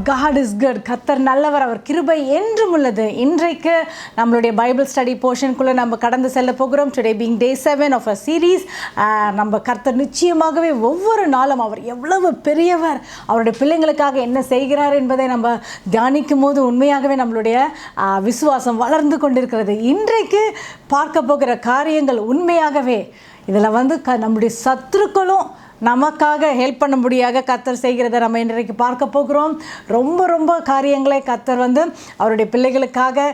God is good. கர்த்தர் நல்லவர், அவர் கிருபை என்றும் உள்ளது. இன்றைக்கு நம்மளுடைய பைபிள் ஸ்டடி போர்ஷனுக்குள்ளே நம்ம கடந்து செல்ல போகிறோம். Today being day 7 of a series. நம்ம கர்த்தர் நிச்சயமாகவே ஒவ்வொரு நாளும் அவர் எவ்வளவு பெரியவர், அவருடைய பிள்ளைங்களுக்காக என்ன செய்கிறார் என்பதை நம்ம தியானிக்கும் போது உண்மையாகவே நம்மளுடைய விசுவாசம் வளர்ந்து கொண்டிருக்கிறது. இன்றைக்கு பார்க்க போகிற காரியங்கள் உண்மையாகவே இதில் நம்முடைய சத்துருக்களும் நமக்காக ஹெல்ப் பண்ண முடியாத கர்த்தர் செய்கிறத நம்ம இன்றைக்கு பார்க்க போகிறோம். ரொம்ப காரியங்களை கர்த்தர் அவருடைய பிள்ளைகளுக்காக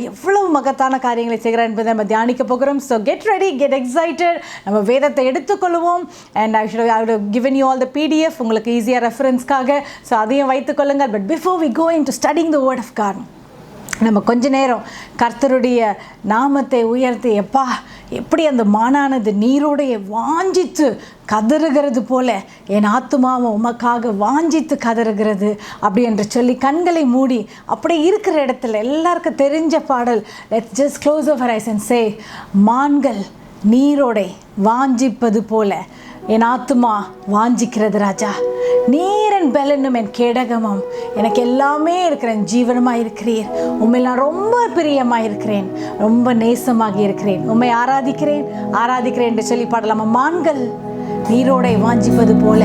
எவ்வளவு மகத்தான காரியங்களை செய்கிறார் என்பதை நம்ம தியானிக்க போகிறோம். So get ready, get excited. நம்ம வேதத்தை எடுத்துக்கொள்வோம். And I would have given you all the PDF உங்களுக்கு ஈஸியாக ரெஃபரன்ஸ்க்காக. ஸோ அதையும் வைத்துக்கொள்ளுங்கள். But before we go into studying the word of God, நம்ம கொஞ்ச நேரம் கர்த்தருடைய நாமத்தை உயர்த்தி, எப்படி அந்த மானானது நீரோடைய வாஞ்சித்து கதறுகிறது போல என் ஆத்துமாவும் உமக்காக வாஞ்சித்து கதறுகிறது அப்படி என்று சொல்லி கண்களை மூடி அப்படி இருக்கிற இடத்துல எல்லாருக்கும் தெரிஞ்ச பாடல், let's just close our eyes and say, மான்கள் நீரோடை வாஞ்சிப்பது போல என் ஆத்துமா வாஞ்சிக்கிறது ராஜா. நீரன் பெலனும் என் கேடகமும், எனக்கு எல்லாமே இருக்கிறேன், ஜீவனமாக இருக்கிறீர். உண்மை நான் ரொம்ப பிரியமாக இருக்கிறேன், ரொம்ப நேசமாக இருக்கிறேன், உண்மை ஆராதிக்கிறேன் என்று சொல்லி பாடலாமா? மான்கள் நீரோடை வாஞ்சிப்பது போல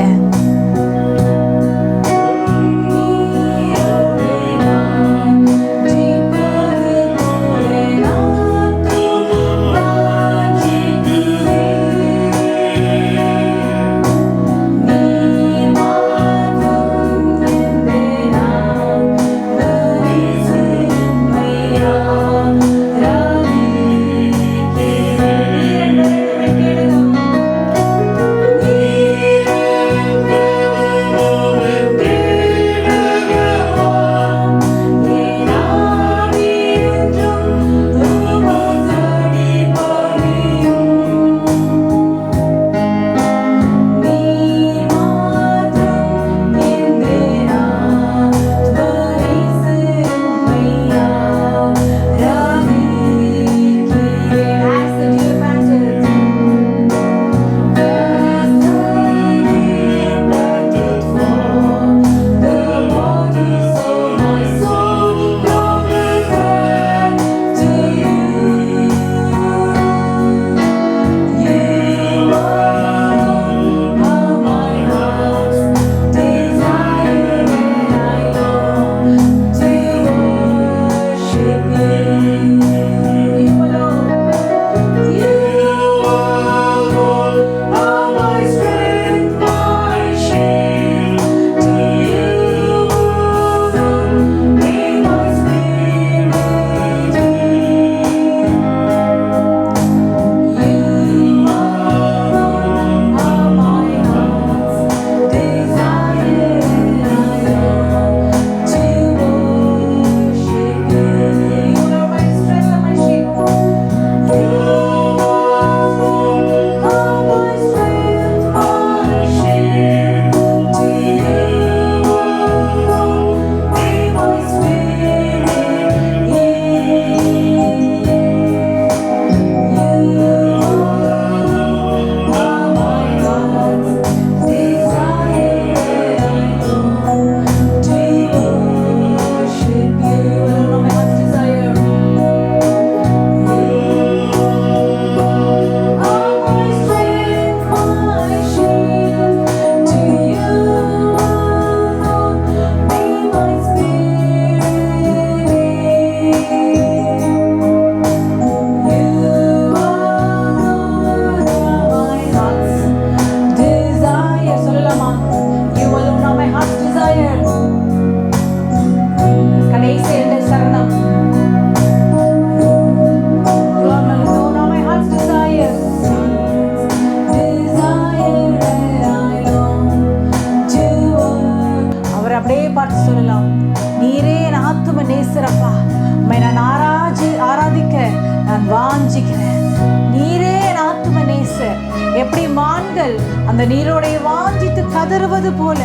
எப்படி மான்கள் அந்த நீரோடை வாஞ்சித்து கதறுவது போல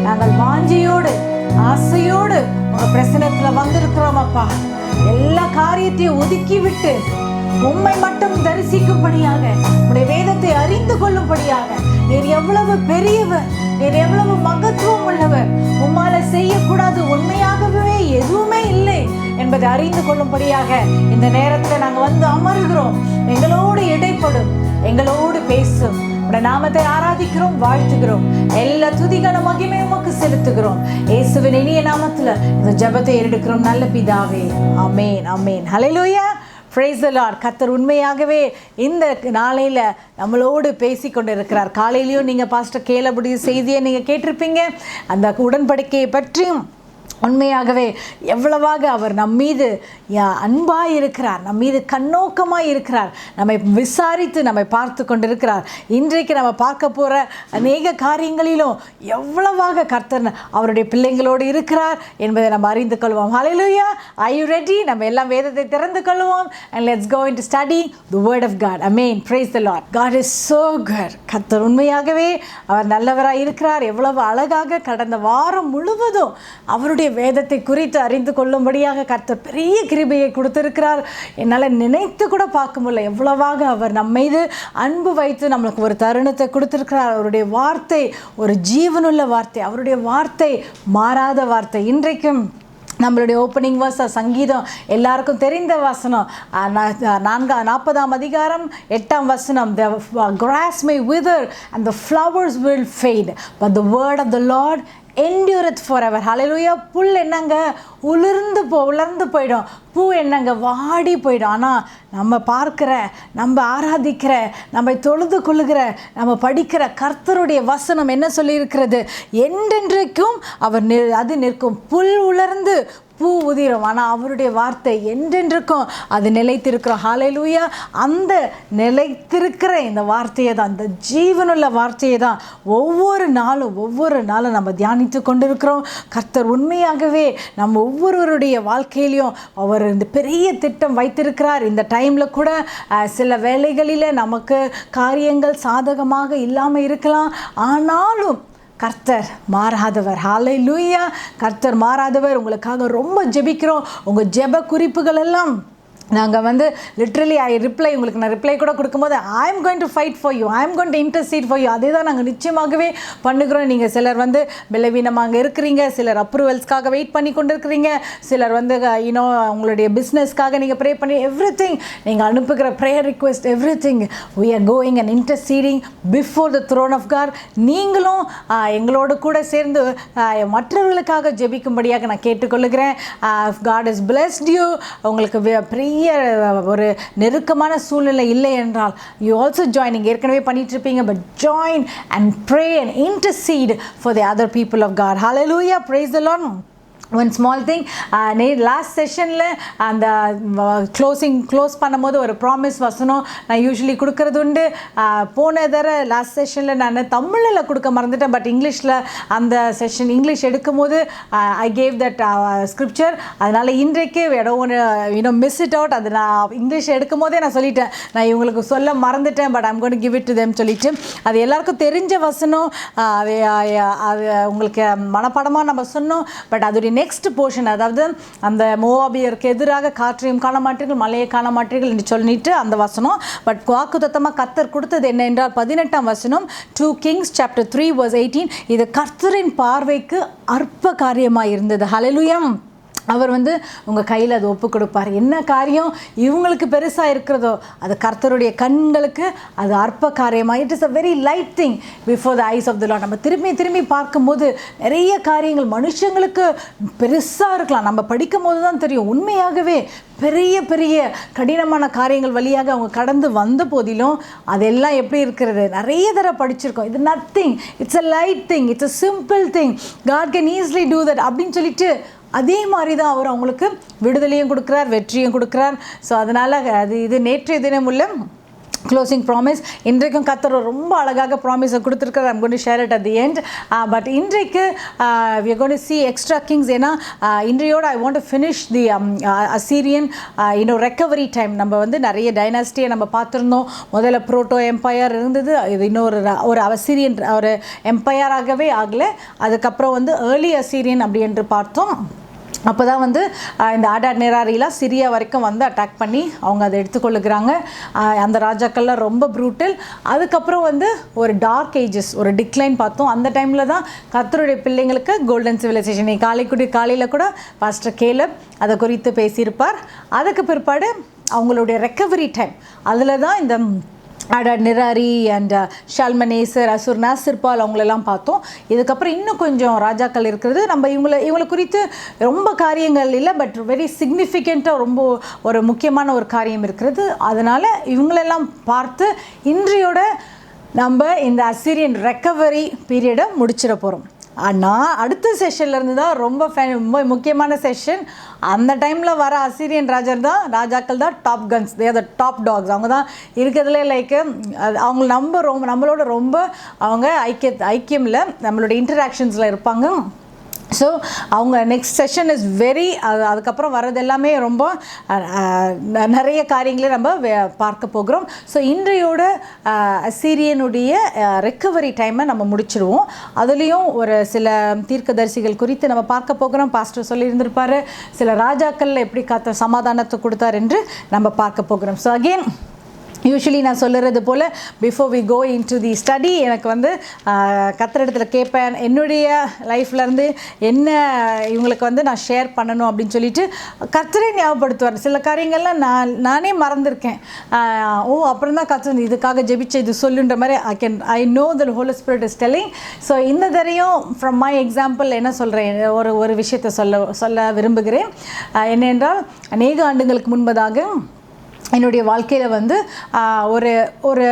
நாங்கள் வாஞ்சியோடு ஆசையோடு உங்க பிரசனத்துல வந்திருக்கிறோம் அப்பா. எல்லா காரியத்தையும் ஒதுக்கி விட்டு உம்மை மட்டும் தரிசிக்கும்படியாக, உடைய வேதத்தை அறிந்து கொள்ளும்படியாக நீர் எவ்வளவு பெரியவர், நீர் எவ்வளவு மகத்துவம் உள்ளவர், உம்மால செய்யக்கூடாது உண்மையாகவே எதுவுமே இல்லை என்பதை அறிந்து கொள்ளும்படியாக இந்த நேரத்தில் நாங்கள் வந்து அமர்கிறோம். எங்களோடு இடைப்படும், எங்களோடு பேசும். உடைய நாமத்தை ஆராதிக்கிறோம், வாழ்த்துகிறோம். எல்லா துதிகான மகிமை உமக்கு செலுத்துகிறோம். இயேசுவின் இனிய நாமத்தில் இந்த ஜெபத்தை எடுக்கிறோம் நல்ல பிதாவே. ஆமென், ஆமென். ஹல்லேலூயா. Praise the Lord. கர்த்தர் உண்மையாகவே இந்த நாளையில் நம்மளோடு பேசி கொண்டு இருக்கிறார். காலையிலையும் நீங்கள் பாஸ்டர் கேலபுடைய செய்தியை நீங்கள் கேட்டிருப்பீங்க. அந்த உடன்படிக்கையை பற்றியும் உண்மையாகவே எவ்வளவாக அவர் நம் மீது அன்பாக இருக்கிறார், நம் மீது கண்ணோக்கமாக இருக்கிறார், நம்மை விசாரித்து நம்மை பார்த்து கொண்டிருக்கிறார். இன்றைக்கு நம்ம பார்க்க போகிற அநேக காரியங்களிலும் எவ்வளவாக கர்த்தர் அவருடைய பிள்ளைங்களோடு இருக்கிறார் என்பதை நம்ம அறிந்து கொள்வோம். ஹல்லேலூயா. Are you ready? நம்ம எல்லாம் வேதத்தை திறந்து கொள்வோம். And let's go into study the word of God. Amen. Praise the Lord. God is so good. கர்த்தர் உண்மையாகவே அவர் நல்லவராக இருக்கிறார். எவ்வளவு அழகாக கடந்த வாரம் முழுவதும் அவருடைய வேதத்தை குறித்து அறிந்து கொள்ளும்படியாக கர்த்தர் பெரிய கிருபையை கொடுத்திருக்கிறார். என்னால் நினைத்து கூட பார்க்க முடியல எவ்வளவாக அவர் நம்ம மீது அன்பு வைத்து நம்மளுக்கு ஒரு தருணத்தை கொடுத்திருக்கிறார். அவருடைய வார்த்தை ஒரு ஜீவனுள்ள வார்த்தை, அவருடைய வார்த்தை மாறாத வார்த்தை. இன்றைக்கும் நம்மளுடைய ஓப்பனிங் வர்ஸ் சங்கீதம் எல்லாருக்கும் தெரிந்த வசனம் 40ஆம் அதிகாரம் 8ஆம் வசனம். The grass may wither and the flowers will fade, but the word of the Lord endureth forever. ஹல்லேலூயா. புல் என்னங்க உலர்ந்து போயிடும், பூ என்னங்க வாடி போயிடும். ஆனால் நம்ம பார்க்கிற, நம்ம ஆராதிக்கிற, நம்ம தொழுது கொள்ளுகிற, நம்ம படிக்கிற கர்த்தருடைய வசனம் என்ன சொல்லியிருக்கிறது? என்றென்றைக்கும் அது நிற்கும். புல் உலர்ந்து பூ உதிரும், ஆனால் அவருடைய வார்த்தை என்றென்றைக்கும் அது நிலைத்திருக்கிறோம். ஹல்லேலூயா. அந்த நிலைத்திருக்கிற இந்த வார்த்தையை தான், இந்த ஜீவனுள்ள வார்த்தையை தான் ஒவ்வொரு நாளும் நம்ம தியானித்து கொண்டிருக்கிறோம். கர்த்தர் உண்மையாகவே நம்ம ஒவ்வொருவருடைய வாழ்க்கையிலையும் அவர் இந்த பெரிய திட்டம் வைத்திருக்கிறார். இந்த டைமில் கூட சில வேளைகளில் நமக்கு காரியங்கள் சாதகமாக இல்லாமல் இருக்கலாம், ஆனாலும் கர்த்தர் மாறாதவர். ஹல்லேலூயா. கர்த்தர் மாறாதவர். உங்களுக்காக ரொம்ப ஜெபிக்கிறோம். உங்கள் ஜெப குறிப்புகள் எல்லாம் நாங்கள் லிட்ரலி உங்களுக்கு நான் ரிப்ளை கூட கொடுக்கும்போது I am going to fight for you, I am going to intercede for you. அதே தான் நாங்கள் நிச்சயமாகவே பண்ணுகிறோம். நீங்கள் சிலர் பலவீனமாக இருக்கிறீங்க, சிலர் அப்ரூவல்ஸ்க்காக வெயிட் பண்ணி கொண்டு இருக்கிறீங்க, சிலர் உங்களுடைய பிஸ்னஸ்க்காக நீங்கள் ப்ரே பண்ணி எவ்ரிதிங் நீங்கள் அனுப்புகிற prayer request everything we are going and interceding before the throne of God. நீங்களும் எங்களோடு கூட சேர்ந்து மற்றவர்களுக்காக ஜெபிக்கும்படியாக நான் கேட்டுக்கொள்ளுகிறேன். God has blessed you. உங்களுக்கு பெரிய ஒரு நெருக்கமான சூழ்நிலை இல்லை என்றால் you also join. நீங்கள் ஏற்கனவே பண்ணிட்டு இருப்பீங்க, but join and pray and intercede for the other people of God. Hallelujah. Praise the Lord. One small thing, last செஷனில் அந்த க்ளோஸ் பண்ணும்போது ஒரு ப்ராமிஸ் வசனம் நான் யூஸ்வலி கொடுக்கறது உண்டு. போன லாஸ்ட் செஷனில் நான் தமிழில் கொடுக்க மறந்துட்டேன், பட் இங்கிலீஷில் அந்த செஷன் இங்கிலீஷ் எடுக்கும் போது ஐ கேவ் தட் ஸ்கிரிப்சர். அதனால் இன்றைக்கு மிஸ் இட் அவுட். அது நான் இங்கிலீஷ் எடுக்கும் போதே நான் சொல்லிட்டேன், நான் இவங்களுக்கு சொல்ல மறந்துட்டேன், but I'm going to give it to them சொல்லிட்டு. அது எல்லாருக்கும் தெரிஞ்ச வசனம், அது உங்களுக்கு மனப்பாடமாக நம்ம சொன்னோம். பட் அதோடைய நெக்ஸ்ட் போர்ஷன், அதாவது அந்த மோவாபியருக்கு எதிராக காற்றையும் காண மாட்டீர்கள், மலையை காண மாட்டீர்கள் என்று சொல்லிட்டு அந்த வசனம். பட் வாக்குத்தத்தமாக கர்த்தர் கொடுத்தது என்ன என்றால் 18ஆம் வசனம், 2 Kings chapter 3 verse 18. இது கர்த்தரின் பார்வைக்கு அற்ப காரியமாக இருந்தது. ஹல்லேலூயா. அவர் உங்கள் கையில் அது ஒப்பு கொடுப்பார். என்ன காரியம் இவங்களுக்கு பெருசாக இருக்கிறதோ அது கர்த்தருடைய கண்களுக்கு அது அற்ப காரியமாக. It is a very light thing before the eyes of the Lord. நம்ம திரும்பி பார்க்கும்போது நிறைய காரியங்கள் மனுஷங்களுக்கு பெருசாக இருக்கலாம். நம்ம படிக்கும் போது தான் தெரியும் உண்மையாகவே பெரிய கடினமான காரியங்கள் வழியாக அவங்க கடந்து வந்த போதிலும் அதெல்லாம் எப்படி இருக்கிறது நிறைய தடவை படிச்சிருக்கோம். இது nothing, it's a light thing, it's a simple thing, God can easily do that அப்படின்னு சொல்லிட்டு அதே மாதிரி தான் அவர் அவங்களுக்கு விடுதலையும் கொடுக்குறார், வெற்றியும் கொடுக்குறார். ஸோ அதனால் இது நேற்றைய தினம் உள்ள க்ளோசிங் ப்ராமிஸ். இன்றைக்கும் கர்த்தர் ரொம்ப அழகாக ப்ராமிஸை கொடுத்துருக்காரு. I'm going to share it at the end. But இன்றைக்கு we are going to see extra kings. ஏன்னா இன்றையோட I want to finish the Assyrian recovery time. நம்ம நிறைய டைனாஸ்டியை நம்ம பார்த்துருந்தோம். முதல்ல புரோட்டோ எம்பையர் இருந்தது, இது ஒரு அசீரியன் ஒரு எம்பையராகவே ஆகலை. அதுக்கப்புறம் ஏர்லி அசீரியன் அப்படி என்று பார்த்தோம். அப்போ தான் வந்து இந்த ஆடாட் நிராரிலாம் சிரியா வரைக்கும் வந்து அட்டாக் பண்ணி அவங்க அதை எடுத்துக்கொள்ளுகிறாங்க. அந்த ராஜாக்கள்லாம் ரொம்ப ப்ரூட்டல். அதுக்கப்புறம் வந்து ஒரு டார்க் ஏஜஸ், ஒரு டிக்ளைன் பார்த்தோம். அந்த டைமில் தான் கர்த்தருடைய பிள்ளைங்களுக்கு கோல்டன் சிவிலைசேஷன். காலையில் கூட பாஸ்டர் கேலப் அதை குறித்து பேசியிருப்பார். அதுக்கு பிற்பாடு அவங்களுடைய ரெக்கவரி டைம், அதில் தான் இந்த ஆடாட் நிராரி அண்ட் ஷால்மனேசர், அசுர் நாசிர்பால் அவங்களெல்லாம் பார்த்தோம். இதுக்கப்புறம் இன்னும் கொஞ்சம் ராஜாக்கள் இருக்கிறது. நம்ம இவங்களை குறித்து ரொம்ப காரியங்கள் இல்லை, பட் வெரி சிக்னிஃபிகண்ட்டாக ரொம்ப ஒரு முக்கியமான ஒரு காரியம் இருக்கிறது. அதனால் இவங்களெல்லாம் பார்த்து இன்றையோட நம்ம இந்த அசிரியன் ரெக்கவரி பீரியடை முடிச்சிட போகிறோம். ஆனால் அடுத்த செஷன்லேருந்து தான் ரொம்ப முக்கியமான செஷன். அந்த டைமில் வர அசிரியன் ராஜாக்கள் தான் top guns, they are the top dogs. அவங்க தான் இருக்கிறதுலே அவங்க நம்மளோட ரொம்ப அவங்க ஐக்கியமில் நம்மளோட இன்டராக்ஷன்ஸில் இருப்பாங்க. ஸோ அவங்க நெக்ஸ்ட் செஷன் இஸ் வெரி, அதுக்கப்புறம் வர்றது எல்லாமே ரொம்ப நிறைய காரியங்களை நம்ம பார்க்க போகிறோம். ஸோ இன்றையோட அசீரியனுடைய ரெக்கவரி டைமை நம்ம முடிச்சிடுவோம். அதுலேயும் ஒரு சில தீர்க்கதரிசிகள் குறித்து நம்ம பார்க்க போகிறோம். பாஸ்டர் சொல்லியிருந்திருப்பார் சில ராஜாக்களில் எப்படி சமாதானத்தை கொடுத்தார் என்று நம்ம பார்க்க போகிறோம். ஸோ அகெயின் யூஸ்வலி நான் சொல்லுறது போல் before we go into the study, எனக்கு வந்து கர்த்தரிடத்தில் கேட்பேன், என்னுடைய லைஃப்லேருந்து என்ன இவங்களுக்கு வந்து நான் ஷேர் பண்ணணும் அப்படின்னு சொல்லிட்டு கர்த்தரே ஞாபகப்படுத்துவார். சில காரியங்கள்லாம் நானே மறந்துருக்கேன். அப்புறம் தான் கர்த்தர் இதுக்காக ஜெபிச்ச இது சொல்லுன்ற மாதிரி I know the Holy Spirit is telling. So இந்த தரையும் ஃப்ரம் மை எக்ஸாம்பிள் என்ன சொல்கிறேன், ஒரு விஷயத்தை சொல்ல விரும்புகிறேன். என்னென்றால் அநேக ஆண்டுகளுக்கு முன்பதாக என்னுடைய வாழ்க்கையில் வந்து ஒரு ஒரு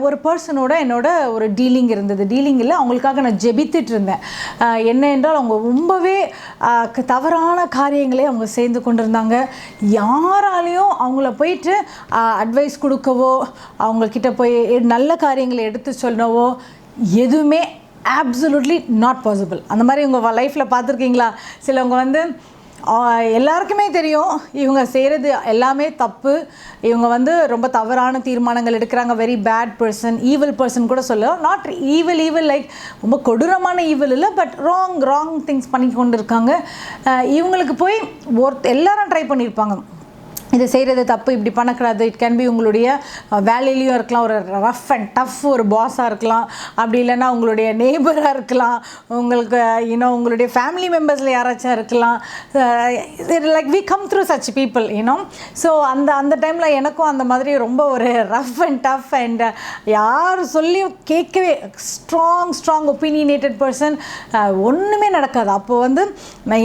ஒரு பர்சனோட என்னோட ஒரு டீலிங் இருந்தது. டீலிங்கில் அவங்களுக்காக நான் ஜெபித்துட்டு இருந்தேன். என்ன என்றால் அவங்க ரொம்பவே தவறான காரியங்களே அவங்க செய்து கொண்டிருந்தாங்க. யாராலையும் அவங்கள போயிட்டு அட்வைஸ் கொடுக்கவோ, அவங்கக்கிட்ட போய் நல்ல காரியங்களை எடுத்து சொல்லவோ எதுவுமே absolutely not possible. அந்த மாதிரி உங்கள் லைஃப்பில் பார்த்துருக்கீங்களா? சிலவங்க வந்து எல்லாருக்குமே தெரியும் இவங்க செய்கிறது எல்லாமே தப்பு, இவங்க வந்து ரொம்ப தவறான தீர்மானங்கள் எடுக்கிறாங்க, very bad person, evil person கூட சொல்ல, நாட் ஈவில் லைக் ரொம்ப கொடூரமான ஈவில் இல்லை, பட் ராங் திங்ஸ் பண்ணி கொண்டு இருக்காங்க. இவங்களுக்கு போய் எல்லாரும் ட்ரை பண்ணியிருப்பாங்க, இது செய்கிறது தப்பு, இப்படி பண்ணக்கூடாது. இட் கேன் பி உங்களுடைய வேலையிலையும் இருக்கலாம், ஒரு ரஃப் அண்ட் டஃப் ஒரு பாஸாக இருக்கலாம், அப்படி இல்லைன்னா உங்களுடைய நெய்பராக இருக்கலாம், உங்களுக்கு உங்களுடைய ஃபேமிலி மெம்பர்ஸில் யாராச்சும் இருக்கலாம். Like we come through such people so அந்த டைமில் எனக்கும் அந்த மாதிரி ரொம்ப ஒரு ரஃப் அண்ட் டஃப் அண்ட் யார் சொல்லியும் கேட்கவே ஸ்ட்ராங் ஒப்பீனியேட்டட் பர்சன், ஒன்றுமே நடக்காது. அப்போது வந்து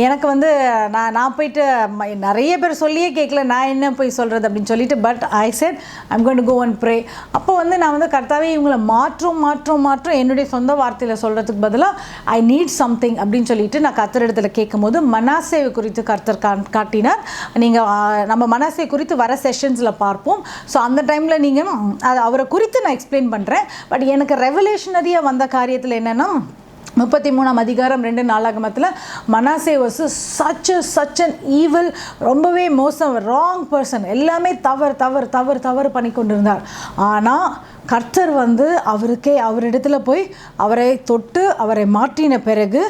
எனக்கு வந்து நான் போயிட்டு நிறைய பேர் சொல்லியே கேட்கல, நான் என்ன போய் சொல்கிறது அப்படின்னு சொல்லிட்டு, but I said I'm going to go and pray. அப்போ வந்து நான் வந்து கர்த்தாவே இவங்களை மாற்றும் என்னுடைய சொந்த வார்த்தையில் சொல்கிறதுக்கு பதிலாக ஐ நீட் சம்திங் அப்படின்னு சொல்லிட்டு நான் கர்த்தரிடத்தில் கேட்கும் போது மனாசே குறித்து கர்த்தர் காட்டினார். நீங்கள் நம்ம மனாசே குறித்து வர செஷன்ஸில் பார்ப்போம். ஸோ அந்த டைமில் நீங்கள் அவரை குறித்து நான் எக்ஸ்பிளைன் பண்ணுறேன். பட் எனக்கு ரெவல்யூஷனரியாக வந்த காரியத்தில் என்னென்னா 33ஆம் அதிகாரம் 2 நாளாகமத்தில் மனாசே வாஸ் சச் அன் ஈவில், ரொம்பவே மோசம், ராங் பர்சன், எல்லாமே தவறு பண்ணி கொண்டிருந்தார். ஆனால் கர்த்தர் வந்து அவரிடத்துல போய் அவரை தொட்டு அவரை மாற்றின பிறகு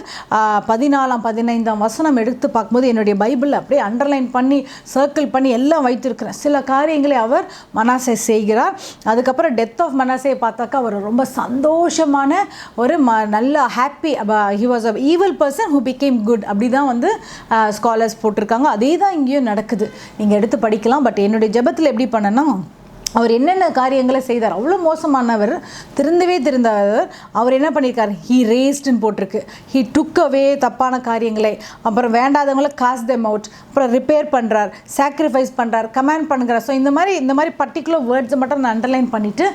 14ஆம் 15ஆம் வசனம் எடுத்து பார்க்கும்போது என்னுடைய பைபிளில் அப்படியே அண்டர்லைன் பண்ணி சர்க்கிள் பண்ணி எல்லாம் வைத்திருக்கிறேன். சில காரியங்களை அவர் மனாசே செய்கிறார். அதுக்கப்புறம் டெத் ஆஃப் மனாசே பார்த்தாக்கா அவர் ரொம்ப சந்தோஷமான ஒரு நல்ல happy, he was a evil person who became good, அப்படி தான் வந்து ஸ்காலர்ஸ் போட்டிருக்காங்க. அதே தான் இங்கேயும் நடக்குது, நீங்கள் எடுத்து படிக்கலாம். பட் என்னுடைய ஜெபத்தில் எப்படி பண்ணேன்னா, அவர் என்னென்ன காரியங்களை செய்தார், அவ்வளோ மோசமானவர், திருந்தவர். அவர் என்ன பண்ணியிருக்கார், ஹீ ரேஸ்டுன்னு போட்டிருக்கு, ஹீ டுக் அவே தப்பான காரியங்களை, அப்புறம் வேண்டாதவங்களை காஸ்ட் தெம் அவுட், அப்புறம் ரிப்பேர் பண்ணுறார், சாக்ரிஃபைஸ் பண்ணுறார், கமாண்ட் பண்ணுறார். ஸோ இந்த மாதிரி பர்டிகுலர் வேர்ட்ஸை மட்டும் நான் அண்டர்லைன் பண்ணிவிட்டு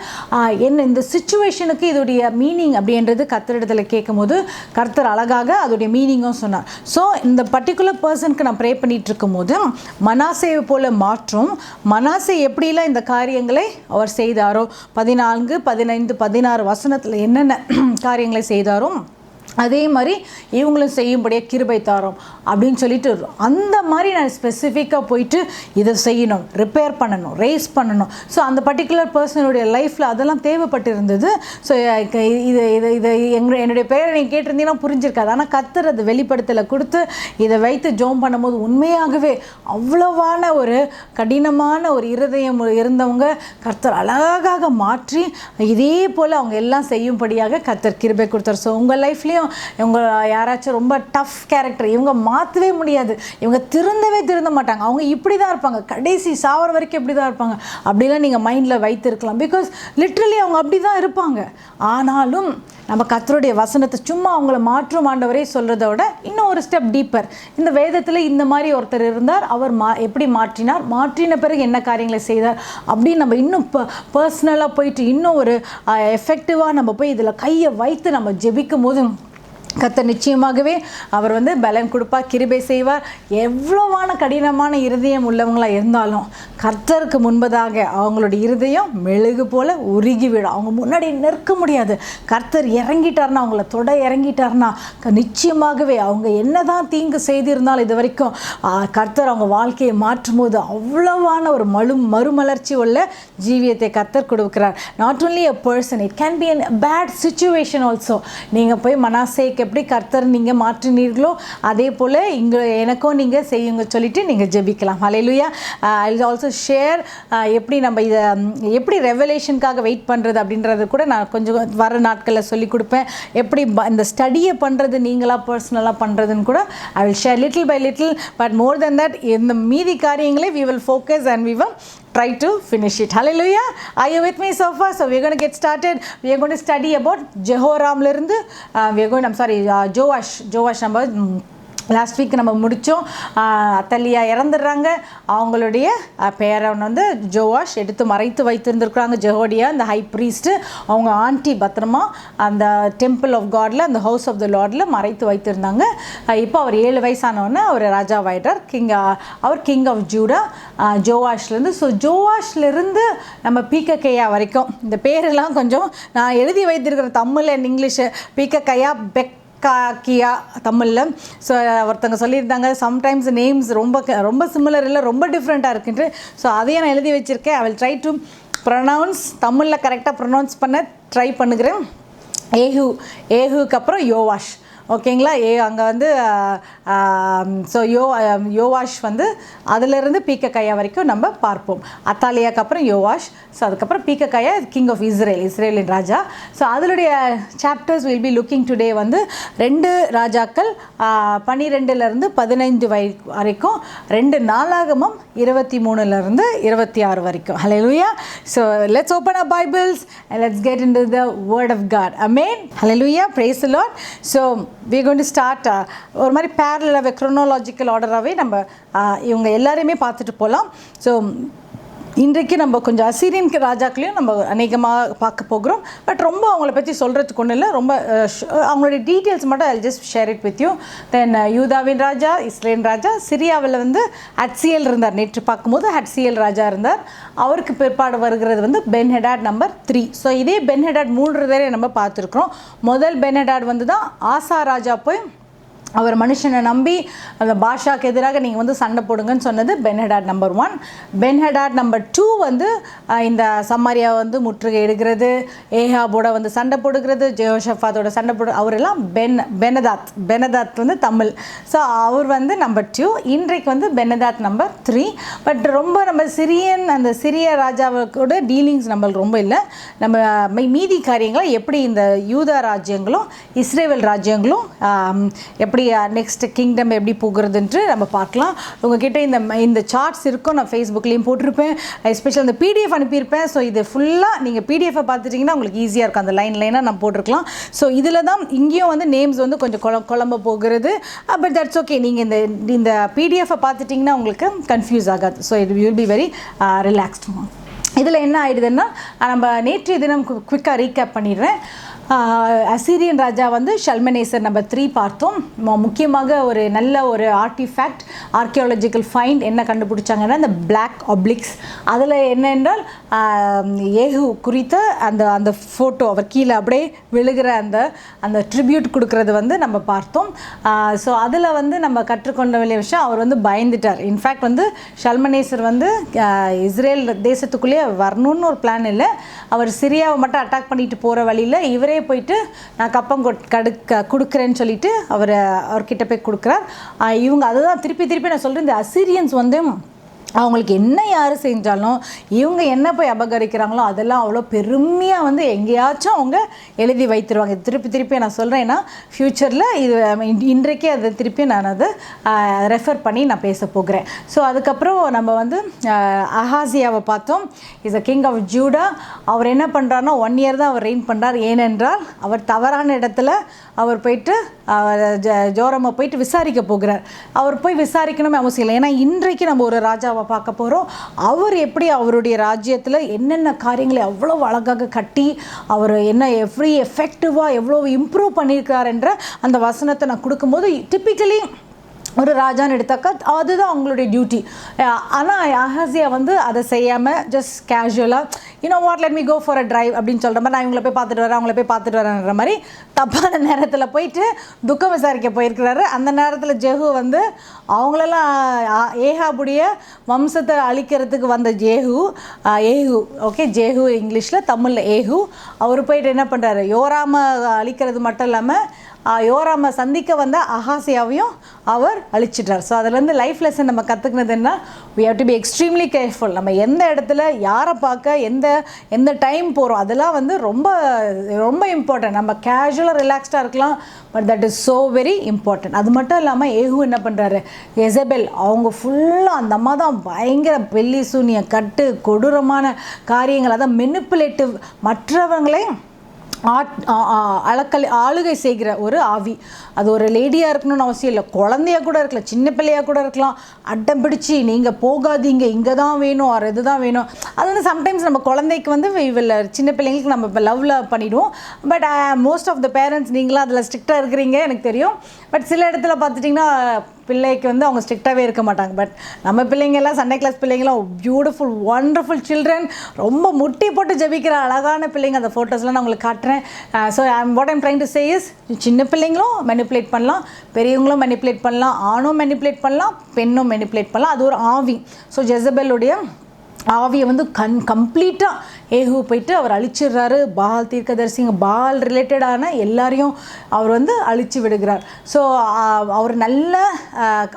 என்ன இந்த சிச்சுவேஷனுக்கு இதோடைய மீனிங் அப்படின்றது கர்த்தரிடத்தில் கேட்கும் போது கர்த்தர் அழகாக அதோடைய மீனிங்கும் சொன்னார். ஸோ இந்த பர்டிகுலர் பர்சனுக்கு நான் ப்ரே பண்ணிகிட்டு இருக்கும் போது மனாசேவை போல் மாற்றும், மனாசே எப்படிலாம் இந்த காரியங்கள் அவர் செய்தாரோ 14, 15, 16 வசனத்தில் என்னென்ன காரியங்களை செய்தாரோ அதே மாதிரி இவங்களும் செய்யும்படியே கிருபை தாரோம் அப்படின்னு சொல்லிட்டு அந்த மாதிரி நான் ஸ்பெசிஃபிக்காக போயிட்டு இதை செய்யணும், ரிப்பேர் பண்ணணும், ரேஸ் பண்ணணும். ஸோ அந்த பர்டிகுலர் பர்சனுடைய லைஃப்பில் அதெல்லாம் தேவைப்பட்டு இருந்தது. ஸோ இது இது இது என்னுடைய பேரை நீங்கள் கேட்டிருந்தீங்கன்னா புரிஞ்சிருக்காது. ஆனால் கர்த்தர் அது வெளிப்படுத்தலை கொடுத்து இதை வைத்து ஜோம் பண்ணும்போது உண்மையாகவே அவ்வளவான ஒரு கடினமான ஒரு இருதயம் இருந்தவங்க கர்த்தர் அழகாக மாற்றி இதே போல் அவங்க எல்லாம் செய்யும்படியாக கர்த்தர் கிருபை கொடுத்தார். ஸோ உங்கள் லைஃப்லேயும் இவங்க யாராச்சும் ரொம்ப டஃப் கேரக்டர், இவங்க மாற்றவே முடியாது, இவங்க திருந்த மாட்டாங்க, அவங்க இப்படி தான் இருப்பாங்க, கடைசி சாவர வரைக்கும் இப்படி தான் இருப்பாங்க அப்படிலாம் நீங்கள் மைண்டில் வைத்திருக்கலாம். பிகாஸ் லிட்ரலி அவங்க அப்படி தான் இருப்பாங்க. ஆனாலும் நம்ம கர்த்தருடைய வசனத்தை சும்மா அவங்கள மாற்றும் ஆண்டவரே சொல்கிறத விட இன்னும் ஒரு ஸ்டெப் டீப்பர், இந்த வேதத்தில் இந்த மாதிரி ஒருத்தர் இருந்தார், அவர் எப்படி மாற்றின பிறகு என்ன காரியங்களை செய்தார் அப்படின்னு நம்ம இன்னும் பர்சனலாக போயிட்டு இன்னும் ஒரு எஃபெக்டிவாக நம்ம போய் இதில் கையை வைத்து நம்ம ஜெபிக்கும் போது கர்த்தர் நிச்சயமாகவே அவர் பலன் கொடுப்பார், கிருபை செய்வார். எவ்வளவான கடினமான இருதயம் உள்ளவங்களாக இருந்தாலும் கர்த்தருக்கு முன்பதாக அவங்களுடைய இருதயம் மெழுகு போல் உருகிவிடும். அவங்க முன்னாடி நிற்க முடியாது. கர்த்தர் இறங்கிட்டார்னா, அவங்கள தொட இறங்கிட்டார்னா நிச்சயமாகவே அவங்க என்னதான் தீங்கு செய்திருந்தாலும் இது வரைக்கும் கர்த்தர் அவங்க வாழ்க்கையை மாற்றும் போது அவ்வளவான ஒரு மறுமலர்ச்சி உள்ள ஜீவியத்தை கர்த்தர் கொடுக்கிறார். Not only a person, it can be a bad situation also. நீங்கள் போய் மனாசேக்கு எப்படி கர்த்தர் நீங்கள் மாற்றினீர்களோ அதே போல் எனக்கும் நீங்கள் செய்யுங்க சொல்லிட்டு நீங்கள் ஜெபிக்கலாம். ஹல்லேலூயா. ஐ வில் ஆல்சோ ஷேர் எப்படி நம்ம இதை எப்படி ரெவலேஷனுக்காக வெயிட் பண்ணுறது அப்படின்றது கூட நான் கொஞ்சம் வர நாட்களில் சொல்லி கொடுப்பேன். எப்படி இந்த ஸ்டடியை பண்ணுறது நீங்களாக பர்சனலாக பண்ணுறதுன்னு கூட I will share little by little. But more then that இந்த மீதி காரியங்களே we will focus and we will try to finish it. Hallelujah. Are you with me so far? So we are going to get started. We are going to study about Jehoram லிருந்து Joash நம்ம last week நம்ம முடித்தோம். Attalia இறந்துடுறாங்க. அவங்களுடைய பேரன் ஜோவாஷ் எடுத்து மறைத்து வைத்திருந்துருக்குறாங்க. ஜெஹோடியா இந்த high priest அவங்க ஆண்டி பத்திரமா அந்த டெம்பிள் ஆஃப் காடில் அந்த ஹவுஸ் ஆஃப் த லார்டில் மறைத்து வைத்திருந்தாங்க. இப்போ அவர் 7 வயசானவொன்னே அவர் ராஜாவாயிட்டார். அவர் கிங் ஆஃப் ஜூடா ஜோவாஷ்லேருந்து. ஸோ ஜோவாஷ்லேருந்து நம்ம பீக்கக்கையா வரைக்கும் இந்த பேரெல்லாம் கொஞ்சம் நான் எழுதி வைத்திருக்கிற தமிழ் அண்ட் இங்கிலீஷு. பீக்கக்கையா காக்கியா தமிழில். ஸோ ஒருத்தங்க சொல்லியிருந்தாங்க சம்டைம்ஸ் நேம்ஸ் ரொம்ப சிமிலர் இல்லை, ரொம்ப டிஃப்ரெண்ட்டாக இருக்குன்ட்டு. ஸோ அதையே நான் எழுதி வச்சுருக்கேன். I will try to pronounce, தமிழில் கரெக்டாக ப்ரொனவுன்ஸ் பண்ண ட்ரை பண்ணுகிறேன். ஏஹுக்கு அப்புறம் யோவாஷ். ஓகேங்களா. அங்கே ஸோ யோவாஷ் அதிலிருந்து பீக்கக்காயா வரைக்கும் நம்ம பார்ப்போம். அத்தாலியாவுக்கு அப்புறம் யோவாஷ். ஸோ அதுக்கப்புறம் பீக்கக்காயா கிங் ஆஃப் இஸ்ரேலின் ராஜா. ஸோ அதனுடைய chapters will be looking today 2 ராஜாக்கள் 12லேருந்து 15 வரைக்கும், 2 நாளாகமம் 23லேருந்து 26 வரைக்கும். Hallelujah. So let's open our Bibles and let's get into the word of God. Amen. Hallelujah. Praise the Lord. So we are going to start ஒரு மாதிரி பேரலாகவே chronological ஆர்டராகவே நம்ம இவங்க எல்லாரையுமே பார்த்துட்டு போகலாம். ஸோ இன்றைக்கு நம்ம கொஞ்சம் அசீரியன் ராஜாக்களையும் நம்ம அநேகமாக பார்க்க போகிறோம். பட் ரொம்ப அவங்கள பற்றி சொல்கிறதுக்கு ஒன்றும் இல்லை, ரொம்ப அவங்களுடைய டீட்டெயில்ஸ் மட்டும் I just share it with you. Then யூதாவின் ராஜா, இஸ்ரேல் ராஜா, சிரியாவில் ஹட்சியல் இருந்தார். நேற்று பார்க்கும்போது ஹட்சியல் ராஜா இருந்தார். அவருக்கு பிற்பாடு வருகிறது பென்ஹெடாட் நம்பர் 3. ஸோ இதே பென்ஹெடாட் 3 பேரை நம்ம பார்த்துருக்குறோம். முதல் பென்ஹெடாட் தான் ஆசா ராஜா போய் அவர் மனுஷனை நம்பி அந்த பாஷாக்கு எதிராக நீங்கள் சண்டை போடுங்கன்னு சொன்னது பென்ஹெடாட் நம்பர் 1. பென்ஹெடாட் நம்பர் 2 இந்த சமாரியா முற்றுகை எடுக்கிறது, ஏஹாபோட சண்டை போடுகிறது, ஜெயோஷபாத்தோட சண்டை அவரெல்லாம் பெனதாத் தமிழ். ஸோ அவர் நம்பர் 2. இன்றைக்கு பெனதாத் நம்பர் 3. பட் ரொம்ப நம்ம அந்த சிரிய ராஜாவோட டீலிங்ஸ் நம்மளுக்கு ரொம்ப இல்லை. நம்ம மீதி காரியங்களை எப்படி இந்த யூதா ராஜ்யங்களும் இஸ்ரேல் ராஜ்யங்களும் எப்படி நெக்ஸ்ட் கிங்டம் எப்படி போகிறதுன்ட்டு நம்ம பார்க்கலாம். உங்ககிட்ட இந்த சார்ட்ஸ் இருக்கும், நான் ஃபேஸ்புக்லேயும் போட்டிருப்பேன், எஸ்பெஷல் அந்த பிடிஎஃப் அனுப்பியிருப்பேன். ஸோ இது ஃபுல்லாக நீங்கள் பிடிஎஃப்பை பார்த்துட்டிங்கன்னா உங்களுக்கு ஈஸியாக இருக்கும். அந்த லைனாக நான் போட்டிருக்கலாம். ஸோ இதில் தான் இங்கேயும் நேம்ஸ் கொஞ்சம் குழம்ப போகிறது. But that's okay. நீங்கள் இந்த பிடிஎஃப்பை பார்த்துட்டிங்கன்னா உங்களுக்கு கன்ஃபியூஸ் ஆகாது. So it will be very relaxed. இதில் என்ன ஆகிடுதுன்னா நம்ம நேற்றைய தினம் குவிக்காக ரீகேப் பண்ணிடுறேன். அசீரியன் ராஜா வந்து ஷல்மனேசர் நம்பர் 3 பார்த்தோம். முக்கியமாக ஒரு நல்ல ஒரு ஆர்டிஃபேக்ட் ஆர்கியாலஜிக்கல் ஃபைண்ட் என்ன கண்டுபிடிச்சாங்கன்னா இந்த பிளாக் ஆப்ளிக்ஸ். அதில் என்னென்றால் ஏஹு குறித்த அந்த அந்த ஃபோட்டோ அவர் கீழே அப்படியே விழுகிற அந்த அந்த ட்ரிபியூட் கொடுக்கறது வந்து நம்ம பார்த்தோம். ஸோ அதில் வந்து நம்ம கற்றுக்கொண்ட வேண்டிய விஷயம், அவர் வந்து பயந்துட்டார். இன்ஃபேக்ட் வந்து ஷல்மனேசர் வந்து இஸ்ரேல் தேசத்துக்குள்ளேயே வரணும்னு ஒரு பிளான் இல்லை. அவர் சிரியாவை மட்டும் அட்டாக் பண்ணிட்டு போகிற வழியில் இவரே போயிட்டு நான் கப்பம் கொடுக்குறேன்னு சொல்லிட்டு அவர்கிட்ட போய் கொடுக்குறார். இவங்க அதுதான் திருப்பி நான் சொல்கிறேன், இந்த அசீரியன்ஸ் வந்து அவங்களுக்கு என்ன யார் செஞ்சாலும் இவங்க என்ன போய் அபகரிக்கிறாங்களோ அதெல்லாம் அவ்வளோ பெருமையாக வந்து எங்கேயாச்சும் அவங்க எழுதி வைத்துருவாங்க. திருப்பி நான் சொல்கிறேன், ஏன்னா ஃப்யூச்சரில் இது இன்றைக்கே அதை திருப்பி நான் அதை ரெஃபர் பண்ணி நான் பேச போகிறேன். ஸோ அதுக்கப்புறம் நம்ம வந்து அஹாசியாவை பார்த்தோம். Is a king of Judah. அவர் என்ன பண்ணுறாருன்னா 1 year தான் அவர் ரெயின் பண்ணுறார். ஏனென்றால் அவர் தவறான இடத்துல அவர் போயிட்டு ஜோரமை போயிட்டு விசாரிக்க போகிறார். அவர் போய் விசாரிக்கணுமே அவசியம் இல்லை. ஏன்னா இன்றைக்கு நம்ம ஒரு ராஜாவை பார்க்க போகிறோம். அவர் எப்படி அவருடைய ராஜ்யத்தில் என்னென்ன காரியங்களை எவ்வளோ அழகாக கட்டி அவர் என்ன எவ்ரி எஃபெக்டிவாக எவ்வளோ இம்ப்ரூவ் பண்ணியிருக்கார் என்ற அந்த வசனத்தை நான் கொடுக்கும்போது டிப்பிக்கலி ஒரு ராஜான்னு எடுத்தாக்கா அதுதான் அவங்களுடைய டியூட்டி. ஆனால் அஹாசியா வந்து அதை செய்யாமல் ஜஸ்ட் கேஷுவலாக what let me go for a drive அப்படின்னு சொல்கிற மாதிரி, நான் இவங்கள போய் பார்த்துட்டு வரேன் அவங்கள போய் பார்த்துட்டு வரேன்ற மாதிரி தப்பான நேரத்தில் போயிட்டு துக்கம் விசாரிக்க போயிருக்கிறாரு. அந்த நேரத்தில் ஜெஹு வந்து அவங்களெல்லாம் ஏஹாபுடைய வம்சத்தை அழிக்கிறதுக்கு வந்த ஏஹு ஓகே, ஜேஹு இங்கிலீஷில், தமிழில் ஏஹு. அவர் போயிட்டு என்ன பண்ணுறாரு, யோராமை அழிக்கிறது மட்டும் இல்லாமல் யோராமை சந்திக்க வந்த அஹாசியாவையும் அவர் அழிச்சிட்டார். ஸோ அதுலேருந்து லைஃப் லெசன் நம்ம கற்றுக்கினது என்ன, we have to be extremely careful. நம்ம எந்த இடத்துல யாரை பார்க்க எந்த டைம் போகிறோம் அதெல்லாம் வந்து ரொம்ப ரொம்ப இம்பார்ட்டன்ட். நம்ம கேஷுவலாக ரிலாக்ஸ்டாக இருக்கலாம், but that is so very important. அது மட்டும் இல்லாமல் ஏஹு என்ன பண்ணுறாரு, எசபெல் அவங்க ஃபுல்லாக அந்த அம்மா தான் பயங்கர பெல்லி சூனிய கட்டு கொடூரமான காரியங்கள், அதான் மெனிப்புலேட்டிவ், மற்றவங்களை ஆளுகை செய்கிற ஒரு ஆவி. அது ஒரு லேடியாக இருக்கணும்னு அவசியம் இல்லை, குழந்தையாக கூட இருக்கலாம், சின்ன பிள்ளையாக கூட இருக்கலாம். அட்டம் பிடிச்சி நீங்கள் போகாதீங்க, இங்கே தான் வேணும் ஆர் இது தான் வேணும். அது வந்து சம்டைம்ஸ் நம்ம குழந்தைக்கு வந்து சின்ன பிள்ளைங்களுக்கு நம்ம இப்போ லவ்வில் பண்ணிவிடுவோம். But most of the parents நீங்களாம் அதில் ஸ்ட்ரிக்டாக இருக்கிறீங்க எனக்கு தெரியும். பட் சில இடத்துல பார்த்துட்டிங்கன்னா பிள்ளைக்கு வந்து அவங்க ஸ்ட்ரிக்டாகவே இருக்க மாட்டாங்க. பட் நம்ம பிள்ளைங்கெல்லாம் சண்டே கிளாஸ் பிள்ளைங்களாம் பியூட்டிஃபுல் ஒண்டர்ஃபுல் ரொம்ப முட்டி போட்டு ஜபிக்கிற அழகான பிள்ளைங்க. அந்த ஃபோட்டோஸ்லாம் நான் உங்களுக்கு காட்டுறேன். So what I'm trying to say is, சின்ன பிள்ளைங்களும் மெனிப்புலேட் பண்ணலாம், பெரியவங்களும் மெனிப்புலேட் பண்ணலாம், ஆணும் மெனிப்புலேட் பண்ணலாம், பெண்ணும் மெனிப்புலேட் பண்ணலாம். அது ஒரு ஆவி. ஸோ ஜெசபெல்லுடைய ஆவியை வந்து கம்ப்ளீட்டாக ஏஹு போயிட்டு அவர் அழிச்சிடுறாரு. பால் தீர்க்கதரிசிங்க பால் ரிலேட்டடான எல்லாரையும் அவர் வந்து அழித்து விடுகிறார். ஸோ அவர் நல்ல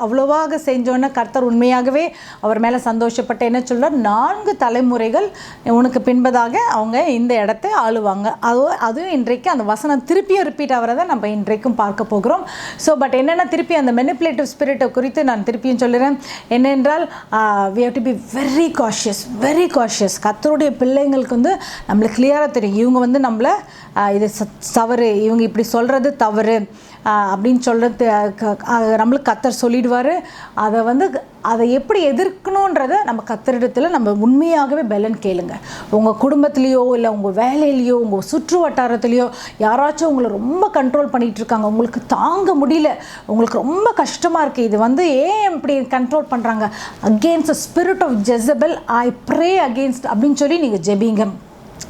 அவ்வளோவாக செஞ்சோன்னே கர்த்தர் உண்மையாகவே அவர் மேலே சந்தோஷப்பட்டு என்ன சொல்கிறார், 4 தலைமுறைகள் உனக்கு பின்பதாக அவங்க இந்த இடத்தை ஆளுவாங்க. அதுவும் இன்றைக்கு அந்த வசனம் திருப்பியும் ரிப்பீட் ஆகிறத நம்ம இன்றைக்கும் பார்க்க போகிறோம். ஸோ பட் என்னென்னா திருப்பி அந்த மெனிப்புலேட்டிவ் ஸ்பிரிட்டை குறித்து நான் திருப்பியும் சொல்லுறேன். என்னென்றால் we have to be very cautious. கர்த்தருடைய பிள்ளைங்களுக்கு வந்து நம்மளுக்கு கிளியராக தெரியும், இவங்க வந்து நம்மளை இது தவறு, இவங்க இப்படி சொல்கிறது தவறு அப்படின்னு சொல்கிறது நம்மளுக்கு கர்த்தர் சொல்லிடுவார். அதை எப்படி எதிர்க்கணுன்றதை நம்ம கர்த்தரிடத்தில் நம்ம உண்மையாகவே பலன் கேளுங்க. உங்கள் குடும்பத்துலேயோ இல்லை உங்கள் வேலையிலையோ உங்கள் சுற்று வட்டாரத்துலேயோ யாராச்சும் உங்களை ரொம்ப கண்ட்ரோல் பண்ணிகிட்டு இருக்காங்க, உங்களுக்கு தாங்க முடியல, உங்களுக்கு ரொம்ப கஷ்டமாக இருக்குது, இது வந்து ஏன் இப்படி கண்ட்ரோல் பண்ணுறாங்க, against spirit of Jezebel I pray against அப்படின்னு சொல்லி நீங்கள் ஜெபிங்க.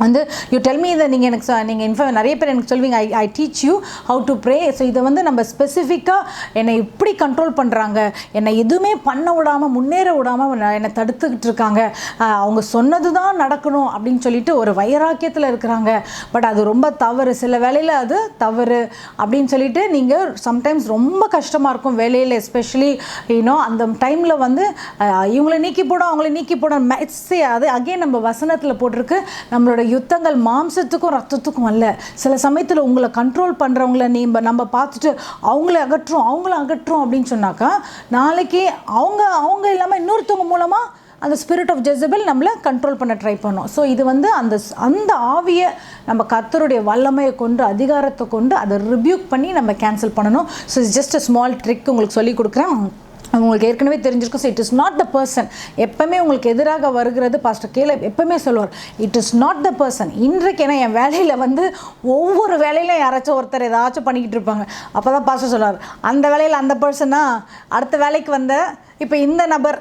வந்து யூ டெல் மீ இதை நீங்கள் நிறைய பேர் எனக்கு சொல்வீங்க, I teach you how to pray. So இதை வந்து நம்ம ஸ்பெசிஃபிக்காக என்னை இப்படி கண்ட்ரோல் பண்ணுறாங்க, என்னை எதுவுமே பண்ண விடாமல் முன்னேற விடாமல் என்னை தடுத்துக்கிட்டு இருக்காங்க, அவங்க சொன்னது தான் நடக்கணும் அப்படின்னு சொல்லிட்டு ஒரு வைராக்கியத்தில் இருக்கிறாங்க. பட் அது ரொம்ப தவறு, சில வேலையில் அது தவறு அப்படின்னு சொல்லிட்டு நீங்கள் சம்டைம்ஸ் ரொம்ப கஷ்டமாக இருக்கும் வேலையில், எஸ்பெஷலி அந்த டைமில் வந்து இவங்களை நீக்கி போடும் அவங்கள நீக்கி போடும். அது அகெயின் நம்ம வசனத்தில் போட்டிருக்கு, நம்மளோட யுத்தங்கள் மாம்சத்துக்கும் ரத்தத்துக்கும் அல்ல. சில சமயத்தில் உங்களை கண்ட்ரோல் பண்ணுறவங்கள நம்ம பார்த்துட்டு அவங்கள அகற்றும் அப்படின்னு சொன்னாக்கா நாளைக்கு அவங்க இல்லாமல் இன்னொருத்தவங்க மூலமாக அந்த ஸ்பிரிட் ஆஃப் ஜெசபெல் நம்மளை கண்ட்ரோல் பண்ண ட்ரை பண்ணோம். ஸோ இது வந்து அந்த ஆவியை நம்ம கர்த்தருடைய வல்லமையை கொண்டு அதிகாரத்தை கொண்டு அதை ரிபியூக் பண்ணி நம்ம கேன்சல் பண்ணணும். So it's just a small trick உங்களுக்கு சொல்லி கொடுக்குறேன். உங்களுக்கு ஏற்கனவே தெரிஞ்சிருக்கும். So it is not the person. எப்பவுமே உங்களுக்கு எதிராக வருகிறது பாஸ்டர் கேல எப்பவுமே சொல்லுவார், it is not the person. இன்றைக்கு ஏன்னா என் வேலையில் வந்து ஒவ்வொரு வேலையிலும் யாராச்சும் ஒருத்தர் ஏதாச்சும் பண்ணிக்கிட்டு இருப்பாங்க. அப்போ தான் பாஸ்டர் சொல்லுவார், அந்த வேலையில் அந்த பர்சனா அடுத்த வேலைக்கு வந்த இப்போ இந்த நபர்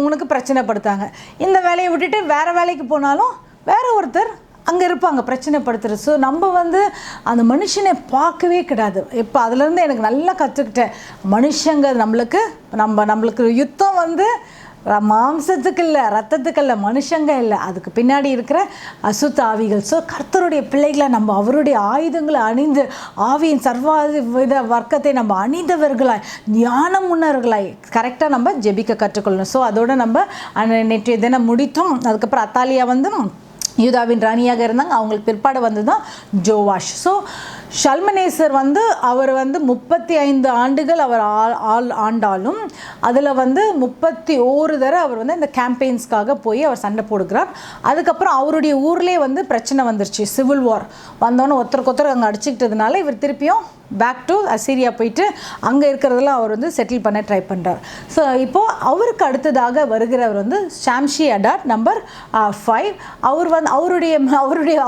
உனக்கு பிரச்சனைப்படுத்தாங்க, இந்த வேலையை விட்டுட்டு வேறு வேலைக்கு போனாலும் வேறு ஒருத்தர் அங்கே இருப்பாங்க பிரச்சனைப்படுத்துறது. ஸோ நம்ம வந்து அந்த மனுஷனை பார்க்கவே கிடையாது. இப்போ அதுலேருந்து எனக்கு நல்லா கற்றுக்கிட்டேன், மனுஷங்க நம்மளுக்கு யுத்தம் வந்து மாம்சத்துக்கு இல்லை, ரத்தத்துக்கு இல்லை, மனுஷங்க இல்லை, அதுக்கு பின்னாடி இருக்கிற அசுத்த ஆவிகள். ஸோ கர்த்தருடைய பிள்ளைகளை நம்ம அவருடைய ஆயுதங்களை அணிந்து ஆவியின் சர்வாவித வர்க்கத்தை நம்ம அணிந்தவர்களாய் ஞானம் உணர்வர்களாய் கரெக்டாக நம்ம ஜெபிக்க கற்றுக்கொள்ளணும். ஸோ அதோடு நம்ம நேற்றைய தினம் முடித்தோம். அதுக்கப்புறம் அத்தாலியா வந்து யூதாவின் ராணியாக இருந்தாங்க. அவங்களுக்கு பிற்பாடு வந்து தான் ஜோவாஷ். ஸோ ஷல்மனேசர் வந்து அவர் வந்து 35 ஆண்டுகள் அவர் ஆண்டாலும் அதில் வந்து 31 தடவை அவர் வந்து இந்த கேம்பெயின்ஸ்க்காக போய் அவர் சண்டை போடுகிறார். அதுக்கப்புறம் அவருடைய ஊர்லேயே வந்து பிரச்சனை வந்துருச்சு, சிவில் வார் வந்தோன்னே ஒருத்தருக்கு அங்கே அடிச்சுக்கிட்டதுனால இவர் திருப்பியும் பேக் டு அசீரியா போயிட்டு அங்கே இருக்கிறதெல்லாம் அவர் வந்து செட்டில் பண்ண ட்ரை பண்ணுறார். ஸோ இப்போது அவருக்கு அடுத்ததாக வருகிறவர் வந்து ஷாம்ஷி அடாட் நம்பர் 5.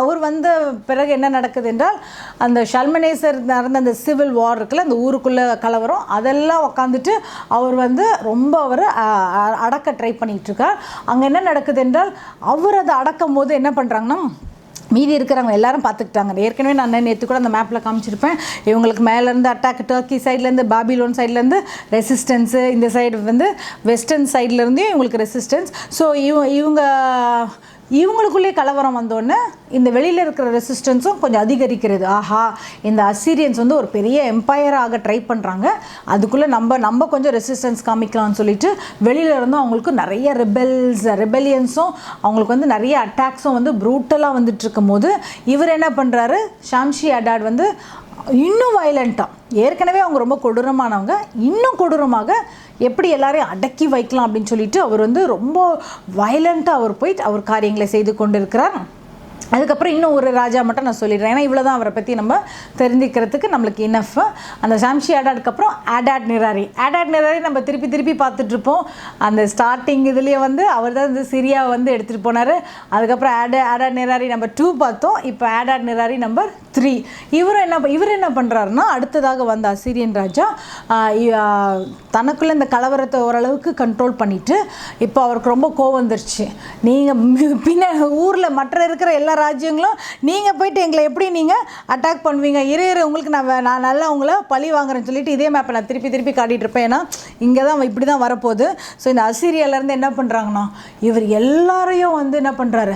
அவர் வந்த பிறகு என்ன நடக்குது என்றால், அந்த ஷல்மனேசர் நடந்த அந்த சிவில் வார் இருக்குல்ல, அந்த ஊருக்குள்ளே கலவரம், அதெல்லாம் உக்காந்துட்டு அவர் வந்து ரொம்ப அடக்க ட்ரை பண்ணிகிட்டு இருக்கார். அங்கே என்ன நடக்குது என்றால், அவர் அதை அடக்கும் போது என்ன பண்ணுறாங்கன்னா, மீதி இருக்கிறவங்க எல்லாரும் பார்த்துக்கிட்டாங்க. ஏற்கனவே நான் நேற்று கூட அந்த மேப்பில் காமிச்சிருப்பேன், இவங்களுக்கு மேலேருந்து அட்டாக், டர்க்கி சைட்லேருந்து, பாபிலோன் சைட்லேருந்து ரெசிஸ்டன்ஸு, இந்த சைடு வந்து வெஸ்டர்ன் சைட்லேருந்தே இவங்களுக்கு ரெசிஸ்டன்ஸ். ஸோ இவங்களுக்குள்ளே கலவரம் வந்தோடனே இந்த வெளியில் இருக்கிற ரெசிஸ்டன்ஸும் கொஞ்சம் அதிகரிக்கிறது. ஆஹா, இந்த அசீரியன்ஸ் வந்து ஒரு பெரிய எம்பையராக ட்ரை பண்ணுறாங்க, அதுக்குள்ளே நம்ம கொஞ்சம் ரெசிஸ்டன்ஸ் காமிக்கலாம்னு சொல்லிட்டு வெளியில் இருந்தும் அவங்களுக்கு நிறைய ரெபெலியன்ஸும் அவங்களுக்கு வந்து நிறைய அட்டாக்ஸும் வந்து ப்ரூட்டலாக வந்துட்டு இருக்கும் போது இவர் என்ன பண்ணுறாரு, ஷாம்ஷி அடாட் வந்து இன்னும் வயலண்ட்டாக, ஏற்கனவே அவங்க ரொம்ப கொடூரமானவங்க, இன்னும் கொடூரமாக எப்படி எல்லாரையும் அடக்கி வைக்கலாம் அப்படின்னு சொல்லிட்டு அவர் வந்து ரொம்ப வயலண்ட்டாக அவர் போயிட்டு அவர் காரியங்களை செய்து கொண்டிருக்கிறார். அதுக்கப்புறம் இன்னும் ஒரு ராஜா மட்டும் நான் சொல்லிடுறேன், ஏன்னா இவ்வளோ தான் அவரை பற்றி நம்ம தெரிஞ்சுக்கிறதுக்கு நம்மளுக்கு இனஃப். அந்த ஷாம்ஷி அடாட்க்கு ஆடாட் நிராரி நம்ம திருப்பி பார்த்துட்ருப்போம். அந்த ஸ்டார்டிங் இதுலேயே வந்து அவர் தான் வந்து சிரியாவை வந்து எடுத்துகிட்டு போனார். அதுக்கப்புறம் ஆடாட் நிராரி நம்பர் 2 பார்த்தோம். இப்போ ஆடாட் நிராரி நம்பர் 3. இவர் என்ன பண்ணுறாருன்னா, அடுத்ததாக வந்த அசீரியன் ராஜா தனக்குள்ளே இந்த கலவரத்தை ஓரளவுக்கு கண்ட்ரோல் பண்ணிவிட்டு இப்போ அவருக்கு ரொம்ப கோவம் வந்துருச்சு. நீங்கள் பின்ன ஊரில் மற்ற இருக்கிற எல்லா ராஜ்யங்களும் நீங்கள் போயிட்டு எங்களை எப்படி நீங்கள் அட்டாக் பண்ணுவீங்க, உங்களுக்கு நான் நல்லா உங்களை பழி வாங்குறேன்னு சொல்லிட்டு இதே மேப்பை நான் திருப்பி காட்டிகிட்டு இருப்பேன். ஏன்னா இங்கே தான் இப்படி தான் வரப்போகுது. ஸோ இந்த அசீரியாவிலேருந்து என்ன பண்ணுறாங்கன்னா, இவர் எல்லாரையும் வந்து என்ன பண்ணுறாரு,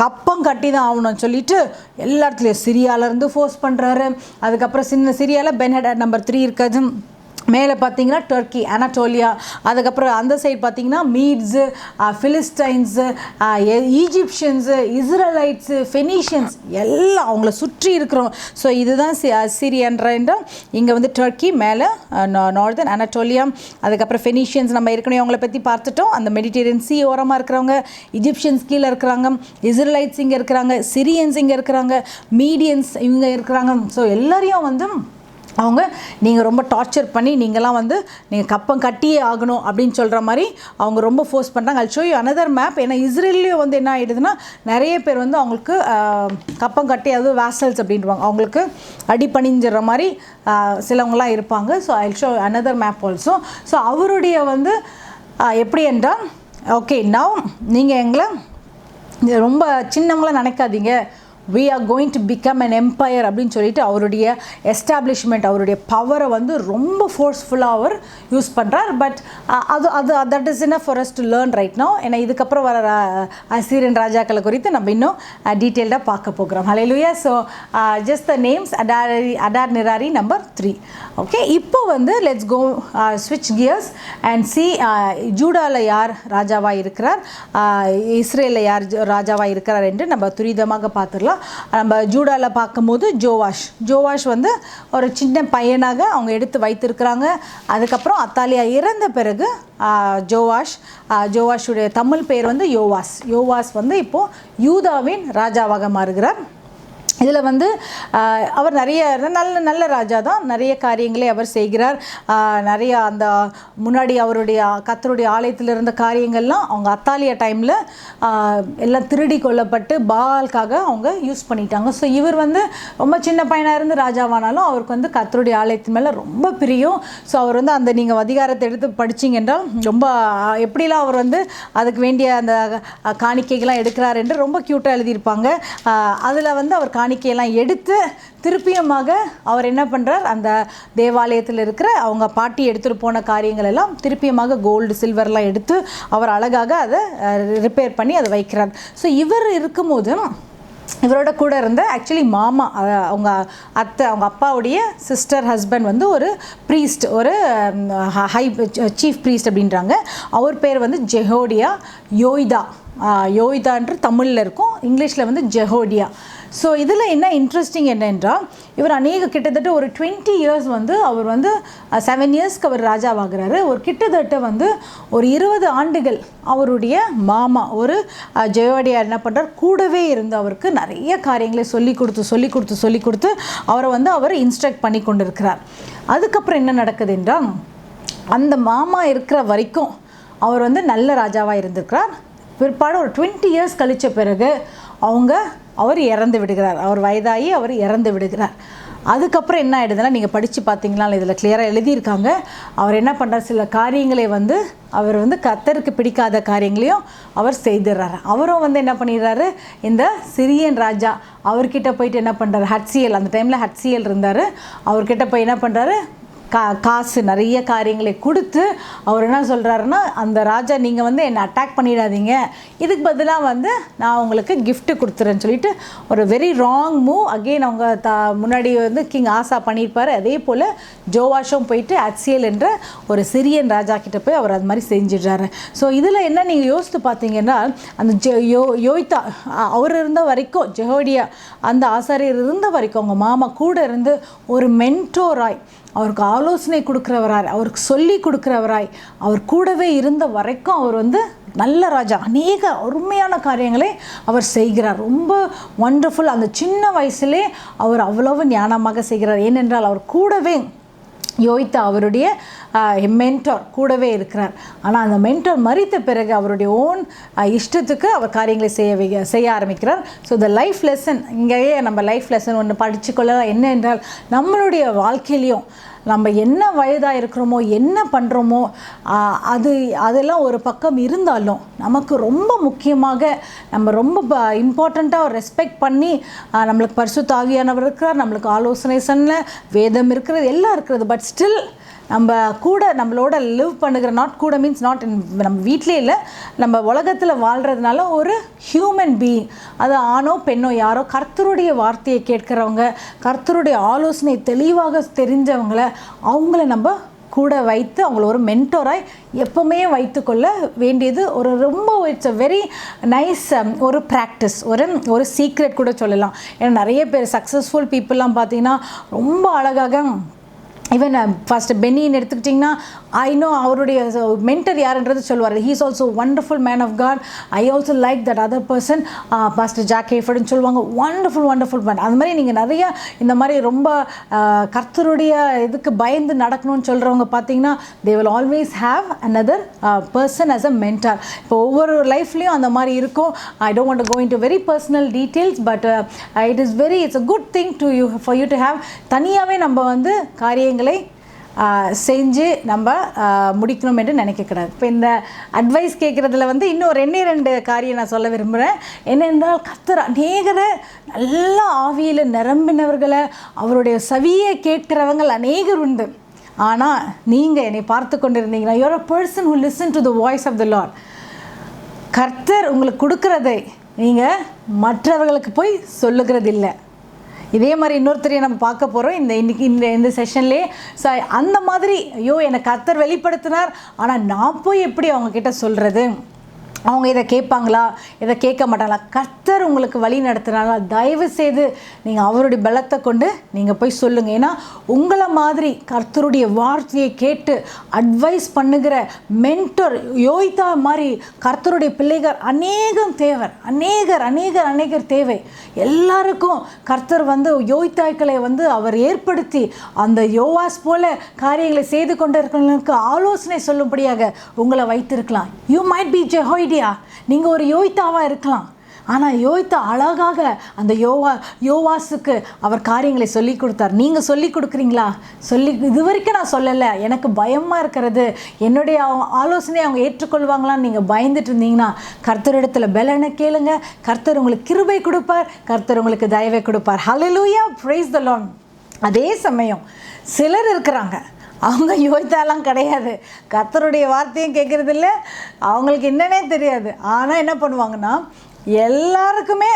கப்பம் கட்டி தான் ஆகணும்னு சொல்லிட்டு எல்லா இடத்துலையும் சிரியாவிலேருந்து ஃபோர்ஸ் பண்ணுறாரு. அதுக்கப்புறம் சின்ன சிரியாவில் பென்ஹடாட் நம்பர் 3 இருக்காது. மேலே பார்த்தீங்கன்னா டர்க்கி, அனட்டோலியா, அதுக்கப்புறம் அந்த சைடு பார்த்தீங்கன்னா மீட்ஸு, ஃபிலிஸ்டைன்ஸு, ஈஜிப்ஷியன்ஸு, இஸ்ரேலைட்ஸு, ஃபெனீஷியன்ஸ் எல்லாம் அவங்கள சுற்றி இருக்கிறோம். ஸோ இதுதான் சிரியன்ற இங்கே வந்து டர்க்கி, மேலே நார்தன் அனட்டோலியா, அதுக்கப்புறம் ஃபெனீஷியன்ஸ் நம்ம ஏற்கனவே அவங்கள பற்றி பார்த்துட்டோம். அந்த மெடிட்டேரியன் சி ஓரமாக இருக்கிறவங்க, இஜிப்ஷியன்ஸ் கீழே இருக்கிறாங்க, இஸ்ரேலைட்ஸ் இங்கே இருக்கிறாங்க, சிரியன்ஸ் இங்கே இருக்கிறாங்க, மீடியன்ஸ் இவங்க இருக்கிறாங்க. ஸோ எல்லாரையும் வந்து அவங்க நீங்கள் ரொம்ப டார்ச்சர் பண்ணி நீங்களாம் வந்து நீங்கள் கப்பம் கட்டியே ஆகணும் அப்படின்னு சொல்கிற மாதிரி அவங்க ரொம்ப ஃபோர்ஸ் பண்ணுறாங்க. அது ஷோ யூ அனதர் மேப். ஏன்னா இஸ்ரேல்லையும் வந்து என்ன ஆகிடுதுன்னா, நிறைய பேர் வந்து அவங்களுக்கு கப்பம் கட்டி, அது வேசல்ஸ் அப்படின்வாங்க, அவங்களுக்கு அடிப்பணிஞ்சிற மாதிரி சிலவங்களாம் இருப்பாங்க. So I show another map also. So அவருடைய வந்து எப்படி என்றால், ஓகே நவ் நீங்கள் எங்களை ரொம்ப சின்னவங்களாம் நினைக்காதீங்க, we are going to become an empire அப்படின்னு சொல்லிட்டு அவருடைய எஸ்டாப்ளிஷ்மெண்ட், அவருடைய பவரை வந்து ரொம்ப ஃபோர்ஸ்ஃபுல்லாக அவர் யூஸ் பண்ணுறார். But that is enough for us to learn right no. ஏன்னா இதுக்கப்புறம் வர அசீரியன் ராஜாக்களை குறித்து நம்ம இன்னும் டீட்டெயில்டாக பார்க்க போகிறோம். Hallelujah. So just the names Adad Nirari number 3. Okay, இப்போ வந்து லெட்ஸ் கோ ஸ்விட்ச் கியர்ஸ் அண்ட் சி ஜூடாவில் யார் ராஜாவாக இருக்கிறார், இஸ்ரேலில் யார் ராஜாவாக இருக்கிறார் என்று நம்ம துரிதமாக பார்த்துடலாம். நம்ம ஜூடாவில் பார்க்கும்போது ஜோவாஷ் வந்து ஒரு சின்ன பையனாக அவங்க எடுத்து வைத்திருக்கிறாங்க. அதுக்கப்புறம் அத்தாலியா இறந்த பிறகு ஜோவாஷுடைய தமிழ் பெயர் வந்து யோவாஸ் வந்து இப்போது யூதாவின் ராஜாவாக மாறுகிறார். இதில் வந்து அவர் நிறைய நல்ல ராஜா தான், நிறைய காரியங்களை அவர் செய்கிறார். நிறைய அந்த முன்னாடி அவருடைய கர்த்தருடைய ஆலயத்தில் இருந்த காரியங்கள்லாம் அவங்க அத்தாலியா டைமில் எல்லாம் திருடி கொள்ளப்பட்டு பால்காக அவங்க யூஸ் பண்ணிட்டாங்க. ஸோ இவர் வந்து ரொம்ப சின்ன பையனாக இருந்து ராஜாவானாலும் அவருக்கு வந்து கர்த்தருடைய ஆலயத்து மேலே ரொம்ப பிரியம். ஸோ அவர் வந்து அந்த நீங்கள் அதிகாரத்தை எடுத்து படிச்சிங்க என்றால் ரொம்ப எப்படிலாம் அவர் வந்து அதுக்கு வேண்டிய அந்த காணிக்கைகள்லாம் எடுக்கிறார் என்று ரொம்ப க்யூட்டாக எழுதியிருப்பாங்க. அதில் வந்து அவர் காணிக்கையெல்லாம் எடுத்து திருப்பியமாக அவர் என்ன பண்ணுறார், அந்த தேவாலயத்தில் இருக்கிற அவங்க பாட்டி எடுத்துகிட்டு போன காரியங்கள் எல்லாம் திருப்பியமாக கோல்டு சில்வர்லாம் எடுத்து அவர் அழகாக அதை ரிப்பேர் பண்ணி அதை வைக்கிறார். ஸோ இவர் இருக்கும்போது இவரோட கூட இருந்த ஆக்சுவலி மாமா, அவங்க அவங்க அப்பாவுடைய சிஸ்டர் ஹஸ்பண்ட் வந்து ஒரு ப்ரீஸ்ட், ஒரு சீஃப் ப்ரீஸ்ட் அப்படின்றாங்க. அவர் பேர் வந்து யோய்தான்ற தமிழில் இருக்கும், இங்கிலீஷில் வந்து ஜெஹோடியா. ஸோ இதில் என்ன இன்ட்ரெஸ்டிங் என்னென்றால் இவர் கிட்டத்தட்ட ஒரு 20 இயர்ஸ் வந்து அவர் வந்து 7 இயர்ஸ்க்கு அவர் ராஜாவாகிறாரு. ஒரு கிட்டத்தட்ட வந்து ஒரு 20 ஆண்டுகள் அவருடைய மாமா ஒரு ஜெயோடியா என்ன பண்ணுறார், கூடவே இருந்து அவருக்கு நிறைய காரியங்களை சொல்லி கொடுத்து அவரை வந்து அவர் இன்ஸ்ட்ரக்ட் பண்ணி கொண்டு இருக்கிறார். அதுக்கப்புறம் என்ன நடக்குது என்றால் அந்த மாமா இருக்கிற வரைக்கும் அவர் வந்து நல்ல ராஜாவாக இருந்திருக்கிறார். பிற்பாடு ஒரு 20 இயர்ஸ் கழித்த பிறகு அவர் இறந்து விடுகிறார். அவர் வயதாகி அவர் இறந்து விடுகிறார். அதுக்கப்புறம் என்ன ஆகிடுதுன்னா, நீங்கள் படித்து பார்த்தீங்கன்னா இதில் கிளியராக எழுதியிருக்காங்க. அவர் என்ன பண்ணுறார், சில காரியங்களை வந்து அவர் வந்து கர்த்தருக்கு பிடிக்காத காரியங்களையும் அவர் செய்துடுறாரு. அவரும் வந்து என்ன பண்ணிடுறாரு, இந்த சிரியன் ராஜா அவர்கிட்ட போயிட்டு என்ன பண்ணுறாரு, ஹட்சியல், அந்த டைமில் ஹட்சியல் இருந்தார், அவர்கிட்ட போய் என்ன பண்ணுறாரு, காசு நிறைய காரியங்களை கொடுத்து அவர் என்ன சொல்கிறாருன்னா, அந்த ராஜா நீங்கள் வந்து என்னை அட்டாக் பண்ணிடாதீங்க, இதுக்கு பதிலாக வந்து நான் உங்களுக்கு கிஃப்ட்டு கொடுத்துறேன்னு சொல்லிட்டு ஒரு வெரி ராங் மூவ் அகெயின் அவங்க முன்னாடி வந்து கிங் ஆசா பண்ணியிருப்பார். அதே போல் ஜோவாஷும் போயிட்டு அட்சியல் என்ற ஒரு சிரியன் ராஜா கிட்ட போய் அவர் அது மாதிரி செஞ்சிடுறாரு. ஸோ இதில் என்ன நீங்கள் யோசித்து பார்த்தீங்கன்னா, அந்த யோய்தா அவர் இருந்த வரைக்கும், ஜெஹோடியா அந்த ஆசாரியர் இருந்த வரைக்கும் அவங்க மாமா கூட இருந்து ஒரு மென்டோராய், அவருக்கு ஆலோசனை கொடுக்குறவராய், அவருக்கு சொல்லி கொடுக்குறவராய், அவர் கூடவே இருந்த வரைக்கும் அவர் வந்து நல்ல ராஜா, அநேக அருமையான காரியங்களை அவர் செய்கிறார். ரொம்ப ஒண்டர்ஃபுல். அந்த சின்ன வயசுலே அவர் அவ்வளவு ஞானமாக செய்கிறார். ஏனென்றால் அவர் கூடவே யோய்தா அவருடைய மென்டோர் கூடவே இருக்கிறார். ஆனால் அந்த மென்டோர் மறித்த பிறகு அவருடைய ஓன் இஷ்டத்துக்கு அவர் காரியங்களை செய்ய ஆரம்பிக்கிறார். ஸோ த லைஃப் லெசன், இங்கேயே நம்ம லைஃப் லெசன் ஒன்று படிச்சுக்கொள்ளலாம். என்ன என்றால், நம்மளுடைய வாழ்க்கையிலையும் நம்ம என்ன வயதாக இருக்கிறோமோ, என்ன பண்ணுறோமோ, அதெல்லாம் ஒரு பக்கம் இருந்தாலும் நமக்கு ரொம்ப முக்கியமாக நம்ம ரொம்ப இம்பார்ட்டண்ட்டாக ரெஸ்பெக்ட் பண்ணி நம்மளுக்கு பரிசுத்த ஆவியானவர் இருக்கிறார், நம்மளுக்கு ஆலோசனை சொன்ன வேதம் இருக்கிறது, எல்லாம் இருக்கிறது. பட் ஸ்டில் நம்ம கூட நம்மளோட லிவ் பண்ணுகிற, நாட் கூட மீன்ஸ் நாட் நம்ம வீட்டிலே இல்லை, நம்ம உலகத்தில் வாழ்கிறதுனால ஒரு ஹியூமன் பீயிங், அது ஆணோ பெண்ணோ யாரோ, கர்த்தருடைய வார்த்தையை கேட்குறவங்க, கர்த்தருடைய ஆலோசனை தெளிவாக தெரிஞ்சவங்கள அவங்கள நம்ம கூட வைத்து அவங்கள ஒரு மென்டோராய் எப்போவுமே வைத்துக்கொள்ள வேண்டியது ஒரு ரொம்ப இட்ஸ் அ வெரி நைஸ் ஒரு ப்ராக்டிஸ், ஒரு சீக்ரெட் கூட சொல்லலாம். ஏன்னா நிறைய பேர் சக்ஸஸ்ஃபுல் பீப்புளெலாம் பார்த்திங்கன்னா ரொம்ப அழகாக, ஈவன் ஃபஸ்ட்டு பென்னின்னு எடுத்துக்கிட்டிங்கன்னா, ஐ நோ அவருடைய மென்டர் யாருன்றது சொல்லுவார். He is also wonderful man of God, I also like that other person, pastor Jack ஹேஃபர்டுன்னு சொல்லுவாங்க. Wonderful man. அது மாதிரி நீங்கள் நிறையா இந்த மாதிரி ரொம்ப கர்த்தருடைய இதுக்கு பயந்து நடக்கணும்னு சொல்கிறவங்க பார்த்தீங்கன்னா, they will always have another person as a mentor. இப்போ ஒவ்வொரு லைஃப்லேயும் அந்த மாதிரி இருக்கும். I don't want to go into very personal details, but it's a good thing to you for you to have. தனியாகவே நம்ம வந்து காரியங்களை செஞ்சு நம்ம முடிக்கணும் என்று நினைக்கக்கூடாது. இப்போ இந்த அட்வைஸ் கேட்குறதுல வந்து இன்னும் 2 காரியம் நான் சொல்ல விரும்புகிறேன். என்னென்றால், கர்த்தர் அநேகரை நல்ல ஆவியில் நிரம்பினவர்களை, அவருடைய செவியை கேட்கிறவங்க அநேகர் உண்டு. ஆனால் நீங்கள் என்னை பார்த்து கொண்டிருந்தீங்கன்னா, you are a person who listen to the voice of the Lord. கர்த்தர் உங்களுக்கு கொடுக்குறதை நீங்கள் மற்றவர்களுக்கு போய் சொல்லுகிறது இல்லை. இதே மாதிரி இன்னொருத்தரையும் நம்ம பார்க்க போகிறோம் இன்னைக்கு இந்த செஷன்லேயே. ஸோ அந்த மாதிரி, ஐயோ எனக்கு கர்த்தர் வெளிப்படுத்தினார், ஆனால் நான் போய் எப்படி அவங்கக்கிட்ட சொல்கிறது, அவங்க இதை கேட்பாங்களா, இதை கேட்க மாட்டாங்களா? கர்த்தர் உங்களுக்கு வழி நடத்துனால தயவு செய்து நீங்கள் அவருடைய பலத்தை கொண்டு நீங்கள் போய் சொல்லுங்கள். ஏன்னா உங்களை மாதிரி கர்த்தருடைய வார்த்தையை கேட்டு அட்வைஸ் பண்ணுகிற மென்டர் யோய்தா மாதிரி கர்த்தருடைய பிள்ளைகள் அநேகம் தேவை, அநேகர் தேவை. எல்லாருக்கும் கர்த்தர் வந்து யோய்தாக்களை வந்து அவர் ஏற்படுத்தி அந்த யோவாஸ் போல காரியங்களை செய்து கொண்டு இருக்கிறவங்களுக்கு ஆலோசனை சொல்லும்படியாக உங்களை வைத்திருக்கலாம். யூ மைட் பி ஜெஹோய்தா, நீங்கள் ஒரு யோய்தாவாக இருக்கலாம். ஆனால் யோய்தா அழகாக அந்த யோவாஸுக்கு அவர் காரியங்களை சொல்லி கொடுத்தார். நீங்கள் சொல்லி கொடுக்குறீங்களா? இது வரைக்கும் நான் சொல்லலை, எனக்கு பயமாக இருக்கிறது, என்னுடைய ஆலோசனையை அவங்க ஏற்றுக்கொள்வாங்களான்னு நீங்கள் பயந்துட்டு இருந்தீங்கன்னா கர்த்தரிடத்தில் பலனை கேளுங்க. கர்த்தர் உங்களுக்கு கிருபை கொடுப்பார், கர்த்தர் உங்களுக்கு தயவை கொடுப்பார். ஹல்லேலூயா, பிரைஸ் தி லார்ட். அதே சமயம் சிலர் இருக்கிறாங்க, அவங்க யோய்தாலாம் கிடையாது, கர்த்தருடைய வார்த்தையும் கேட்குறது இல்லை, அவங்களுக்கு என்னன்னே தெரியாது. ஆனால் என்ன பண்ணுவாங்கன்னா எல்லாருக்குமே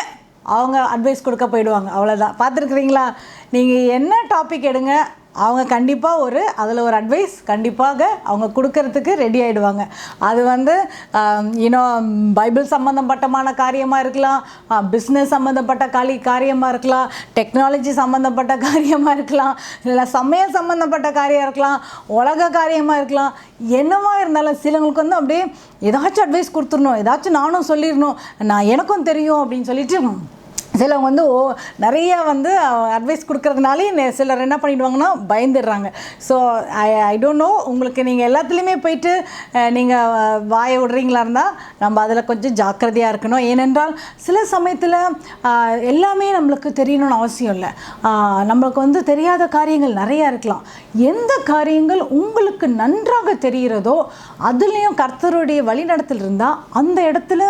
அவங்க அட்வைஸ் கொடுக்க போயிடுவாங்க. அவ்வளோதான். பார்த்துருக்குறீங்களா? நீங்கள் என்ன டாபிக் எடுங்க, அவங்க கண்டிப்பாக அதில் ஒரு அட்வைஸ் கண்டிப்பாக அவங்க கொடுக்கறதுக்கு ரெடி ஆகிடுவாங்க. அது வந்து பைபிள் சம்மந்தப்பட்டமான காரியமாக இருக்கலாம், பிஸ்னஸ் சம்மந்தப்பட்ட காரியமாக இருக்கலாம், டெக்னாலஜி சம்மந்தப்பட்ட காரியமாக இருக்கலாம், இல்லை சமையல் சம்மந்தப்பட்ட காரியம் இருக்கலாம், உலக காரியமாக இருக்கலாம். என்னவா இருந்தாலும் சிலவங்களுக்கு வந்து அப்படியே ஏதாச்சும் அட்வைஸ் கொடுத்துடணும், ஏதாச்சும் நானும் சொல்லிடணும், எனக்கும் தெரியும் அப்படின்னு சொல்லிட்டு சிலவங்க வந்து நிறையா வந்து அட்வைஸ் கொடுக்கறதுனாலே சிலர் என்ன பண்ணிவிடுவாங்கன்னா பயந்துடுறாங்க. ஸோ ஐ டோன்ட் நோ, உங்களுக்கு நீங்கள் எல்லாத்துலேயுமே போயிட்டு நீங்கள் வாயை விடுறீங்களா இருந்தால் நம்ம அதில் கொஞ்சம் ஜாக்கிரதையாக இருக்கணும். ஏனென்றால் சில சமயத்தில் எல்லாமே நம்மளுக்கு தெரியணும்னு அவசியம் இல்லை. நம்மளுக்கு வந்து தெரியாத காரியங்கள் நிறையா இருக்கலாம். எந்த காரியங்கள் உங்களுக்கு நன்றாக தெரிகிறதோ அதுலேயும் கர்த்தருடைய வழிநடத்தல் இருந்தால் அந்த இடத்துல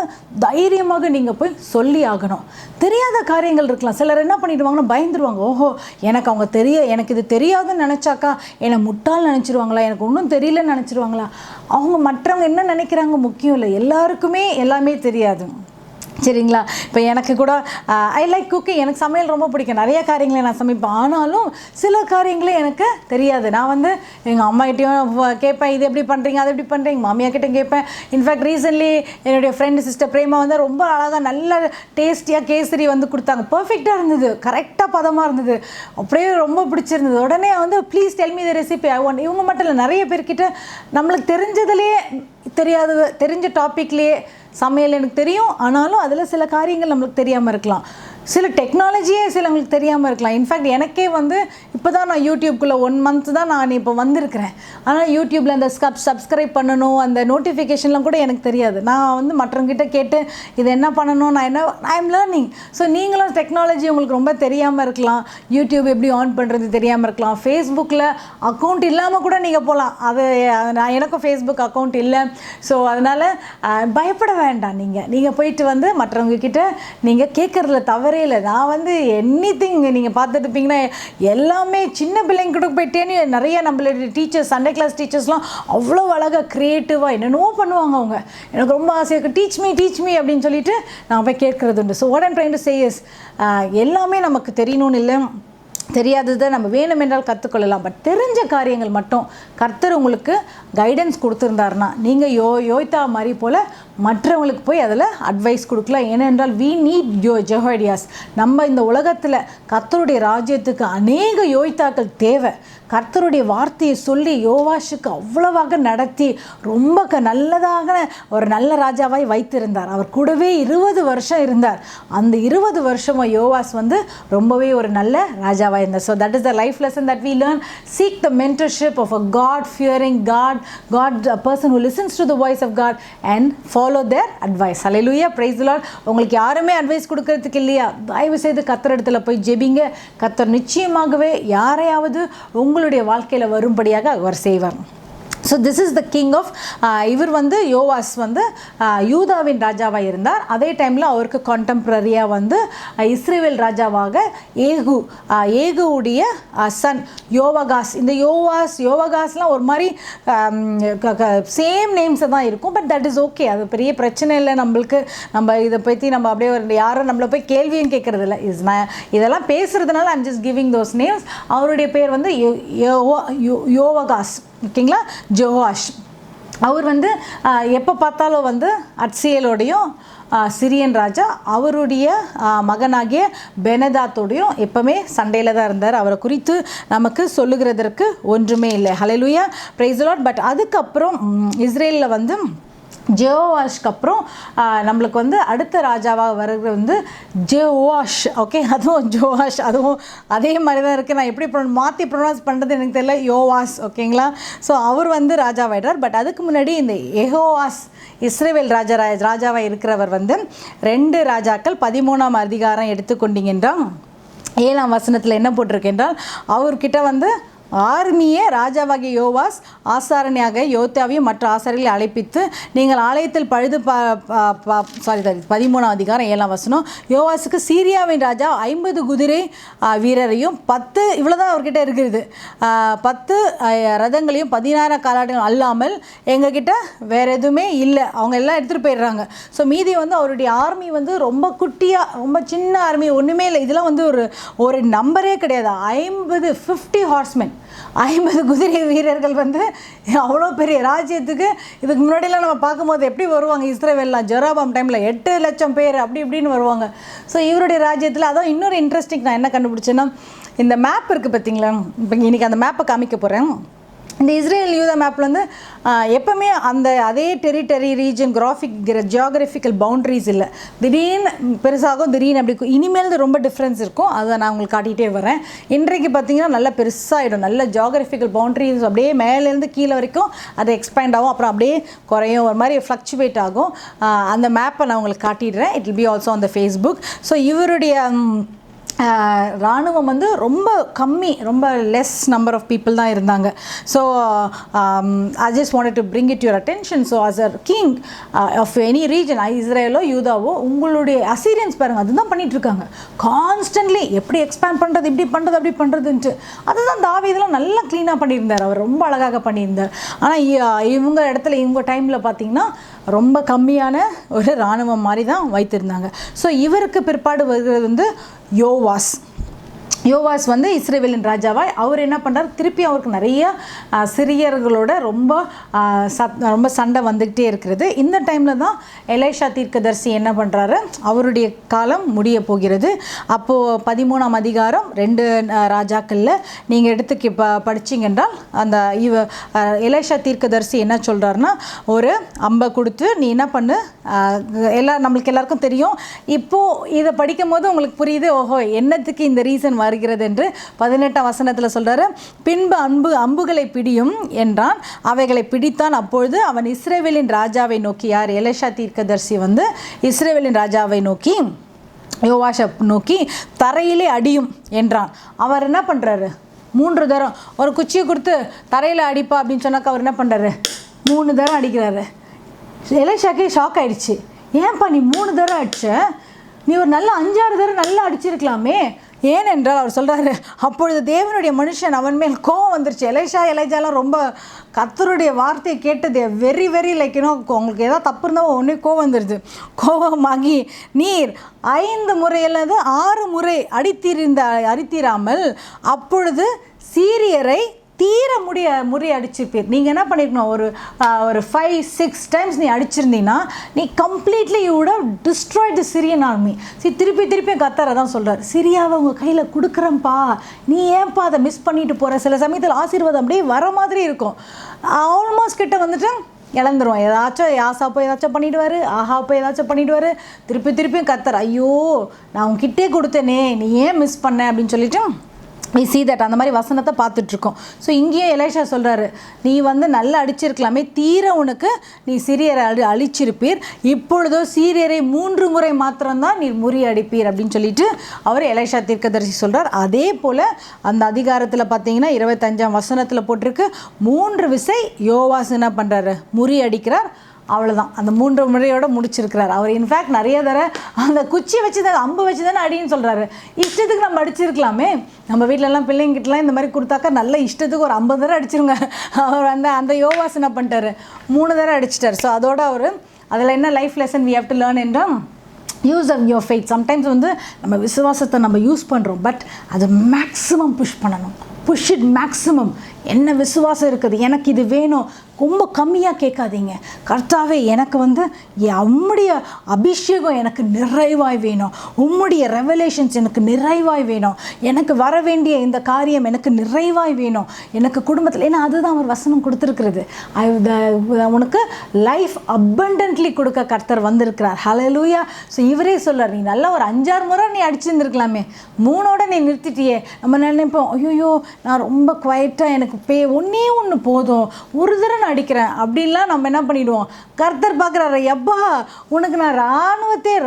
தைரியமாக நீங்கள் போய் சொல்லி ஆகணும். தெரியாத காரியங்கள் இருக்கலாம். சிலர் என்ன பண்ணிடுவாங்கன்னா பயந்துருவாங்க. ஓஹோ, எனக்கு இது தெரியாதுன்னு நினச்சாக்கா என்னை முட்டாள் நினச்சிருவாங்களா, எனக்கு ஒன்றும் தெரியலன்னு நினச்சிருவாங்களா? அவங்க மற்றவங்க என்ன நினைக்கிறாங்க முக்கியம் இல்லை, எல்லாருக்குமே எல்லாமே தெரியாது. சரிங்களா? இப்போ எனக்கு கூட ஐ லைக் குக்கிங், எனக்கு சமையல் ரொம்ப பிடிக்கும், நிறைய காரியங்களை நான் சமைப்பேன். ஆனாலும் சில காரியங்களே எனக்கு தெரியாது. நான் வந்து எங்கள் அம்மாகிட்டையும் கேட்பேன், இது எப்படி பண்ணுறீங்க, அது எப்படி பண்ணுறீங்க, மாமியாக்கிட்டையும் கேட்பேன். இன்ஃபேக்ட் ரீசன்ட்லி என்னுடைய ஃப்ரெண்டு சிஸ்டர் பிரேமா வந்து ரொம்ப அழகாக நல்ல டேஸ்டியாக கேசரி வந்து கொடுத்தாங்க. பர்ஃபெக்டாக இருந்தது, கரெக்டாக பதமாக இருந்தது, அப்படியே ரொம்ப பிடிச்சிருந்தது. உடனே வந்து please tell me the recipe I want. இவங்க மட்டும் இல்லை, நிறைய பேர்கிட்ட நம்மளுக்கு தெரிஞ்சதுலேயே தெரிஞ்ச டாப்பிக்லேயே சமையல் எனக்கு தெரியும், ஆனாலும் அதில் சில காரியங்கள் நம்மளுக்கு தெரியாமல் இருக்கலாம். சில டெக்னாலஜியே சிலவங்களுக்கு தெரியாமல் இருக்கலாம். இன்ஃபேக்ட் எனக்கே வந்து இப்போ தான் நான் யூடியூப்குள்ளே 1 month தான் நான் இப்போ வந்திருக்கிறேன். ஆனால் யூடியூப்பில் அந்த சப்ஸ்கிரைப் பண்ணணும், அந்த நோட்டிஃபிகேஷன்லாம் கூட எனக்கு தெரியாது. நான் வந்து மற்றவங்கிட்ட கேட்டு இது என்ன பண்ணணும், ஐ எம் லேர்னிங். ஸோ நீங்களும் டெக்னாலஜி உங்களுக்கு ரொம்ப தெரியாமல் இருக்கலாம், யூடியூப் எப்படி ஆன் பண்ணுறது தெரியாமல் இருக்கலாம், ஃபேஸ்புக்கில் அக்கௌண்ட் இல்லாமல் கூட நீங்கள் போகலாம். எனக்கும் ஃபேஸ்புக் அக்கௌண்ட் இல்லை. ஸோ அதனால் பயப்பட வேண்டாம். நீங்கள் போயிட்டு வந்து மற்றவங்கக்கிட்ட நீங்கள் கேட்குறதுல தவறு இல்லை. நான் வந்து எனிதிங் நீங்கள் பார்த்துட்டு இருப்பீங்கன்னா எல்லாமே சின்ன பிள்ளைங்க கூட போயிட்டேன்னு நிறைய நம்மளுடைய டீச்சர்ஸ், சண்டே கிளாஸ் டீச்சர்ஸ்லாம் அவ்வளோ அழகாக க்ரியேட்டிவாக என்னென்னவோ பண்ணுவாங்க. அவங்க எனக்கு ரொம்ப ஆசையாக இருக்குது, டீச் மீ அப்படின்னு சொல்லிட்டு நான் போய் கேட்குறது உண்டு. So what I'm trying to say is, எல்லாமே நமக்கு தெரியணும்னு இல்லை, தெரியாததை நம்ம வேணுமென்றால் கற்றுக்கொள்ளலாம். பட் தெரிஞ்ச காரியங்கள் மட்டும் கர்த்தர் உங்களுக்கு கைடன்ஸ் கொடுத்துருந்தாருன்னா நீங்கள் யோய்தா மாதிரி போல் மற்றவங்களுக்கு போய் அதில் அட்வைஸ் கொடுக்கலாம். ஏனென்றால் வி நீட் ஜெஹோய்தாஸ். நம்ம இந்த உலகத்தில் கர்த்தருடைய ராஜ்யத்துக்கு அநேக யோய்தாக்கள் தேவை. கர்த்தருடைய வார்த்தையை சொல்லி யோவாஷுக்கு அவ்வளவாக நடத்தி ரொம்ப நல்லதாக ஒரு நல்ல ராஜாவாய் வைத்திருந்தார். அவர் கூடவே 20 வருஷம் இருந்தார். அந்த 20 வருஷமாக யோவாஸ் வந்து ரொம்பவே ஒரு நல்ல ராஜாவாக இருந்தார். So that is the life lesson that we learn. Seek the mentorship of a God fearing God, a person who listens to the voice of God and follow their advice. Hallelujah, praise the Lord. உங்களுக்கு யாருமே advice கொடுக்கறதுக்கு இல்லையா, தயவு செய்து கர்த்தர் இடத்துல போய் ஜெபிங்க. கர்த்தர் நிச்சயமாகவே யாரையாவது உங்களுடைய வாழ்க்கையில் வரும்படியாக அவர் செய்வார். So this is the king of, இவர் வந்து யோவாஸ் வந்து யூதாவின் ராஜாவாக இருந்தார். அதே டைமில் அவருக்கு கான்டெம்ப்ரரியாக வந்து இஸ்ரேல் ராஜாவாக ஏகுவுடைய சன் யோவாகாஸ். இந்த யோவாகாஸ்லாம் ஒரு மாதிரி சேம் நேம்ஸை தான் இருக்கும். பட் தட் இஸ் ஓகே, அது பெரிய பிரச்சனை இல்லை நம்மளுக்கு. நம்ம இதை பற்றி நம்ம அப்படியே யாரும் நம்மளை போய் கேள்வியும் கேட்குறது இல்லை. இதெல்லாம் பேசுகிறதுனால I'm just giving those names. அவருடைய பேர் வந்து யோவாகாஸ், ஓகேங்களா, ஜோவாஷ். அவர் வந்து எப்போ பார்த்தாலும் வந்து அட்சியலோடையும் சிரியன் ராஜா அவருடைய மகனாகிய பெனதாத்தோடையும் எப்பவுமே சண்டையில் தான் இருந்தார். அவரை குறித்து நமக்கு சொல்லுகிறதற்கு ஒன்றுமே இல்லை. ஹல்லேலூயா, பிரைஸ் தி லார்ட். பட் அதுக்கப்புறம் இஸ்ரேலில் வந்து ஜெயோவாஷ்க்கு அப்புறம் நம்மளுக்கு வந்து அடுத்த ராஜாவாக வருகிறது வந்து ஜெயோவாஷ். ஓகே, அதுவும் ஜோவாஷ், அதுவும் அதே மாதிரி தான் இருக்குது. நான் எப்படி மாற்றி ப்ரொனவுன்ஸ் பண்ணுறது எனக்கு தெரியல. யோவாஸ், ஓகேங்களா. ஸோ அவர் வந்து ராஜாவாயிட்டார். பட் அதுக்கு முன்னாடி இந்த யெகோவாஸ் இஸ்ரவேல் ராஜாவாக இருக்கிறவர் வந்து 2 ராஜாக்கள் 13ஆம் அதிகாரம் எடுத்துக்கொண்டீங்கன்றால் 7ஆம் வசனத்தில் என்ன போட்டிருக்கென்றால், அவர்கிட்ட வந்து ஆர்மியே ராஜாவாகிய யோவாஸ் ஆசாரணியாக யோத்தாவையும் மற்ற ஆசாரிகளை அழைப்பித்து, நீங்கள் ஆலயத்தில் பழுது 13ஆம் அதிகாரம் 7ஆம் வசனம், யோவாஸுக்கு சீரியாவின் ராஜா 50 குதிரை வீரரையும் 10 இவ்வளோதான் அவர்கிட்ட இருக்கிறது 10 ரதங்களையும் 16 காலாட்டையும் அல்லாமல் எங்ககிட்ட வேறு எதுவுமே இல்லை, அவங்க எல்லாம் எடுத்துகிட்டு போயிடுறாங்க. ஸோ மீதி வந்து அவருடைய ஆர்மி வந்து ரொம்ப குட்டியாக, ரொம்ப சின்ன ஆர்மி, ஒன்றுமே இல்லை. இதெல்லாம் வந்து ஒரு நம்பரே கிடையாது. 50 ஹார்ஸ்மென், 50 குதிரை வீரர்கள் வந்து அவ்வளோ பெரிய ராஜ்யத்துக்கு. இதுக்கு முன்னாடியெல்லாம் நம்ம பார்க்கும்போது எப்படி வருவாங்க இஸ்ரவேல்லாம், ஜெரோபாம் டைமில் 8 லட்சம் பேர் அப்படி இப்படின்னு வருவாங்க. ஸோ இவருடைய ராஜ்யத்தில் அதான் இன்னொரு இன்ட்ரெஸ்டிங் நான் என்ன கண்டுபிடிச்சேன்னா, இந்த மேப் இருக்குது பார்த்தீங்களா, இப்போ இன்றைக்கி அந்த மேப்பை காமிக்க போகிறேன். இந்த இஸ்ரேல் யூதா மேப்பில் வந்து எப்போவுமே அதே டெரிட்டரி ரீஜன் ஜியோகிராஃபிக்கல் பவுண்ட்ரிஸ் இல்லை. திடீர்னு பெருசாகும், திடீர்னு அப்படி இனிமேல் ரொம்ப டிஃப்ரென்ஸ் இருக்கும். அதை நான் உங்களுக்கு காட்டிகிட்டே வரேன். இன்றைக்கு பார்த்திங்கன்னா நல்லா பெருசாகிடும், நல்ல ஜியோகிராஃபிக்கல் பவுண்ட்ரிஸ் அப்படியே மேலேருந்து கீழே வரைக்கும் அது எக்ஸ்பேண்ட் ஆகும், அப்புறம் அப்படியே குறையும், ஒரு மாதிரி ஃப்ளக்சுவேட் ஆகும். அந்த மேப்பை நான் உங்களுக்கு காட்டிடுறேன். It will be also on the Facebook. So இவருடைய இராணுவம் வந்து ரொம்ப கம்மி, ரொம்ப லெஸ் நம்பர் ஆஃப் பீப்புள் தான் இருந்தாங்க. So I just wanted to bring it your attention. So as a king of any region, இஸ்ரேலோ யூதாவோ, உங்களுடைய அசீரியன்ஸ் பாருங்கள் அதுதான் பண்ணிகிட்ருக்காங்க கான்ஸ்டன்ட்லி. எப்படி எக்ஸ்பேண்ட் பண்ணுறது, இப்படி பண்ணுறது, அப்படி பண்ணுறதுன்ட்டு அதுதான் தாவீதெல்லாம் நல்லா க்ளீனாக பண்ணியிருந்தார். அவர் ரொம்ப அழகாக பண்ணியிருந்தார். ஆனால் இவங்க இடத்துல இவங்க டைமில் பார்த்திங்கன்னா ரொம்ப கம்மியான ஒரு இராணுவம் மாதிரி தான் வைத்திருந்தாங்க. ஸோ இவருக்கு பிற்பாடு வருகிறது வந்து யோவாஸ் வந்து இஸ்ரவேலின் ராஜாவாய் அவர் என்ன பண்ணுறார், திருப்பி அவருக்கு நிறைய சிரியர்களோட ரொம்ப சண்டை வந்துக்கிட்டே இருக்கிறது. இந்த டைமில் தான் எலைஷா தீர்க்கதரிசி என்ன பண்ணுறாரு, அவருடைய காலம் முடிய போகிறது. அப்போது 13ஆம் அதிகாரம் 2 ராஜாக்களில் நீங்கள் எடுத்து படிச்சிங்கன்றால் அந்த எலைஷா தீர்க்கதரிசி என்ன சொல்கிறாருன்னா, ஒரு அம்பை கொடுத்து நீ என்ன பண்ணு, நம்மளுக்கு எல்லாருக்கும் தெரியும். இப்போது இதை படிக்கும் போது உங்களுக்கு புரியுது, ஓஹோ என்னத்துக்கு இந்த ரீசன் வருகிறது என்று. 18ஆம் வசனத்தில் சொல்கிறாரு, பின்பு அம்புகளை பிடியும் என்றான், அவைகளை பிடித்தான். அப்பொழுது அவன் இஸ்ரவேலின் ராஜாவை நோக்கி, யார், எலிஷா தீர்க்கதரிசி வந்து இஸ்ரவேலின் ராஜாவை நோக்கி, யோவாஷை நோக்கி, தரையிலே அடியும் என்றான். அவர் என்ன பண்ணுறாரு, 3 தரம் ஒரு குச்சியை கொடுத்து தரையில் அடிப்பா அப்படின்னு சொன்னாக்கா அவர் என்ன பண்ணுறாரு, 3 தரம் அடிக்கிறாரு. எலிஷாக்கே ஷாக் ஆகிடுச்சு. ஏன்பா நீ 3 தரம் அடிச்ச, நீ ஒரு நல்ல 5-6 தரம் நல்லா அடிச்சிருக்கலாமே. ஏனென்றால் அவர் சொல்கிறாரு, அப்பொழுது தேவனுடைய மனுஷன் அவன் மேல் கோவம் வந்துருச்சு. எலைஜாலாம் ரொம்ப கர்த்தருடைய வார்த்தையை கேட்டது வெரி வெரி லைக் உங்களுக்கு ஏதாவது தப்பு இருந்தால் ஒன்றே கோவம் வந்துடுது. கோவமாகி நீர் 5 முறை அல்லது 6 முறை அடித்தீராமல் அப்பொழுது சீரியரை தீர முறியடிச்சிருப்பீர். நீங்கள் என்ன பண்ணியிருக்கணும், ஒரு 5-6 டைம்ஸ் நீ அடிச்சிருந்தீங்கன்னா நீ completely you would have destroyed the Syrian army. திருப்பி கர்த்தர் தான் சொல்கிறார், சிரியாவை உங்கள் கையில் கொடுக்குறேன்ப்பா, நீ ஏன்ப்பா அதை மிஸ் பண்ணிட்டு போகிற. சில சமயத்தில் ஆசீர்வாதம் அப்படியே வர மாதிரி இருக்கும், ஆல்மோஸ்ட் கிட்ட வந்துட்டு இழந்துரும். ஏதாச்சும் யாசாப்போ ஏதாச்சும் பண்ணிவிடுவார், ஆஹாப்போ ஏதாச்சும் பண்ணிவிடுவார். திருப்பியும் கர்த்தர், ஐயோ நான் உங்ககிட்டே கொடுத்தேனே நீ ஏன் மிஸ் பண்ண அப்படின்னு சொல்லிட்டு we see that அந்த மாதிரி வசனத்தை பார்த்துட்ருக்கோம். ஸோ இங்கேயே எலைஷா சொல்கிறாரு, நீ வந்து நல்லா அடிச்சிருக்கலாமே, தீர உனக்கு நீ சிரியரை அழிச்சிருப்பீர், இப்பொழுதோ சீரியரை 3 முறை மாத்திரம்தான் நீர் முறியடிப்பீர் அப்படின்னு சொல்லிட்டு அவர் எலைஷா தீர்க்கதரிசி சொல்கிறார். அதே போல் அந்த அதிகாரத்தில் பார்த்தீங்கன்னா 25ஆம் வசனத்தில் போட்டிருக்கு, 3 விசை யோவாஸ் என்ன பண்ணுறாரு, முறியடிக்கிறார். அவ்வளோதான், அந்த 3 முறையோடு முடிச்சிருக்கிறார். அவர் இன்ஃபேக்ட் நிறைய அந்த குச்சி வச்சு தான், அம்பு வச்சு தானே அடின்னு சொல்கிறாரு. இஷ்டத்துக்கு நம்ம அடிச்சிருக்கலாமே, நம்ம வீட்டிலலாம் பிள்ளைங்கிட்டலாம் இந்த மாதிரி கொடுத்தாக்கா நல்ல இஷ்டத்துக்கு ஒரு 50 தடவை அடிச்சிருங்க. அவர் அந்த யோவாஸ் என்ன பண்ணிட்டாரு, 3 தடவை அடிச்சிட்டார். ஸோ அதோட அவர் அதில் என்ன life lesson we have to learn என்றால், use of your faith. Sometimes வந்து நம்ம விசுவாசத்தை நம்ம யூஸ் பண்ணுறோம், பட் அதை மேக்ஸிமம் புஷ் பண்ணணும், புஷ் இட் மேக்ஸிமம். என்ன விசுவாசம் இருக்குது, எனக்கு இது வேணும், ரொம்ப கம்மியாக கேட்காதீங்க. கர்த்தாவே எனக்கு வந்து உம்முடைய அபிஷேகம் எனக்கு நிறைவாய் வேணும், உம்முடைய ரெவலேஷன்ஸ் எனக்கு நிறைவாய் வேணும், எனக்கு வர வேண்டிய இந்த காரியம் எனக்கு நிறைவாய் வேணும், எனக்கு குடும்பத்தில். ஏன்னா அதுதான் அவர் வசனம் கொடுத்துருக்கிறது. உனக்கு லைஃப் அபண்டன்ட்லி கொடுக்க கர்த்தர் வந்திருக்கிறார். ஹல்லேலூயா. ஸோ இவரே சொல்கிறார், நீ நல்லா ஒரு 5-6 முறை நீ அடிச்சிருந்துருக்கலாமே, 3ஓட நீ நிறுத்திட்டியே. நம்ம நினைப்போம், ஐயோ நான் ரொம்ப குவைட்டாக, எனக்கு ஒன்றே ஒன்று போதும், ஒரு தடவை நான் அடிக்கிறேன் அப்படின்லாம் நம்ம என்ன பண்ணிடுவோம். கர்த்தர் பார்க்குறாரு, எப்பா உனக்கு நான்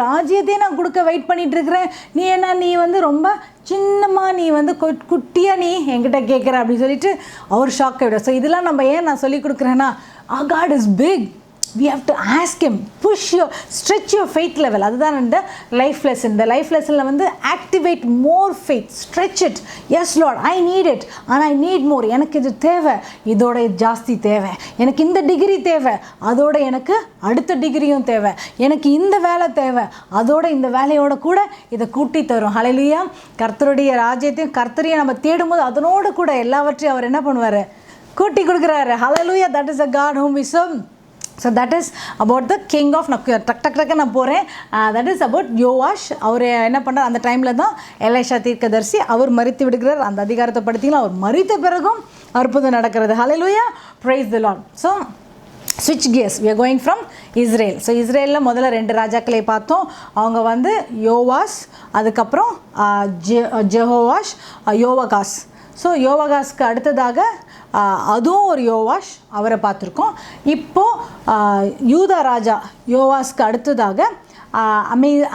ராஜ்யத்தையே நான் கொடுக்க வெயிட் பண்ணிட்டு இருக்கிறேன், நீ என்ன நீ வந்து ரொம்ப சின்னமாக நீ வந்து குட்டியாக நீ என்கிட்ட கேட்குற அப்படின்னு சொல்லிட்டு அவர் ஷாக் ஆகிடும். ஸோ இதெல்லாம் நம்ம ஏன் நான் சொல்லி கொடுக்குறேன்னா, our God is big. We have to ask him, stretch your faith level. அதுதான் இந்த லைஃப் லெசன். இந்த லைஃப் லெசனில் வந்து activate more faith, stretch it. Yes Lord, I need it, ஆனால் ஐ நீட் மோர். எனக்கு இது தேவை, இதோட ஜாஸ்தி தேவை. எனக்கு இந்த டிகிரி தேவை, அதோட எனக்கு அடுத்த டிகிரியும் தேவை. எனக்கு இந்த வேலை தேவை, அதோட இந்த வேலையோட கூட இதை கூட்டி தரும். ஹல்லேலூயா. கர்த்தருடைய ராஜ்யத்தையும் கர்த்தரையும் நம்ம தேடும்போது அதனோடு கூட எல்லாவற்றையும் அவர் என்ன பண்ணுவார், கூட்டி கொடுக்குறாரு. Hallelujah. That is a God whom we serve. So that is about the king of, டக்கு நான் போகிறேன். தட் இஸ் அபவுட் யோவாஷ். அவர் என்ன பண்ணுறார், அந்த டைமில் தான் எலிஷா தீர்க்கதரிசி அவர் மரித்து விடுகிறார். அந்த அதிகாரத்தை படுத்திங்கன்னா அவர் மரித்த பிறகும் அற்புதம் நடக்கிறது. Hallelujah. Praise the Lord. So ஸ்விட்ச் gears, we are going from Israel. So இஸ்ரேலில் முதல்ல 2 ராஜாக்களை பார்த்தோம். அவங்க வந்து யோவாஸ், அதுக்கப்புறம் ஜெஹோவாஷ், யோவகாஸ். ஸோ யோவகாஸ்க்கு அடுத்ததாக அதுவும் ஒரு யோவாஷ், அவரை பார்த்துருக்கோம். இப்போது யூதா ராஜா யோவாஸ்க்கு அடுத்ததாக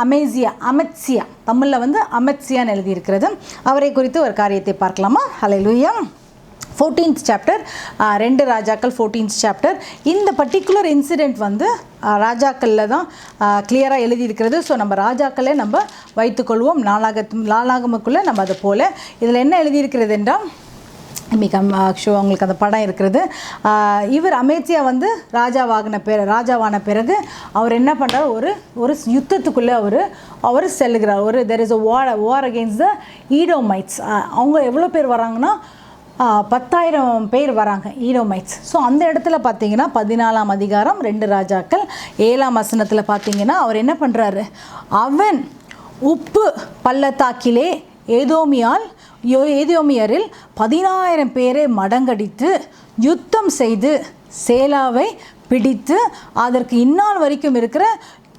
அமெத்சியா, தமிழில் வந்து அமெத்சியான்னு எழுதியிருக்கிறது. அவரை குறித்து ஒரு காரியத்தை பார்க்கலாமா? ஹல்லேலூயா. 14th சாப்டர், 2 ராஜாக்கள் 14th சாப்டர். இந்த பர்டிகுலர் இன்சிடெண்ட் வந்து ராஜாக்களில் தான் கிளியராக எழுதியிருக்கிறது. ஸோ நம்ம ராஜாக்களே நம்ம வைத்துக்கொள்வோம், நாளாகமுக்குள்ளே நம்ம அது போல். இதில் என்ன எழுதியிருக்கிறது என்றால், உங்களுக்கு அந்த படம் இருக்கிறது. இவர் அமேத்சியா வந்து ராஜாவான பிறகு அவர் என்ன பண்ணுறார், ஒரு யுத்தத்துக்குள்ளே அவர் செல்லுகிறார். there is a war against the ஈடோமைட்ஸ். அவங்க எவ்வளோ பேர் வராங்கன்னா 10,000 பேர் வராங்க, ஈடோமைட்ஸ். ஸோ அந்த இடத்துல பார்த்தீங்கன்னா 14ஆம் அதிகாரம் 2 ராஜாக்கள் 7ஆம் வசனத்தில் பார்த்தீங்கன்னா அவர் என்ன பண்ணுறாரு, அவன் உப்பு பள்ளத்தாக்கிலே ஏதோமியரில் 10,000 பேரை மடங்கடித்து யுத்தம் செய்து சேலாவை பிடித்து அதற்கு இந்நாள் வரைக்கும் இருக்கிற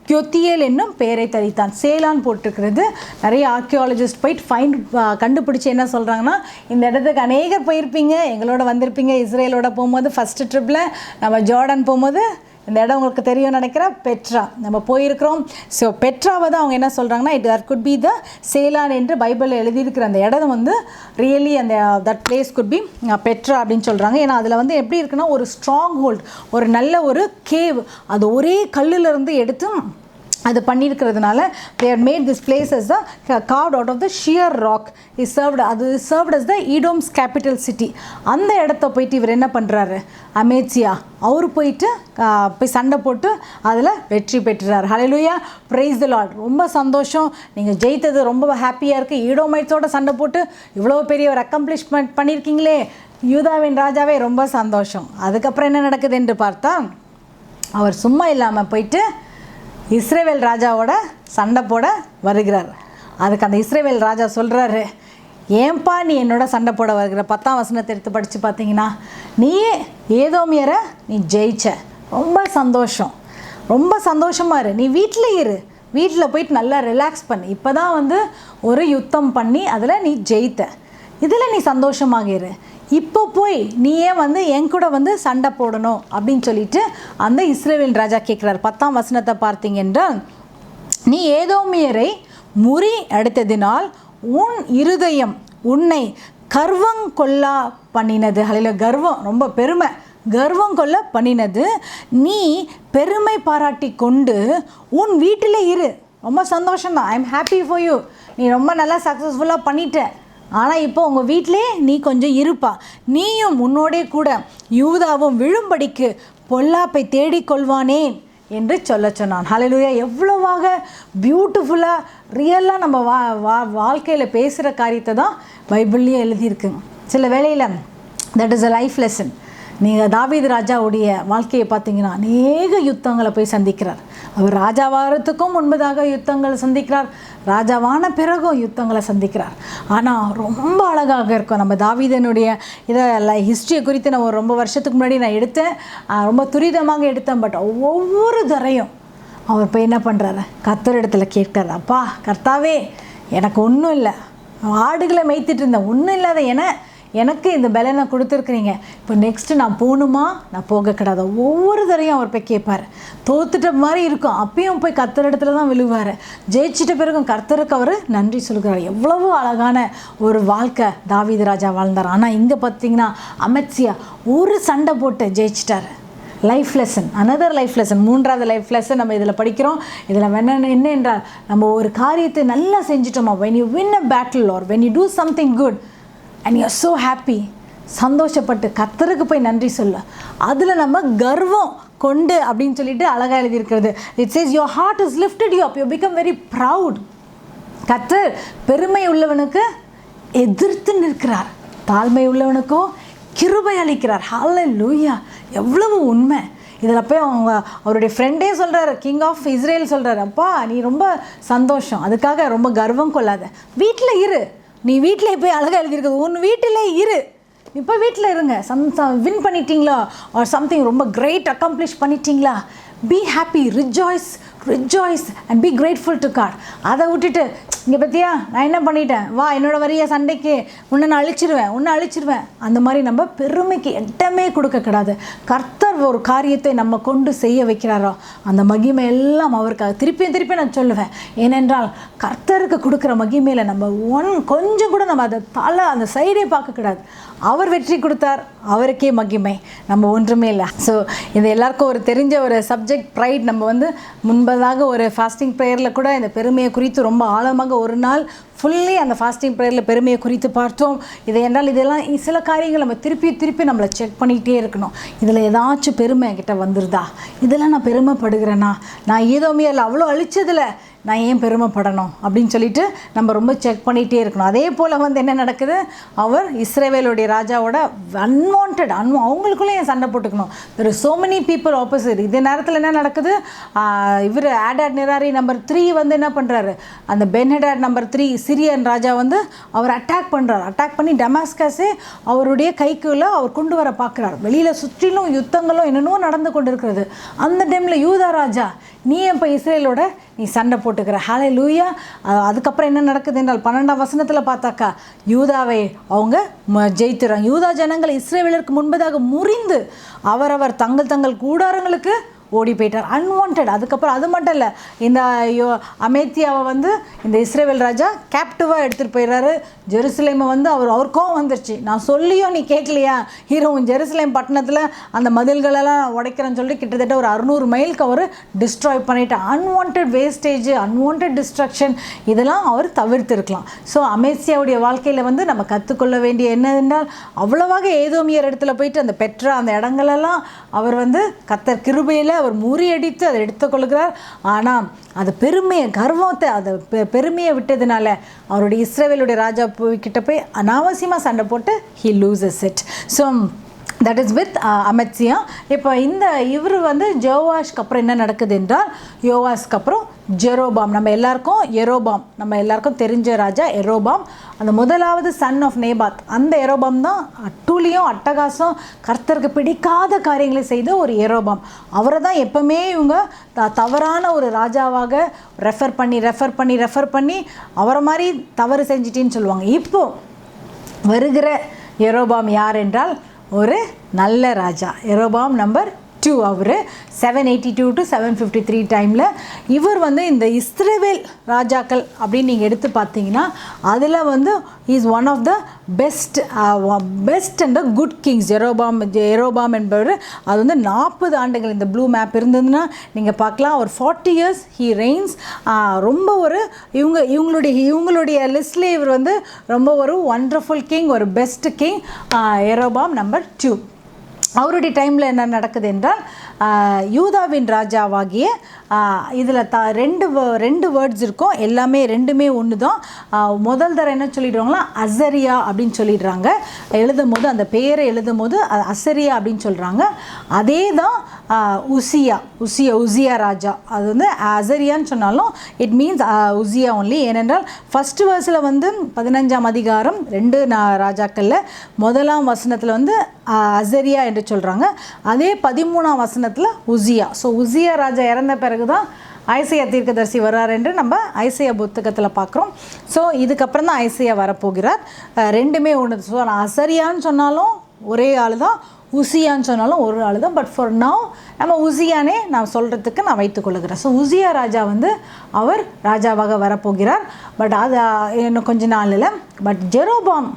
கியோத்தியேல் என்னும் பெயரை தரித்தான். சேலான்னு போட்டிருக்கிறது. நிறைய ஆர்கியாலஜிஸ்ட் போயிட்டு கண்டுபிடிச்சி என்ன சொல்கிறாங்கன்னா, இந்த இடத்துக்கு அநேகர் போயிருப்பீங்க, எங்களோட வந்திருப்பீங்க. இஸ்ரேலோட போகும்போது ஃபஸ்ட்டு ட்ரிப்பில் நம்ம ஜோர்டன் போகும்போது இந்த இடம் உங்களுக்கு தெரியும் நினைக்கிறேன், பெட்ரா நம்ம போயிருக்கிறோம். ஸோ பெட்ராவை தான் அவங்க என்ன சொல்கிறாங்கன்னா, that could be the Seylan என்று பைபிளில் எழுதியிருக்கிற அந்த இடம் வந்து ரியலி அந்த that place could be Petra அப்படின்னு சொல்கிறாங்க. ஏன்னா அதில் வந்து எப்படி இருக்குன்னா, ஒரு ஸ்ட்ராங் ஹோல்ட், ஒரு நல்ல ஒரு கேவ், அது ஒரே கல்லிலிருந்து எடுத்து அது பண்ணியிருக்கிறதுனால they had made this place as the carved out of the sheer rock. He served as the Edom's capital city. அந்த இடத்த போயிட்டு இவர் என்ன பண்ணுறாரு, அமேத்சியா அவர் போயிட்டு போய் சண்டை போட்டு அதில் வெற்றி பெற்றுறார். ஹல்லேலூயா. Praise the Lord. ரொம்ப சந்தோஷம், நீங்கள் ஜெயித்தது ரொம்ப ஹாப்பியாக இருக்குது. ஈடோமைட்ஸோட சண்டை போட்டு இவ்வளோ பெரிய ஒரு அக்கம்ப்ளிஷ்மெண்ட் பண்ணியிருக்கீங்களே யூதாவின் ராஜாவே, ரொம்ப சந்தோஷம். அதுக்கப்புறம் என்ன நடக்குது என்று பார்த்தா, அவர் சும்மா இல்லாமல் போயிட்டு இஸ்ரவேல் ராஜாவோட சண்டை போட வருகிறார். அதுக்கு அந்த இஸ்ரவேல் ராஜா சொல்கிறாரு, ஏன்பா நீ என்னோட சண்டை போட வருகிற? 10ஆம் வசனத்தை எடுத்து படித்து பார்த்தீங்கன்னா, நீயே ஏதோமியரை நீ ஜெயிச்ச, ரொம்ப சந்தோஷம், ரொம்ப சந்தோஷமாக இரு, நீ வீட்டில் இரு, வீட்டில் போயிட்டு நல்லா ரிலாக்ஸ் பண்ணு. இப்போ தான் வந்து ஒரு யுத்தம் பண்ணி அதில் நீ ஜெயித்த, இதில் நீ சந்தோஷமாக இரு. இப்போ போய் நீயே வந்து என் கூட வந்து சண்டை போடணும் அப்படின்னு சொல்லிட்டு அந்த இஸ்ரவேல் ராஜா கேட்குறார். 10ஆம் வசனத்தை பார்த்தீங்க என்றால், நீ ஏதோமியரை முறி அடித்ததினால் உன் இருதயம் உன்னை கர்வம் கொள்ளா பண்ணினது. அதில் கர்வம், ரொம்ப பெருமை, கர்வம் கொள்ள பண்ணினது. நீ பெருமை பாராட்டி கொண்டு உன் வீட்டில் இரு. ரொம்ப சந்தோஷம்தான், I am happy for you, நீ ரொம்ப நல்லா சக்ஸஸ்ஃபுல்லாக பண்ணிட்ட. ஆனால் இப்போ உங்கள் வீட்டிலே நீ கொஞ்சம் இருப்பா, நீயும் உன்னோடே கூட யூதாவும் விழும்படிக்கு பொல்லாப்பை தேடிக்கொள்வானேன் என்று சொல்ல சொன்னான். ஹல்லேலூயா. எவ்வளவாக பியூட்டிஃபுல்லாக ரியலாக நம்ம வாழ்க்கையில் பேசுகிற காரியத்தை தான் பைபிள்லேயே எழுதியிருக்குங்க. சில வேளையில் that is a life lesson. நீங்கள் தாவீது ராஜாவுடைய வாழ்க்கையை பார்த்தீங்கன்னா அநேக யுத்தங்களை போய் சந்திக்கிறார். அவர் ராஜாவாகிறதுக்கும் முன்பதாக யுத்தங்களை சந்திக்கிறார், ராஜாவான பிறகும் யுத்தங்களை சந்திக்கிறார். ஆனால் ரொம்ப அழகாக இருக்கும். நம்ம தாவீதனுடைய இதை ஹிஸ்ட்ரியை குறித்து நான் ரொம்ப வருஷத்துக்கு முன்னாடி நான் எடுத்தேன், ரொம்ப துரிதமாக எடுத்தேன். பட் ஒவ்வொரு தரையும் அவர் போய் என்ன பண்ணுறாரு, கர்த்தர் இடத்துல கேட்கிறார், அப்பா கர்த்தாவே எனக்கு ஒன்றும் இல்லை, ஆடுகளை மேய்த்திட்டு இருந்தேன், ஒன்றும் இல்லாத எனக்கு இந்த பலனை கொடுத்துருக்குறீங்க, இப்போ நெக்ஸ்ட்டு நான் போகணுமா நான் போக கிடையாது. ஒவ்வொரு தரையும் அவர் போய் கேட்பார். தோத்துட்ட மாதிரி இருக்கும், அப்பயும் போய் கர்த்தர் இடத்துல தான் விழுவார். ஜெயிச்சிட்ட பிறகும் கர்த்தருக்கு அவர் நன்றி சொல்கிறார். எவ்வளவோ அழகான ஒரு வாழ்க்கை தாவீது ராஜா வாழ்ந்தார். ஆனால் இங்கே பார்த்தீங்கன்னா அமத்சியா ஒரு சண்டை போட்டு ஜெயிச்சிட்டார். Life lesson, another life lesson, மூன்றாவது லைஃப் லெசன் நம்ம இதில் படிக்கிறோம். இதில் என்ன என்றால், நம்ம ஒரு காரியத்தை நல்லா செஞ்சிட்டோமா, when you win a battle or when you do something good and you are so happy, சந்தோஷப்பட்டு கர்த்தருக்கு போய் நன்றி சொல்ல, அதில் நம்ம கர்வம் கொண்டு அப்படின்னு சொல்லிட்டு அழகாக எழுதியிருக்கிறது. It chase your heart is lifted you up, you become very proud. கர்த்தர் பெருமை உள்ளவனுக்கு எதிர்த்து நிற்கிறார், தாழ்மை உள்ளவனுக்கோ கிருபை அளிக்கிறார். ஹல்லேலூயா, எவ்வளவு உண்மை. இதில் போய் அவருடைய ஃப்ரெண்டே சொல்கிறார், கிங் ஆஃப் இஸ்ரேல் சொல்கிறார், அப்பா நீ ரொம்ப சந்தோஷம், அதுக்காக ரொம்ப கர்வம் கொள்ளாத, வீட்டில் இரு, நீ வீட்டில் போய் அழகாக எழுதியிருக்குது, உன் வீட்டிலே இரு, இப்போ வீட்டில் இருங்க, வின் பண்ணிட்டீங்களா ஆர் சம்திங் ரொம்ப கிரேட் அக்கம்ப்ளிஷ் பண்ணிட்டீங்களா, be happy, rejoice and be grateful to God. அதை விட்டுட்டு இங்கே பற்றியா நான் என்ன பண்ணிட்டேன், வா என்னோட வரிய சண்டைக்கு உன்னை நான் அழிச்சிருவேன், அந்த மாதிரி நம்ம பெருமைக்கு இடமே கொடுக்கக்கூடாது. கர்த்தர் ஒரு காரியத்தை நம்ம கொண்டு செய்ய வைக்கிறாரோ அந்த மகிமை எல்லாம் அவருக்காக. திருப்பி நான் சொல்லுவேன், ஏனென்றால் கர்த்தருக்கு கொடுக்குற மகிமையில் நம்ம கொஞ்சம் கூட நம்ம அதை அந்த சைடே பார்க்கக்கூடாது. அவர் வெற்றி கொடுத்தார், அவருக்கே மகிமை, நம்ம ஒன்றுமே இல்லை. ஸோ இது எல்லாருக்கும் ஒரு தெரிஞ்ச ஒரு சப்ஜெக்ட், ப்ரைட். நம்ம முன்பதாக ஒரு ஃபாஸ்டிங் ப்ரேயரில் கூட இந்த பெருமையை குறித்து ரொம்ப ஆழமாக ஒரு நாள் ஃபுல்லி அந்த ஃபாஸ்டிங் ப்ரேயரில் பெருமையை குறித்து பார்த்தோம். இதை என்றால் இதெல்லாம் சில காரியங்கள் நம்ம திருப்பி நம்மளை செக் பண்ணிக்கிட்டே இருக்கணும். இதில் ஏதாச்சும் பெருமை என்கிட்ட வந்துருதா, இதெல்லாம் நான் பெருமைப்படுகிறேன்னா, நான் ஏதோமையில் அவ்வளோ அழிச்சதில் நான் ஏன் பெருமைப்படணும் அப்படின்னு சொல்லிட்டு நம்ம ரொம்ப செக் பண்ணிகிட்டே இருக்கணும். அதே போல் என்ன நடக்குது, அவர் இஸ்ரவேலுடைய ராஜாவோட அன்வான்ட் அவங்களுக்குள்ளே ஏன் சண்டை போட்டுக்கணும். there are so many people opposite. இதே நேரத்தில் என்ன நடக்குது, இவர் ஆடாட் நிராரி நம்பர் 3 என்ன பண்ணுறாரு, அந்த பென்ஹடாட் நம்பர் 3 சிரியன் ராஜா அவர் அட்டாக் பண்ணுறார். அட்டாக் பண்ணி டமாஸ்கஸே அவருடைய கைக்குள்ளே அவர் கொண்டு வர பார்க்குறார். வெளியில் சுற்றிலும் யுத்தங்களும் என்னென்னோ நடந்து கொண்டு இருக்கிறது. அந்த டைமில் யூதா ராஜா, நீ இப்போ இஸ்ரேலோட நீ சண்டை போட்டுக்கிற. ஹல்லேலூயா. அதுக்கப்புறம் என்ன நடக்குது என்றால் 12ஆம் வசனத்தில் பார்த்தாக்கா யூதாவை அவங்க ஜெயித்துறாங்க. யூதா ஜனங்கள் இஸ்ரேலருக்கு முன்பதாக முறிந்து அவரவர் தங்கள் கூடாரங்களுக்கு ஓடி போயிட்டார், அன்வான்ட். அதுக்கப்புறம் அது மட்டும் இல்லை, இந்த அமேத்தியாவை இந்த இஸ்ரேல் ராஜா கேப்டிவாக எடுத்துகிட்டு போயிடுறாரு. ஜெருசலேமை அவர் கோவம் வந்துருச்சு, நான் சொல்லியும் நீ கேட்கலையா, ஹீரோவும் ஜெருசலேம் பட்டணத்தில் அந்த மதில்களெல்லாம் உடைக்கிறேன்னு சொல்லி கிட்டத்தட்ட ஒரு 600 மைலுக்கு அவர் டிஸ்ட்ராய் பண்ணிட்டார். அன்வான்ட் வேஸ்டேஜ், அன்வான்ட் டிஸ்ட்ரக்ஷன், இதெல்லாம் அவர் தவிர்த்திருக்கலாம். ஸோ அமேசியாவுடைய வாழ்க்கையில் நம்ம கற்றுக்கொள்ள வேண்டிய என்னவென்றால், அவ்வளவாக ஏதோமியர் இடத்துல போயிட்டு அந்த பெற்ற அந்த இடங்களெல்லாம் அவர் கர்த்தர் கிருபையில் அவர் முறியடித்து அதை எடுத்துக்கொள்கிறார். ஆனால் அது பெருமையை, கர்வத்தை, அதை பெருமையை விட்டதுனால அவருடைய இஸ்ரவேலுடைய ராஜா கிட்ட போய் அனாவசியமாக சண்டை போட்டு he loses it. So that is with அமத்சியா. இப்போ இவர் ஜோவாஷ்க்கு அப்புறம் என்ன நடக்குது என்றால், யோவாஷ்க்கு அப்புறம் ஜெரோபாம், நம்ம எல்லாருக்கும் தெரிஞ்ச ராஜா எரோபாம், அந்த முதலாவது சன் ஆஃப் நேபாத். அந்த எரோபாம் தான் அட்டூழியம், அட்டகாசம், கர்த்தருக்கு பிடிக்காத காரியங்களை செய்த ஒரு எரோபாம். அவரை தான் எப்பவுமே இவங்க தவறான ஒரு ராஜாவாக ரெஃபர் பண்ணி அவரை மாதிரி தவறு செஞ்சிட்டின்னு சொல்லுவாங்க. இப்போ வருகிற எரோபாம் யார் என்றால் ஒரு நல்ல ராஜா. எரோபாம் நம்பர் 2. அவர் 782 to 753 டைமில் இவர் இந்த இஸ்ரவேல் ராஜாக்கள் அப்படின்னு நீங்கள் எடுத்து பார்த்தீங்கன்னா அதில் is one of the best and the good kings. எரோபாம் என்பவர் அது 40 ஆண்டுகள் இந்த ப்ளூ மேப் இருந்ததுன்னா நீங்கள் பார்க்கலாம். ஒரு 40 years ஹீ ரெயின்ஸ். ரொம்ப ஒரு இவங்களுடைய லிஸ்ட்லேயே இவர் ரொம்ப ஒரு ஒண்டர்ஃபுல் கிங், ஒரு பெஸ்ட் கிங் எரோபாம் நம்பர் 2. அவருடைய டைமில் என்ன நடக்குது என்றால், யூதாவின் ராஜாவாகிய இதில் ரெண்டு வேர்ட்ஸ் இருக்கும், எல்லாமே ரெண்டுமே ஒன்று தான். முதல் தர என்ன சொல்லிடுவாங்களா, அசரியா அப்படின்னு சொல்லிடுறாங்க. எழுதும் போது அந்த பேரை எழுதும் போது அசரியா அப்படின்னு சொல்கிறாங்க. அதே தான் உசியா ராஜா. அது வந்து அசரியான்னு சொன்னாலும் இட் மீன்ஸ் உசியா ஒன்லி. ஏனென்றால் ஃபஸ்ட்டு வேர்ஸில் வந்து 15ஆம் அதிகாரம் 2 ராஜாக்களில் 1ஆம் வசனத்தில் வந்து அசரியா என்று சொல்கிறாங்க. அதே 13ஆம் வசனத்தில் உசியா. ஸோ உசியா ராஜா இறந்த பிறகு தான் ஐசையா தீர்க்கதரிசி வர்றார் என்று நம்ம ஐசையா புத்தகத்தில் பார்க்குறோம். ஸோ இதுக்கப்புறம் தான் ஐசையா வரப்போகிறார். ரெண்டுமே ஒன்று. ஸோ நான் அசரியான்னு சொன்னாலும் ஒரே ஆள் தான், உசியான்னு சொன்னாலும் ஒரு ஆள் தான். பட் ஃபார் நவ் நம்ம உசியானே நான் சொல்கிறதுக்கு நான் வைத்துக்கொள்கிறேன். ஸோ உசியா ராஜா வந்து அவர் ராஜாவாக வரப்போகிறார். பட் அது இன்னும் கொஞ்ச நாளில். பட் ஜெரோபாம்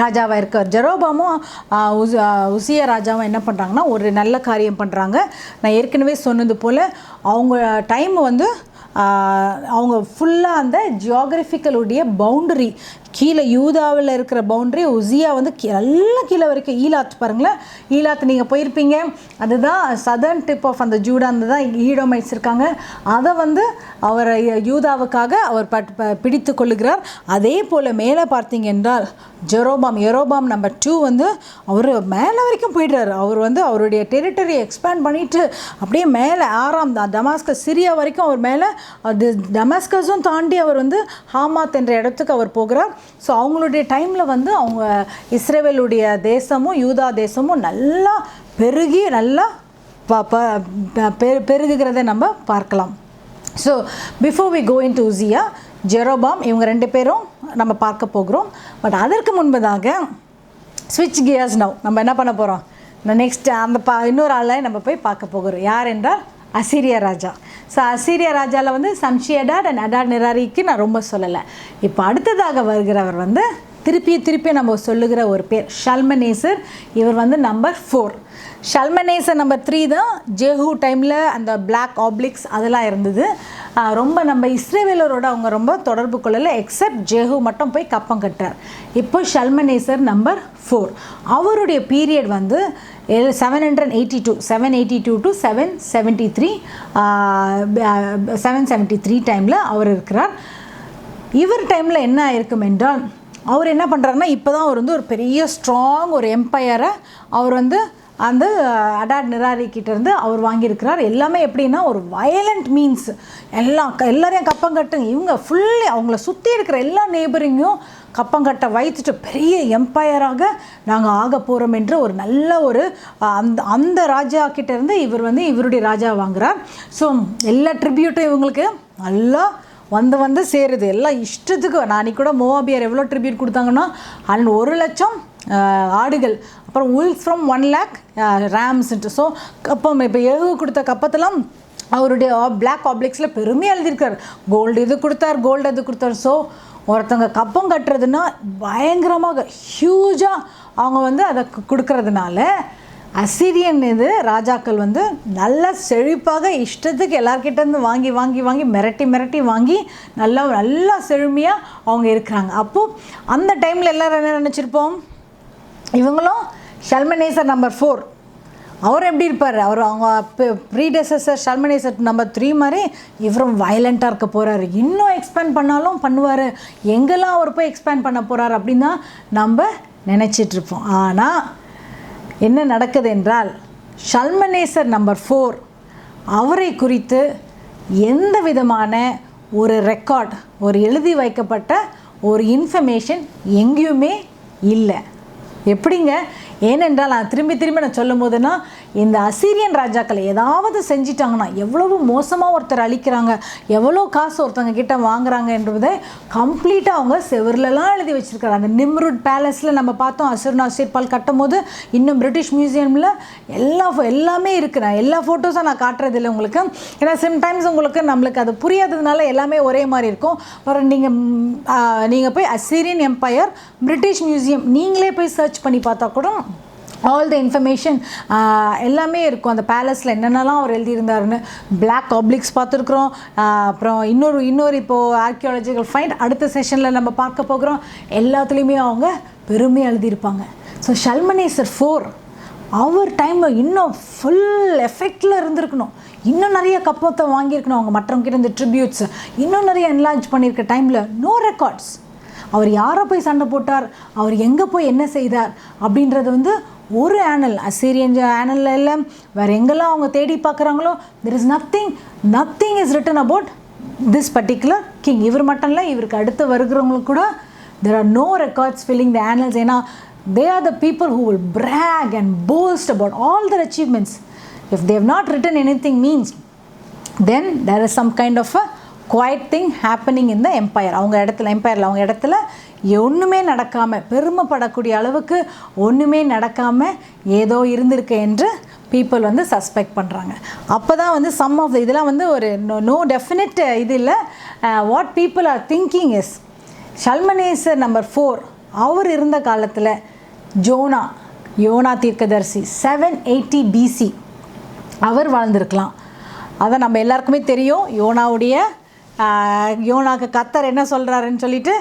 ராஜாவாக இருக்கார். ஜெரோபாமும் உசியா ராஜாவும் என்ன பண்ணுறாங்கன்னா ஒரு நல்ல காரியம் பண்ணுறாங்க. நான் ஏற்கனவே சொன்னது போல் அவங்க டைம் வந்து அவங்க ஃபுல்லாக அந்த ஜியோகிராஃபிக்கலுடைய பவுண்டரி கீழே யூதாவில் இருக்கிற பவுண்டரி உசியா வந்து நல்லா கீழே வரைக்கும் ஈலாத் பாருங்களேன். ஈலாத் நீங்கள் போயிருப்பீங்க, அதுதான் சதர்ன் டிப் ஆஃப் அந்த ஜூடா. அந்த தான் ஈடோமைட்ஸ் இருக்காங்க. அதை வந்து அவர் யூதாவுக்காக அவர் பிடித்து கொள்ளுகிறார். அதே போல் மேலே பார்த்தீங்க என்றால் எரோபாம் நம்பர் 2 வந்து அவர் மேலே வரைக்கும் போய்ட்றாரு. அவர் வந்து அவருடைய டெரிட்டரி எக்ஸ்பேண்ட் பண்ணிவிட்டு அப்படியே மேலே டமாஸ்கஸ் சிரியா வரைக்கும் அவர் மேலே டமாஸ்கஸும் தாண்டி அவர் வந்து ஹாமாத் என்ற இடத்துக்கு அவர் போகிறார். ஸோ அவங்களுடைய டைமில் வந்து அவங்க இஸ்ரேவேலுடைய தேசமும் யூதா தேசமும் நல்லா பெருகி நல்லா பெருகுகிறத நம்ம பார்க்கலாம். So before we go into உசியா, ஜெரோபாம், இவங்க 2 பேரும் நம்ம பார்க்க போகிறோம். பட் அதற்கு முன்பதாக ஸ்விட்ச் கியர்ஸ் நவ் நம்ம என்ன பண்ண போகிறோம், நெக்ஸ்ட் அந்த இன்னொரு ஆளை நம்ம போய் பார்க்க போகிறோம். யார் என்றால் அசீரியா ராஜா. ஸோ அசீரியா ராஜாவில் வந்து சம்ஷியடாட் அண்ட் அடாட் நிராரிக்கு நான் ரொம்ப சொல்லலை. இப்போ அடுத்ததாக வருகிறவர் வந்து திருப்பி நம்ம சொல்லுகிற ஒரு பேர் ஷல்மனேசர். இவர் வந்து நம்பர் 4. ஷல்மனேசர் நம்பர் 3 தான் ஜேஹூ டைமில் அந்த பிளாக் ஆப்ளிக்ஸ் அதெல்லாம் இருந்தது. ரொம்ப நம்ம இஸ்ரேவேலரோட அவங்க ரொம்ப தொடர்பு கொள்ளலை. எக்ஸப்ட் ஜேஹூ மட்டும் போய் கப்பம் கட்டுறார். இப்போ ஷல்மனேசர் நம்பர் 4. அவருடைய பீரியட் வந்து 782 to 773 டைமில் அவர் இருக்கிறார். இவர் டைமில் என்ன இருக்கும் என்றால் அவர் என்ன பண்ணுறாருன்னா இப்போ தான் அவர் வந்து ஒரு பெரிய ஸ்ட்ராங் ஒரு எம்பையரை அவர் வந்து அந்த அடாட் நிராரிக்கிட்டேருந்து அவர் வாங்கியிருக்கிறார். எல்லாமே எப்படின்னா ஒரு வயலண்ட் மீன்ஸ் எல்லாரையும் கப்பம் கட்டுங்க. இவங்க ஃபுல்லி அவங்கள சுற்றி இருக்கிற எல்லா நெய்பரிங்கும் கப்பங்கட்டை வைத்துட்டு பெரிய எம்பையராக நாங்கள் ஆக போகிறோம் என்று ஒரு நல்ல ஒரு அந்த ராஜா கிட்டேருந்து இவர் வந்து இவருடைய ராஜா வாங்குகிறார். ஸோ எல்லா ட்ரிபியூட்டும் இவங்களுக்கு நல்லா வந்து சேருது. எல்லாம் இஷ்டத்துக்கு. நான் கூட மோவாபியர் எவ்வளோ ட்ரிபியூட் கொடுத்தாங்கன்னா 1,00,000 ஆடுகள், அப்புறம் உல்ஸ் ஃப்ரம் 1 lakh ரேம்ஸ்ன்ட்டு. ஸோ கப்பம் இப்போ எழுவு கொடுத்த கப்பத்தெல்லாம் அவருடைய பிளாக் ஆப்ளிக்ஸில் பெருமையாக எழுதியிருக்கார். கோல்டு இது கொடுத்தார். ஸோ ஒருத்தவங்க கப்பம் கட்டுறதுன்னா பயங்கரமாக ஹியூஜாக அவங்க வந்து அதை கொடுக்கறதுனால அசிரியன் இது ராஜாக்கள் வந்து நல்லா செழிப்பாக இஷ்டத்துக்கு எல்லார்கிட்டேருந்து வாங்கி மிரட்டி வாங்கி நல்லா செழுமையாக அவங்க இருக்கிறாங்க. அப்போது அந்த டைமில் எல்லோரும் என்ன நினச்சிருப்போம், இவங்களும் ஷல்மனேசர் நம்பர் 4 அவர் எப்படி இருப்பார், அவங்க ப்ரீடெசஸர் ஷல்மனேசர் நம்பர் 3 மாதிரி இவரும் வயலண்ட்டாக இருக்க போகிறாரு. இன்னும் எக்ஸ்பேண்ட் பண்ணாலும் பண்ணுவார். எங்கெல்லாம் அவர் போய் எக்ஸ்பேண்ட் பண்ண போகிறார் அப்படின்னு தான் நம்ம நினச்சிட்ருப்போம். ஆனால் என்ன நடக்குது என்றால் ஷல்மனேசர் நம்பர் 4 அவரை குறித்து எந்த விதமான ஒரு ரெக்கார்ட், ஒரு எழுதி வைக்கப்பட்ட ஒரு இன்ஃபர்மேஷன் எங்கேயுமே இல்லை. எப்படிங்க? ஏனென்றால் நான் திரும்பி நான் சொல்லும் போதுன்னா இந்த அசீரியன் ராஜாக்கள் ஏதாவது செஞ்சிட்டாங்கன்னா எவ்வளவு மோசமாக ஒருத்தர் அழிக்கிறாங்க, எவ்வளோ காசு ஒருத்தவங்க கிட்ட வாங்குறாங்க என்பதை கம்ப்ளீட்டாக அவங்க செவர்லலாம் எழுதி வச்சுருக்காங்க. அந்த நிம்ருட் பேலஸில் நம்ம பார்த்தோம் அசுர்நாசிர்பால் கட்டும் போது, இன்னும் பிரிட்டிஷ் மியூசியமில் எல்லாமே இருக்குது. நான் எல்லா ஃபோட்டோஸும் நான் காட்டுறதில்லை உங்களுக்கு, ஏன்னா சம்டைம்ஸ் நம்மளுக்கு அது புரியாததுனால எல்லாமே ஒரே மாதிரி இருக்கும். அப்புறம் நீங்கள் போய் அசீரியன் எம்பையர் பிரிட்டிஷ் மியூசியம் நீங்களே போய் சர்ச் பண்ணி பார்த்தா கூட ஆல் த இன்ஃபர்மேஷன் எல்லாமே இருக்கும். அந்த பேலஸில் என்னென்னலாம் அவர் எழுதியிருந்தாருன்னு பிளாக் ஆப்ளிக்ஸ் பார்த்துருக்குறோம். அப்புறம் இன்னொரு இப்போது ஆர்கியாலஜிக்கல் ஃபைண்ட் அடுத்த செஷனில் நம்ம பார்க்க போகிறோம். எல்லாத்துலேயுமே அவங்க பெருமையாக எழுதியிருப்பாங்க. ஸோ ஷல்மனேசர் 4 அவர் டைமில் இன்னும் ஃபுல் எஃபெக்டில் இருந்திருக்கணும், இன்னும் நிறைய கப்பத்தை வாங்கியிருக்கணும் அவங்க மற்றவங்ககிட்ட இந்த ட்ரிபியூட்ஸ், இன்னும் நிறைய என்லார்ஜ் பண்ணியிருக்க டைமில் நோ ரெக்கார்ட்ஸ். அவர் யாரை போய் சண்டை போட்டார், அவர் எங்கே போய் என்ன செய்தார் அப்படின்றது வந்து ஒரு ஆனல், அசீரியன் ஆனலில் இல்லை, வேறு எங்கெல்லாம் அவங்க தேடி பார்க்குறாங்களோ there is nothing is written about this particular king. இவர் மட்டும் இல்லை, இவருக்கு அடுத்து வருகிறவங்களுக்கு கூட there are no records filling the annals. ஏன்னா they are the people who will brag and boast about all their achievements. If they have not written anything means then there is some kind of a quiet thing happening in the empire. அவங்க இடத்துல ஒன்றுமே நடக்காமல், பெருமைப்படக்கூடிய அளவுக்கு ஒன்றுமே நடக்காமல் ஏதோ இருந்திருக்கு என்று பீப்புள் வந்து சஸ்பெக்ட் பண்ணுறாங்க. அப்போ தான் வந்து சம் ஆஃப் இதெல்லாம் வந்து ஒரு நோ டெஃபினட் இது இல்லை. What people are thinking is Shalmaneser number 4 அவர் இருந்த காலத்தில் யோனா தீர்க்கதரிசி 780 BC அவர் வாழ்ந்திருக்கலாம். அதை நம்ம எல்லாருக்குமே தெரியும். யோனாக்கு கர்த்தர் என்ன சொல்கிறாருன்னு சொல்லிட்டு,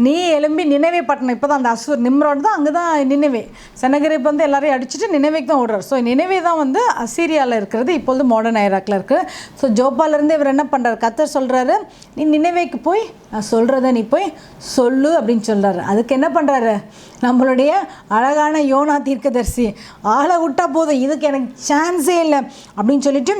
நீ எழும்பி நினைவே பட்டணம், இப்போ தான் அந்த அசூர் நிம்ரோட் தான் அங்கே தான் நினைவே, செனகரிப் வந்து எல்லாரையும் அடிச்சுட்டு நினைவேக்கு தான் ஓடுறார். ஸோ நினைவே தான் வந்து அசீரியாவில் இருக்கிறது, இப்பொழுது மாடர்ன் ஐராக்கில் இருக்குது. ஸோ ஜோப்பாலேருந்து இவர் என்ன பண்ணுறாரு, கர்த்தர் சொல்கிறாரு நீ நினைவேக்கு போய் நான் சொல்கிறத நீ போய் சொல்லு அப்படின்னு சொல்கிறாரு. அதுக்கு என்ன பண்ணுறாரு நம்மளுடைய அழகான யோனா தீர்க்கதரிசி, ஆளை விட்டால் போதும், இதுக்கு எனக்கு சான்ஸே இல்லை அப்படின்னு சொல்லிட்டு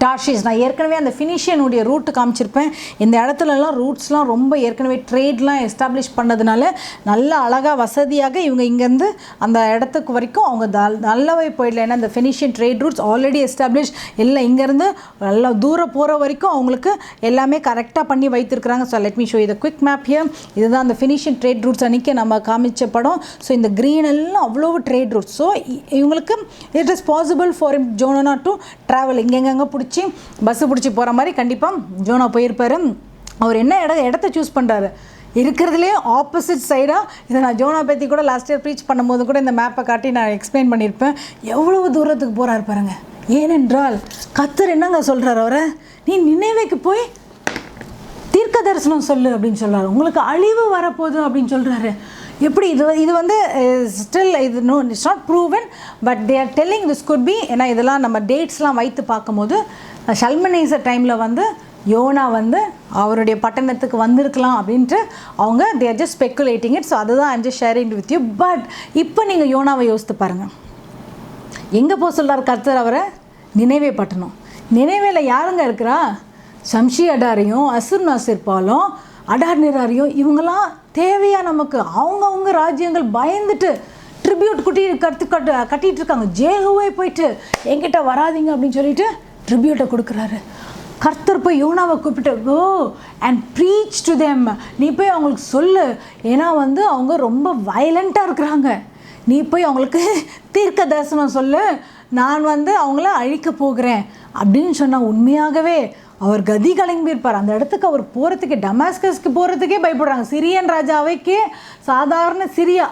டார்ஷிஸ், நான் ஏற்கனவே அந்த ஃபினிஷியனுடைய ரூட்டு காமிச்சிருப்பேன். இந்த இடத்துலலாம் ரூட்ஸ்லாம் ரொம்ப ஏற்கனவே ட்ரேட்லாம் எஸ்டாப்ளிஷ் பண்ணதுனால நல்ல அழகாக வசதியாக இவங்க இங்கேருந்து அந்த இடத்துக்கு வரைக்கும் அவங்க நல்லாவே போயிடல. ஏன்னா இந்த ஃபினிஷியன் ட்ரேட் ரூட்ஸ் ஆல்ரெடி எஸ்டாப்ளிஷ் இல்லை, இங்கேருந்து நல்லா தூரம் போகிற வரைக்கும் அவங்களுக்கு எல்லாமே கரெக்டாக பண்ணி வைத்திருக்கிறாங்க. ஸோ லெட் மீ ஷோ இது குவிக் மேப் ஹியர். இதுதான் அந்த ஃபினிஷியன் ட்ரேட் ரூட்ஸ் அன்றைக்கி நம்ம காமிச்ச படம். ஸோ இந்த க்ரீன் எல்லாம் அவ்வளோ ட்ரேட் ரூட்ஸ். ஸோ இவங்களுக்கு it is possible for Jonah to travel, இங்கெங்கங்கே பஸ்ஸு பிடிச்சி போகிற மாதிரி கண்டிப்பாக ஜோனா போயிருப்பார். அவர் என்ன இடத்த சூஸ் பண்ணுறாரு, இருக்கிறதுலே ஆப்போசிட் சைடாக. இதை நான் ஜோனா பற்றி கூட லாஸ்ட் இயர் ப்ரீச் பண்ணும்போது கூட இந்த மேப்பை காட்டி நான் எக்ஸ்பிளைன் பண்ணியிருப்பேன். எவ்வளவு தூரத்துக்கு போகிறாரு பாருங்க. ஏனென்றால் கர்த்தர் என்னங்க சொல்கிறார், அவரை நீ நினைவேக்கு போய் தீர்க்க தரிசனம் சொல்லு அப்படின்னு சொல்கிறார். உங்களுக்கு அழிவு வரப்போகுது அப்படின்னு சொல்கிறாரு. எப்படி இது வந்து ஸ்டில் இது it's not proven, but they are telling this could be. ஏன்னா இதெல்லாம் நம்ம டேட்ஸ்லாம் வைத்து பார்க்கும்போது ஷல்மனேசர் டைமில் வந்து யோனா வந்து அவருடைய பட்டணத்துக்கு வந்திருக்கலாம் அப்படின்ட்டு அவங்க they are just speculating it. So அதுதான் I'm just sharing with you. But இப்போ நீங்கள் யோனாவை யோசித்து பாருங்கள், எங்கே போக சொல்கிறார் கர்த்தர் அவரை, நினைவே பட்டணம். நினைவேல யாருங்க இருக்கிறா, சம்ஷி அடாரையும் அசுர் நாசிர்பாலும் அடார்னிராரையும் இவங்கெல்லாம் தேவையா நமக்கு. அவங்கவுங்க ராஜ்யங்கள் பயந்துட்டு ட்ரிபியூட் கட்டிகிட்டு இருக்காங்க. ஜேகுவே போயிட்டு என்கிட்ட வராதிங்க அப்படின்னு சொல்லிட்டு ட்ரிபியூட்டை கொடுக்குறாரு. கர்த்தர் போய் யோனாவை கூப்பிட்டு go and preach to them, நீ போய் அவங்களுக்கு சொல்லு, ஏன்னா வந்து அவங்க ரொம்ப வயலண்ட்டாக இருக்கிறாங்க, நீ போய் அவங்களுக்கு தீர்க்க தரிசனம் சொல்லு, நான் வந்து அவங்கள அழிக்க போகிறேன் அப்படின்னு சொன்னால் உண்மையாகவே அவர் கதி கலங்கியிருப்பார். அந்த இடத்துக்கு அவர் போகிறதுக்கே, டமாஸ்கஸ்க்கு போகிறதுக்கே பயப்படுறாங்க. சிரியன் ராஜாவைக்கே, சாதாரண சிரியா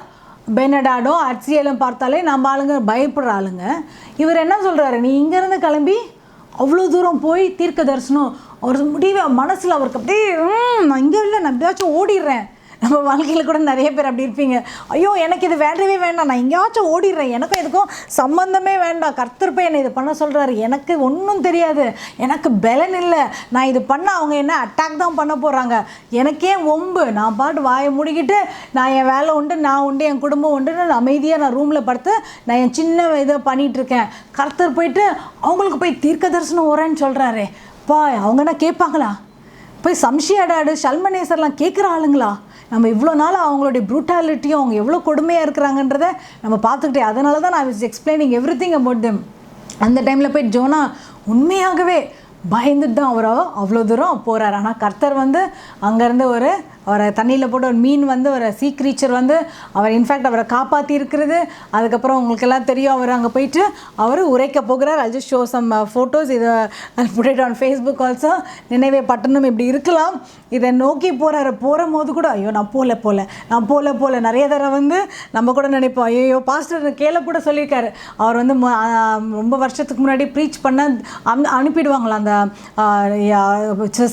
பெனடாடோ அட்சியலும் பார்த்தாலே நம்ம ஆளுங்க பயப்படுற ஆளுங்க. இவர் என்ன சொல்கிறாரு, நீ இங்கேருந்து கிளம்பி அவ்வளோ தூரம் போய் தீர்க்க தரிசனம், அவர் முடிவை மனசில் அவருக்கு அப்படியே நான் இங்கே இல்லை, நான் எப்படியாச்சும் ஓடிடுறேன். நம்ம வாழ்க்கையில் கூட நிறைய பேர் அப்படி இருப்பீங்க, ஐயோ எனக்கு இது வேண்டவே வேண்டாம், நான் எங்கேயாச்சும் ஓடிடுறேன், எனக்கும் இதுக்கும் சம்மந்தமே வேண்டாம், கர்த்தர் போய் என்னை இது பண்ண சொல்கிறாரு, எனக்கு ஒன்றும் தெரியாது, எனக்கு பலன் இல்லை, நான் இது பண்ண அவங்க என்ன அட்டாக் தான் பண்ண போகிறாங்க, எனக்கே ஒம்பு, நான் பாட்டு வாயை முடிக்கிட்டு நான் என் வேலை உண்டு, நான் உண்டு, என் குடும்பம் உண்டுன்னு நான் அமைதியாக நான் ரூமில் படுத்து நான் என் சின்ன இதை பண்ணிகிட்ருக்கேன். கர்த்தர் போயிட்டு அவங்களுக்கு போய் தீர்க்க தரிசனம் வரேன்னு சொல்கிறாரு. அவங்க என்ன கேட்பாங்களா, போய் சம்ஷி அடாடு ஷல்மனேசர்லாம் கேட்குற ஆளுங்களா? நம்ம இவ்வளோ நாள் அவங்களுடைய ப்ரூட்டாலிட்டியும் அவங்க எவ்வளோ கொடுமையாக இருக்கிறாங்கன்றதை நம்ம பார்த்துக்கிட்டே, அதனால தான் நான் was explaining every thing about them. அந்த டைமில் போய் ஜோனா உண்மையாகவே பயந்துட்டு தான் அவ்வளோ தூரம் போகிறார். ஆனால் கர்த்தர் வந்து அங்கேருந்து அவரை தண்ணியில் போட்டு ஒரு மீன் வந்து ஒரு சீ க்ரீச்சர் வந்து அவர் இன்ஃபேக்ட் அவரை காப்பாற்றி இருக்கிறது. அதுக்கப்புறம் உங்களுக்கெல்லாம் தெரியும், அவர் அங்கே போயிட்டு அவர் உரைக்க போகிறார். I just show some photos, இதை put it on Facebook also. நினைவே பட்டணம் இப்படி இருக்கலாம், இதை நோக்கி போகிற போது கூட ஐயோ நான் போல நிறைய தடவை வந்து நம்ம கூட நினைப்போம், ஐயோ பாஸ்டர் கேள கூட சொல்லியிருக்காரு, அவர் வந்து ரொம்ப வருஷத்துக்கு முன்னாடி ப்ரீச் பண்ண அனுப்பிடுவாங்களா அந்த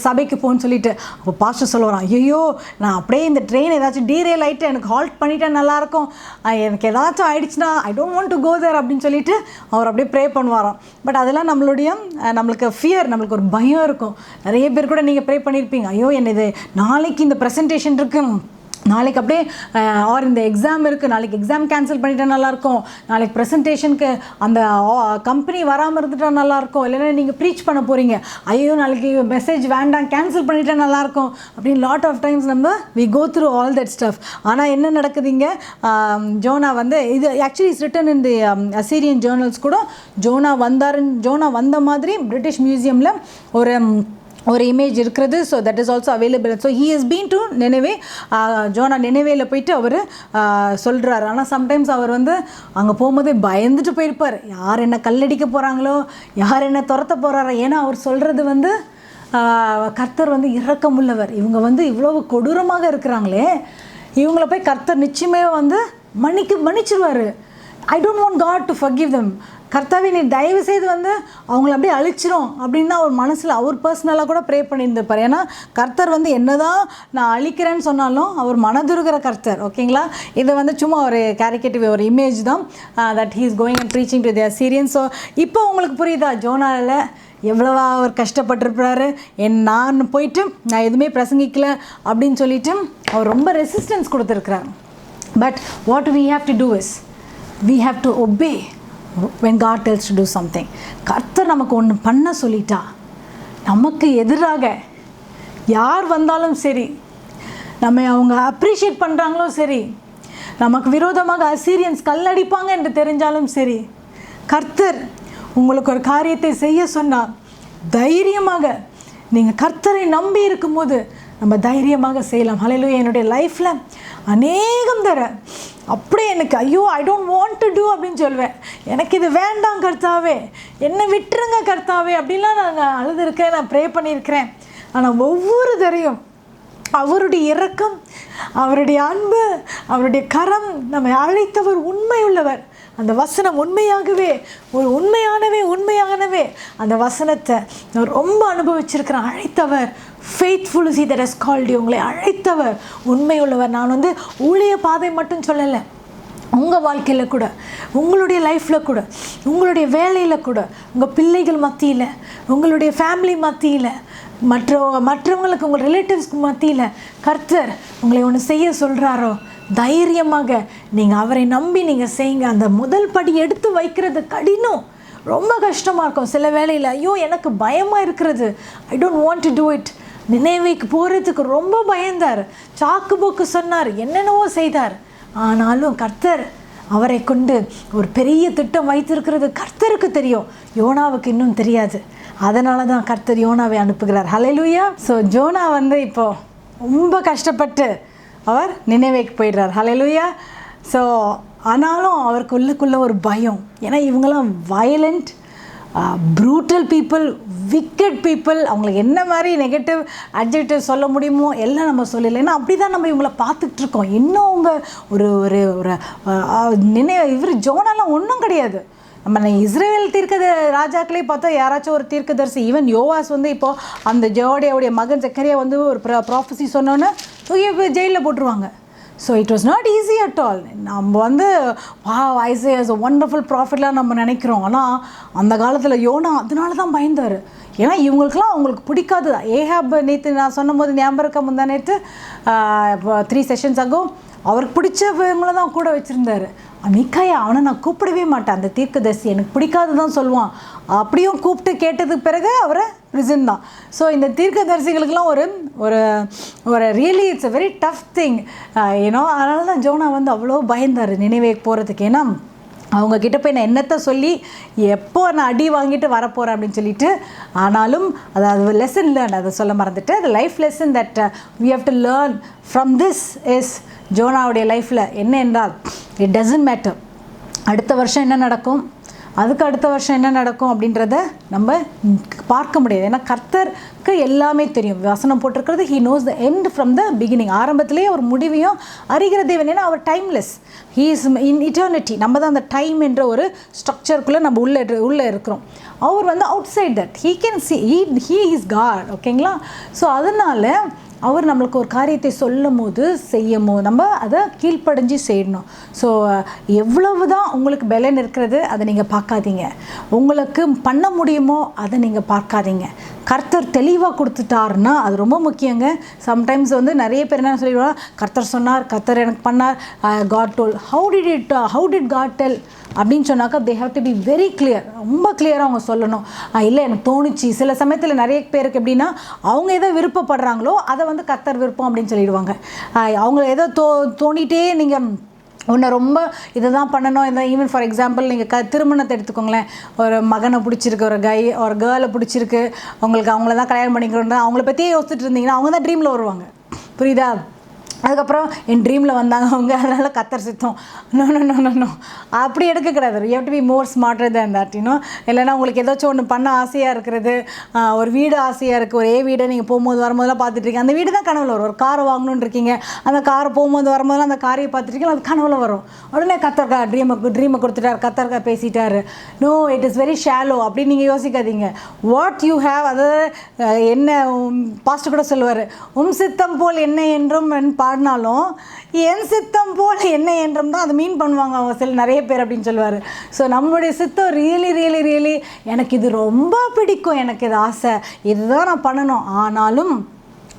சபைக்கு போன்னு சொல்லிட்டு. அப்போ பாஸ்டர் சொல்லுவாராம், ஐயோ நான் அப்படியே இந்த ட்ரெயின் ஏதாச்சும் டீரெயில் ஆகிட்டு எனக்கு ஹால்ட் பண்ணிட்டா நல்லாயிருக்கும், எனக்கு ஏதாச்சும் ஆயிடுச்சுன்னா I don't want to go there அப்படின்னு சொல்லிட்டு அவர் அப்படியே ப்ரே பண்ணுவாராம். பட் அதெல்லாம் நம்மளுக்கு ஃபியர், நம்மளுக்கு ஒரு பயம் இருக்கும். நிறைய பேர் கூட நீங்கள் ப்ரே பண்ணியிருப்பீங்க, ஐயோ என்ன இது நாளைக்கு இந்த ப்ரெசன்டேஷன் இருக்குது, நாளைக்கு அப்படியே ஆர் இந்த எக்ஸாம் இருக்குது, நாளைக்கு எக்ஸாம் கேன்சல் பண்ணிட்டா நல்லாயிருக்கும், நாளைக்கு ப்ரெசன்டேஷனுக்கு அந்த கம்பெனி வராமல் இருந்துட்டா நல்லாயிருக்கும், இல்லைன்னா நீங்கள் ப்ரீச் பண்ண போகிறீங்க, ஐயோ நாளைக்கு மெசேஜ் வேண்டாம் கேன்சல் பண்ணிட்டா நல்லாயிருக்கும் அப்படின்னு லாட் ஆஃப் டைம்ஸ் நம்ம we go through all that stuff. ஆனால் என்ன நடக்குதுங்க, ஜோனா இது actually is written in the Assyrian journals கூட. ஜோனா வந்த மாதிரி பிரிட்டிஷ் மியூசியமில் ஒரு இமேஜ் இருக்கிறது. So that is also available. So he has been to Nineveh. Jonah நினைவேல போயிட்டு அவர் சொல்கிறார். ஆனால் சம்டைம்ஸ் அவர் அங்கே போகும்போதே பயந்துட்டு போயிருப்பார், யார் என்ன கல்லடிக்க போகிறாங்களோ, யார் என்ன துரத்த போகிறாரோ. ஏன்னா அவர் சொல்கிறது கர்த்தர் இரக்கமுள்ளவர், இவங்க இவ்வளவு கொடூரமாக இருக்கிறாங்களே, இவங்கள போய் கர்த்தர் நிச்சயமே மன்னிச்சிருவார். I don't want God to forgive them. கர்த்தாவே நீ தயவு செய்து அவங்கள அப்படியே அழிச்சிரும் அப்படின்னு அவர் மனசில் அவர் பர்சனலாக கூட ப்ரே பண்ணியிருந்திருப்பார். ஏன்னா கர்த்தர் என்னதான் நான் அழிக்கிறேன்னு சொன்னாலும் அவர் மனதுருகிற கர்த்தர். ஓகேங்களா, இது சும்மா ஒரு கேரிகேட்டிவ் ஒரு இமேஜ் தான் that he is going and preaching to the Assyrians. So இப்போ உங்களுக்கு புரியுதா ஜோனாவில் எவ்வளவா அவர் கஷ்டப்பட்டிருப்பாரு. நான் போயிட்டு நான் எதுவுமே பிரசங்கிக்கல அப்படின்னு சொல்லிட்டு அவர் ரொம்ப ரெசிஸ்டன்ஸ் கொடுத்துருக்குறார். But what we have to do is we have to obey when God tells to do something. கர்த்தர் நமக்கு ஒன்று பண்ண சொல்லிட்டா, நமக்கு எதிராக யார் வந்தாலும் சரி, நம்ம அவங்க அப்ரிஷியேட் பண்ணுறாங்களோ சரி, நமக்கு விரோதமாக அசீரியன்ஸ் கல்லடிப்பாங்க என்று தெரிஞ்சாலும் சரி, கர்த்தர் உங்களுக்கு ஒரு காரியத்தை செய்ய சொன்னால் தைரியமாக நீங்கள் கர்த்தரை நம்பி இருக்கும்போது நம்ம தைரியமாக செய்யலாம். ஹல்லேலூயா. என்னுடைய லைஃப்பில் அநேகம் தர அப்படியே எனக்கு ஐயோ I don't want to do அப்படின்னு சொல்வேன், எனக்கு இது வேண்டாம் கர்த்தாவே, என்னை விட்டுருங்க கர்த்தாவே அப்படின்லாம் நான் அழுதுருக்கேன், நான் ப்ரே பண்ணியிருக்கிறேன். ஆனால் ஒவ்வொரு தரையும் அவருடைய இரக்கம், அவருடைய அன்பு, அவருடைய கரம், நம்மை அழைத்தவர் உண்மையுள்ளவர். அந்த வசனம் உண்மையாகவே ஒரு உண்மையானவே அந்த வசனத்தை நான் ரொம்ப அனுபவிச்சிருக்கிறேன். அழைத்தவர் faithful is he that has called you. உங்களை அழைத்தவர் உண்மையுள்ளவர். நான் ஊழிய பாதை மட்டும் சொல்லலை, உங்கள் வாழ்க்கையில் கூட, உங்களுடைய லைஃப்பில் கூட, உங்களுடைய வேலையில் கூட, உங்கள் பிள்ளைகள் மத்தியில், உங்களுடைய ஃபேமிலி மத்தியில், மற்றவங்களுக்கு உங்கள் ரிலேட்டிவ்ஸ்க்கு மத்தியில் கர்த்தர் உங்களை ஒன்று செய்ய சொல்கிறாரோ, தைரியமாக நீங்கள் அவரை நம்பி நீங்கள் செய்யுங்க. அந்த முதல் படி எடுத்து வைக்கிறது கடினம், ரொம்ப கஷ்டமாக இருக்கும். சில வேளையில் ஐயோ எனக்கு பயமாக இருக்கிறது, ஐ don't want to do it. நினைவுக்கு போகிறதுக்கு ரொம்ப பயந்தார், சாக்கு போக்கு சொன்னார், என்னென்னவோ செய்தார். ஆனாலும் கர்த்தர் அவரை கொண்டு ஒரு பெரிய திட்டம் வைத்திருக்கிறது கர்த்தருக்கு தெரியும், யோனாவுக்கு இன்னும் தெரியாது. அதனால தான் கர்த்தர் யோனாவை அனுப்புகிறார். ஹல்லேலூயா. ஸோ ஜோனா இப்போது ரொம்ப கஷ்டப்பட்டு அவர் நினைவேக்கு போயிடுறார். ஹல்லேலூயா. ஸோ ஆனாலும் அவருக்கு உள்ளுக்குள்ளே ஒரு பயம், ஏன்னா இவங்கெல்லாம் violent, brutal people, wicket people. அவங்களுக்கு என்ன மாதிரி நெகட்டிவ் அட்ஜெக்டிவ் சொல்ல முடியுமோ எல்லாம் நம்ம சொல்லலை. ஏன்னா அப்படி தான் நம்ம இவங்களை பார்த்துட்ருக்கோம். இன்னும் அவங்க ஒரு ஒரு ஒரு இவர் ஜோனாலாம் ஒன்றும் கிடையாது. நம்ம இஸ்ரேல் ராஜாக்களே பார்த்தா யாராச்சும் ஒரு தீர்க்கதரிசி, ஈவன் யோவாஸ் இப்போது அந்த ஜோடியாவுடைய மகன் ஜக்கரியா ஒரு ப்ராஃபஸி சொன்னோன்னே தூக்கி ஜெயிலில் போட்டுருவாங்க. So it was not easy at all. நம்ம ஐசையா இஸ் அ ஒண்டர்ஃபுல் ப்ராஃபிட்லாம் நம்ம நினைக்கிறோம். ஆனால் அந்த காலத்தில் யோனா அதனால தான் பயந்தார். ஏன்னா இவங்களுக்கெல்லாம் அவங்களுக்கு பிடிக்காது. ஏஹாப் நேற்று நான் சொன்னபோது ஞாபகம் இருக்க முந்தா நேற்று 3 செஷன்ஸ் ஆகும், அவருக்கு பிடிச்சவங்கள தான் கூட வச்சுருந்தார். மிக்காயா அவனை நான் கூப்பிடவே மாட்டேன், அந்த தீர்க்கதரிசி எனக்கு பிடிக்காது தான் சொல்லுவான். அப்படியும் கூப்பிட்டு கேட்டதுக்கு பிறகு அவரை ரிசன் தான். ஸோ இந்த தீர்க்கதரிசிகளுக்கெல்லாம் ஒரு ஒரு ஒரு really it's a very tough thing ஏன்னோ. அதனால தான் ஜோனா அவ்வளோ பயந்தார் நினைவேக்கு போகிறதுக்கு. ஏன்னா அவங்கக்கிட்ட போய் நான் என்னத்தை சொல்லி எப்போ நான் அடி வாங்கிட்டு வரப்போகிறேன் அப்படின்னு சொல்லிட்டு. ஆனாலும் அது லெசன் லேர்ன், அதை சொல்ல மறந்துட்டு, அது life lesson that we have to learn from this is ஜோனாவுடைய லைஃப்பில் என்ன என்றால், இட் டசன்ட் மேட்டர் அடுத்த வருஷம் என்ன நடக்கும், அதுக்கு அடுத்த வருஷம் என்ன நடக்கும் அப்படின்றத நம்ம பார்க்க முடியாது. ஏன்னா கர்த்தருக்கு எல்லாமே தெரியும். வசனம் போட்டிருக்கிறது he knows the end from the beginning. ஆரம்பத்திலேயே ஒரு முடிவையும் அறிகிற தேவன். ஏன்னா அவர் timeless, he is in eternity. நம்ம தான் அந்த டைம் என்ற ஒரு ஸ்ட்ரக்சருக்குள்ளே நம்ம உள்ளே இருக்கிறோம். அவர் outside that he can see, he is God. ஓகேங்களா. ஸோ அதனால் அவர் நம்மளுக்கு ஒரு காரியத்தை சொல்லும் போது செய்யும் போது நம்ம அதை கீழ்ப்படிஞ்சு செய்யணும். ஸோ எவ்வளவு தான் உங்களுக்கு பலன் இருக்கிறது அதை நீங்கள் பார்க்காதீங்க, உங்களுக்கு பண்ண முடியுமோ அதை நீங்கள் பார்க்காதீங்க. கர்த்தர் தெளிவாக கொடுத்துட்டாருன்னா அது ரொம்ப முக்கியங்க. சம்டைம்ஸ் வந்து நிறைய பேர் என்ன சொல்லிடுவாங்க, கர்த்தர் சொன்னார், கர்த்தர் எனக்கு பண்ணார், God told. How did God tell அப்படின்னு சொன்னாக்கா they have to be very clear, ரொம்ப கிளியராக அவங்க சொல்லணும். இல்லை எனக்கு தோணுச்சு. சில சமயத்தில் நிறைய பேருக்கு எப்படின்னா அவங்க எதோ விருப்பப்படுறாங்களோ அதை வந்து கர்த்தர் விருப்பம் அப்படின்னு சொல்லிடுவாங்க. அவங்க ஏதோ தோணிட்டே நீங்கள் ஒன்று ரொம்ப இதை தான் பண்ணணும். இதை ஈவன் ஃபார் எக்ஸாம்பிள் நீங்கள் திருமணத்தை எடுத்துக்கோங்களேன். ஒரு மகனை பிடிச்சிருக்கு, ஒரு கேர்ளை பிடிச்சிருக்கு, உங்களுக்கு அவங்கள தான் கல்யாணம் பண்ணிக்கிறோன்னா அவங்கள பற்றியே யோசிச்சுட்டு இருந்தீங்கன்னா அவங்க தான் ட்ரீமில் வருவாங்க. புரியுதா? அதுக்கப்புறம் என் ட்ரீமில் வந்தாங்க அவங்க, அதனால் கர்த்தர் சித்தம். நோ அப்படி எடுக்கக்கூடாது. You have to be more smarter than that. இல்லைன்னா உங்களுக்கு ஏதாச்சும் ஒன்று பண்ண ஆசையாக இருக்கிறது, ஒரு வீடு ஆசையாக இருக்குது, ஒரே வீடை நீங்கள் போகும்போது வரும்போதெல்லாம் பார்த்துட்ருக்கீங்க, அந்த வீடு தான் கனவுல வரும். ஒரு காரை வாங்கணுன்னு இருக்கீங்க, அந்த காரை போகும்போது வரும்போதெல்லாம் அந்த காரையை பார்த்துருக்கீங்க, அது கனவுல வரும். உடனே கர்த்தர் ட்ரீமை கொடுத்துட்டார், கர்த்தர் பேசிட்டார். No, it is very shallow அப்படின்னு நீங்கள் யோசிக்காதீங்க. வாட் யூ ஹேவ், அதாவது என்ன பாஸ்டர் கூட சொல்லுவார், சித்தம் போல் என்ன என்றும் பாடினாலும் என் சித்தம் போல் என்ன என்றும் தான் அதை மீன் பண்ணுவாங்க அவங்க நிறைய பேர் அப்படின்னு சொல்லுவார். ஸோ நம்மளுடைய சித்தம் ரியலி எனக்கு இது ரொம்ப பிடிக்கும், எனக்கு இது ஆசை, இதுதான் நான் பண்ணணும், ஆனாலும்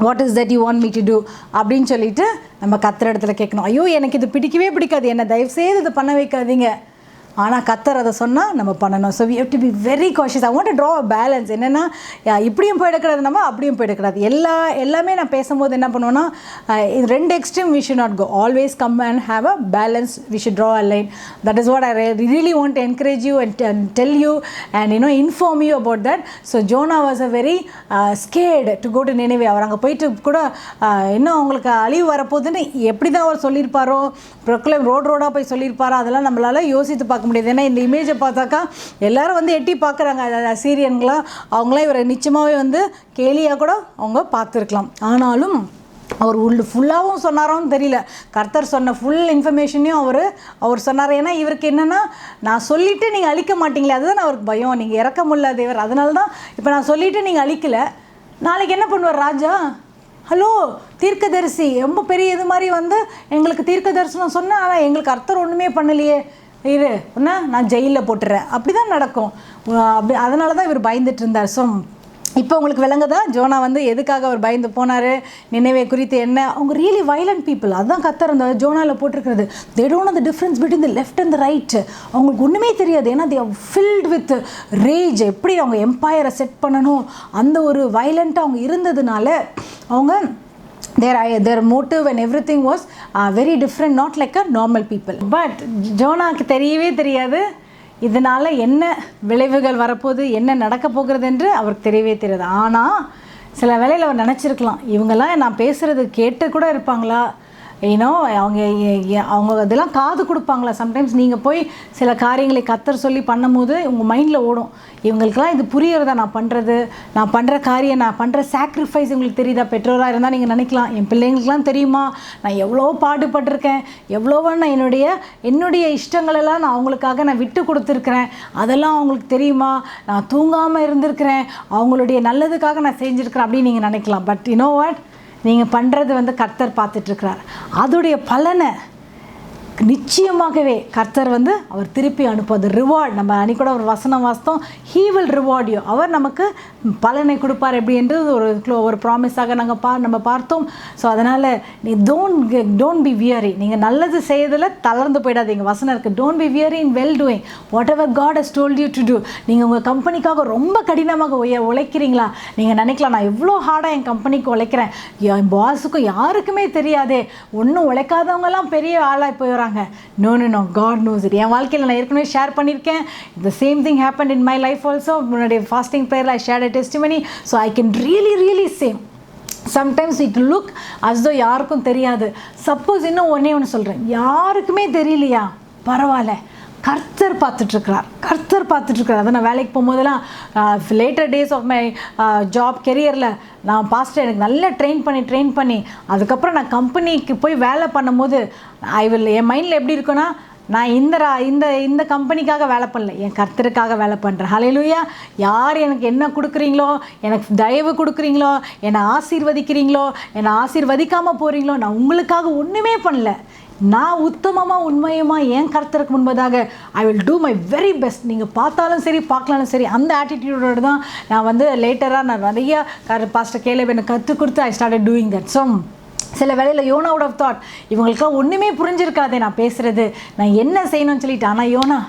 what is that you want me to do அப்படின்னு சொல்லிட்டு நம்ம கர்த்தர் இடத்துல கேட்கணும். ஐயோ எனக்கு இது பிடிக்கவே பிடிக்காது, என்னை தயவுசெய்து இது பண்ண வைக்காதீங்க, ஆனால் கர்த்தர் அதை சொன்னால் நம்ம பண்ணணும். So we have to be very cautious. I want to draw a balance. என்னென்னா இப்படியும் போயிடக்கூடாது, நம்ம அப்படியும் போயிடக்கூடாது. எல்லாமே நான் பேசும்போது என்ன பண்ணுவோன்னா, இது ரெண்டு extreme we should not go. Always come and have a balance. We should draw a line. That is what I really want to encourage you and tell you and inform you about that. So Jonah was a very scared to go to Nineveh. அவர் அங்கே போயிட்டு கூட இன்னும் அவங்களுக்கு அழிவு வரப்போகுதுன்னு எப்படி தான் அவர் சொல்லியிருப்பாரோ, ப்ரொக்ளைம் ரோடாக போய் சொல்லியிருப்பாரோ, அதெல்லாம் நம்மளால் யோசித்து பார்க்க முடியாது. ஏன்னா இந்த இமேஜை பார்த்தாக்கா எல்லாரும் வந்து எட்டி பார்க்குறாங்க, சீரியன்களாம். அவங்களாம் இவரை நிச்சயமாகவே வந்து கேலியாக கூட அவங்க பார்த்துருக்கலாம். ஆனாலும் அவர் ஃபுல்லாகவும் சொன்னாரோன்னு தெரியல. கர்த்தர் சொன்ன ஃபுல் இன்ஃபர்மேஷனையும் அவர் சொன்னார். ஏன்னா இவருக்கு என்னென்னா, நான் சொல்லிவிட்டு நீங்கள் அழிக்க மாட்டீங்களே, அதுதான் அவருக்கு பயம். நீங்கள் இறக்க முடியல தேவர், அதனால தான் இப்போ நான் சொல்லிவிட்டு நீங்கள் அழிக்கலை, நாளைக்கு என்ன பண்ணுவார் ராஜா? ஹலோ, தீர்க்கதரிசி ரொம்ப பெரிய இது மாதிரி வந்து எங்களுக்கு தீர்க்க தரிசனம் சொன்னேன், ஆனால் எங்களுக்கு கர்த்தர் ஒன்றுமே பண்ணலையே, ஒன்றா நான் ஜெயிலில் போட்டுறேன், அப்படி தான் நடக்கும். அப்படி அதனால தான் இவர் பயந்துட்டு இருந்தார். ஸோ இப்போ உங்களுக்கு விளங்குதா ஜோனா வந்து எதுக்காக அவர் பயந்து போனார், நினைவே குறித்து என்ன. அவங்க ரியலி வைலண்ட் பீப்புள். அதுதான் கர்த்தர் அந்த ஜோனாவில் போட்டிருக்கிறது. They don't know the difference between the left and the right. அவங்களுக்கு ஒன்றுமே தெரியாது. ஏன்னா they are filled with rage. எப்படி அவங்க எம்பையரை செட் பண்ணணும், அந்த ஒரு வைலண்ட்டாக அவங்க இருந்ததுனால அவங்க their motive and everything was very different, not like a normal people. But ஜோனாக்கு தெரியவே தெரியாது இதனால் என்ன விளைவுகள் வரப்போகுது, என்ன நடக்க போகிறது என்று அவருக்கு தெரியவே தெரியாது. ஆனால் சில வேளையில் அவர் நினச்சிருக்கலாம், இவங்கெல்லாம் நான் பேசுகிறது கேட்டு கூட இருப்பாங்களா, அவங்க அதெல்லாம் காது கொடுப்பாங்களா. சம்டைம்ஸ் நீங்கள் போய் சில காரியங்களை கர்த்தர் சொல்லி பண்ணும்போது உங்கள் மைண்டில் ஓடும், இவங்களுக்கெல்லாம் இது புரியறதா நான் பண்ணுற காரியம், நான் பண்ணுற சாக்ரிஃபைஸ் உங்களுக்கு தெரியுதா. பெற்றோராக இருந்தால் நீங்கள் நினைக்கலாம், என் பிள்ளைங்களுக்கெல்லாம் தெரியுமா நான் எவ்வளோ பாடுபட்டிருக்கேன், எவ்வளோவா நான் என்னுடைய இஷ்டங்களெல்லாம் நான் அவங்களுக்காக நான் விட்டு கொடுத்துருக்குறேன், அதெல்லாம் அவங்களுக்கு தெரியுமா, நான் தூங்காமல் இருந்திருக்கிறேன், அவங்களுடைய நல்லதுக்காக நான் செஞ்சுருக்கிறேன் அப்படின்னு நீங்கள் நினைக்கலாம். பட் வாட், நீங்கள் பண்ணுறது வந்து கர்த்தர் பார்த்துட்ருக்கிறார். அதோடைய பலனை நிச்சயமாகவே கர்த்தர் வந்து அவர் திருப்பி அனுப்புவது ரிவார்ட். நம்ம அன்றைக்கி கூட ஒரு வசனம் வாசித்தோம், ஹீ வில் ரிவார்ட் யூ. அவர் நமக்கு பலனை கொடுப்பார் எப்படி என்று ஒரு ப்ராமிஸாக நம்ம பார்த்தோம். ஸோ அதனால் நீ டோன்ட் பி வியரி. நீங்கள் நல்லது செய்யறதில் தளர்ந்து போயிடாதீங்க. வசனம் இருக்குது, don't be weary in well doing whatever God has told you to do. நீங்கள் உங்கள் கம்பெனிக்காக ரொம்ப கடினமாக உழைக்கிறீங்களா, நீங்கள் நினைக்கலாம் நான் எவ்வளோ ஹார்டாக என் கம்பெனிக்கு உழைக்கிறேன், என் பாஸுக்கும் யாருக்குமே தெரியாதே, ஒன்றும் உழைக்காதவங்கெல்லாம் பெரிய ஆளாக போயிடுறாங்க. No, God knows it. என் வாழ்க்கையில் நான் ஏற்கனவே ஷேர் பண்ணியிருக்கேன். The same thing happen in my life also. முன்னாடி ஃபாஸ்டிங் ப்ரேயரில் I shared a testimony, so I can really say sometimes it look as though யாருக்கும் தெரியாது. சப்போஸ் இன்னும் ஒன்று சொல்கிறேன், யாருக்குமே தெரியலையா, பரவாயில்ல, கர்த்தர் பார்த்துட்ருக்கிறார். அதை நான் வேலைக்கு போகும்போதெல்லாம் later days of my job கெரியரில் நான் பாஸ்டர் எனக்கு நல்லா ட்ரெயின் பண்ணி அதுக்கப்புறம் நான் கம்பெனிக்கு போய் வேலை பண்ணும்போது என் மைண்டில் எப்படி இருக்குன்னா, நான் இந்த கம்பெனிக்காக வேலை பண்ணல, என் கர்த்தருக்காக வேலை பண்ணுறேன். ஹல்லேலூயா. யார் எனக்கு என்ன கொடுக்குறீங்களோ, எனக்கு தயவு கொடுக்குறீங்களோ, என்னை ஆசீர்வதிக்கிறீங்களோ, என்னை ஆசீர்வதிக்காமல் போகிறீங்களோ, நான் உங்களுக்காக ஒன்றுமே பண்ணல. நான் உத்தமமாக உண்மையுமாக என் கர்த்தருக்கு முன்பதாக I will do my very best. நீங்கள் பார்த்தாலும் சரி பார்க்கலாலும் சரி அந்த ஆட்டிடியூடோடு தான் நான் வந்து லேட்டராக நான் நிறையா பாஸ்டர் கேலேப் எனக்கு கற்றுக் கொடுத்து I started doing that. So சில வேளையில் யோனா வுட் ஆஃப் தாட் இவங்களுக்குலாம் ஒன்றுமே புரிஞ்சிருக்காதே நான் பேசுகிறது, நான் என்ன செய்யணும்னு சொல்லிட்டு. ஆனால் யோனா,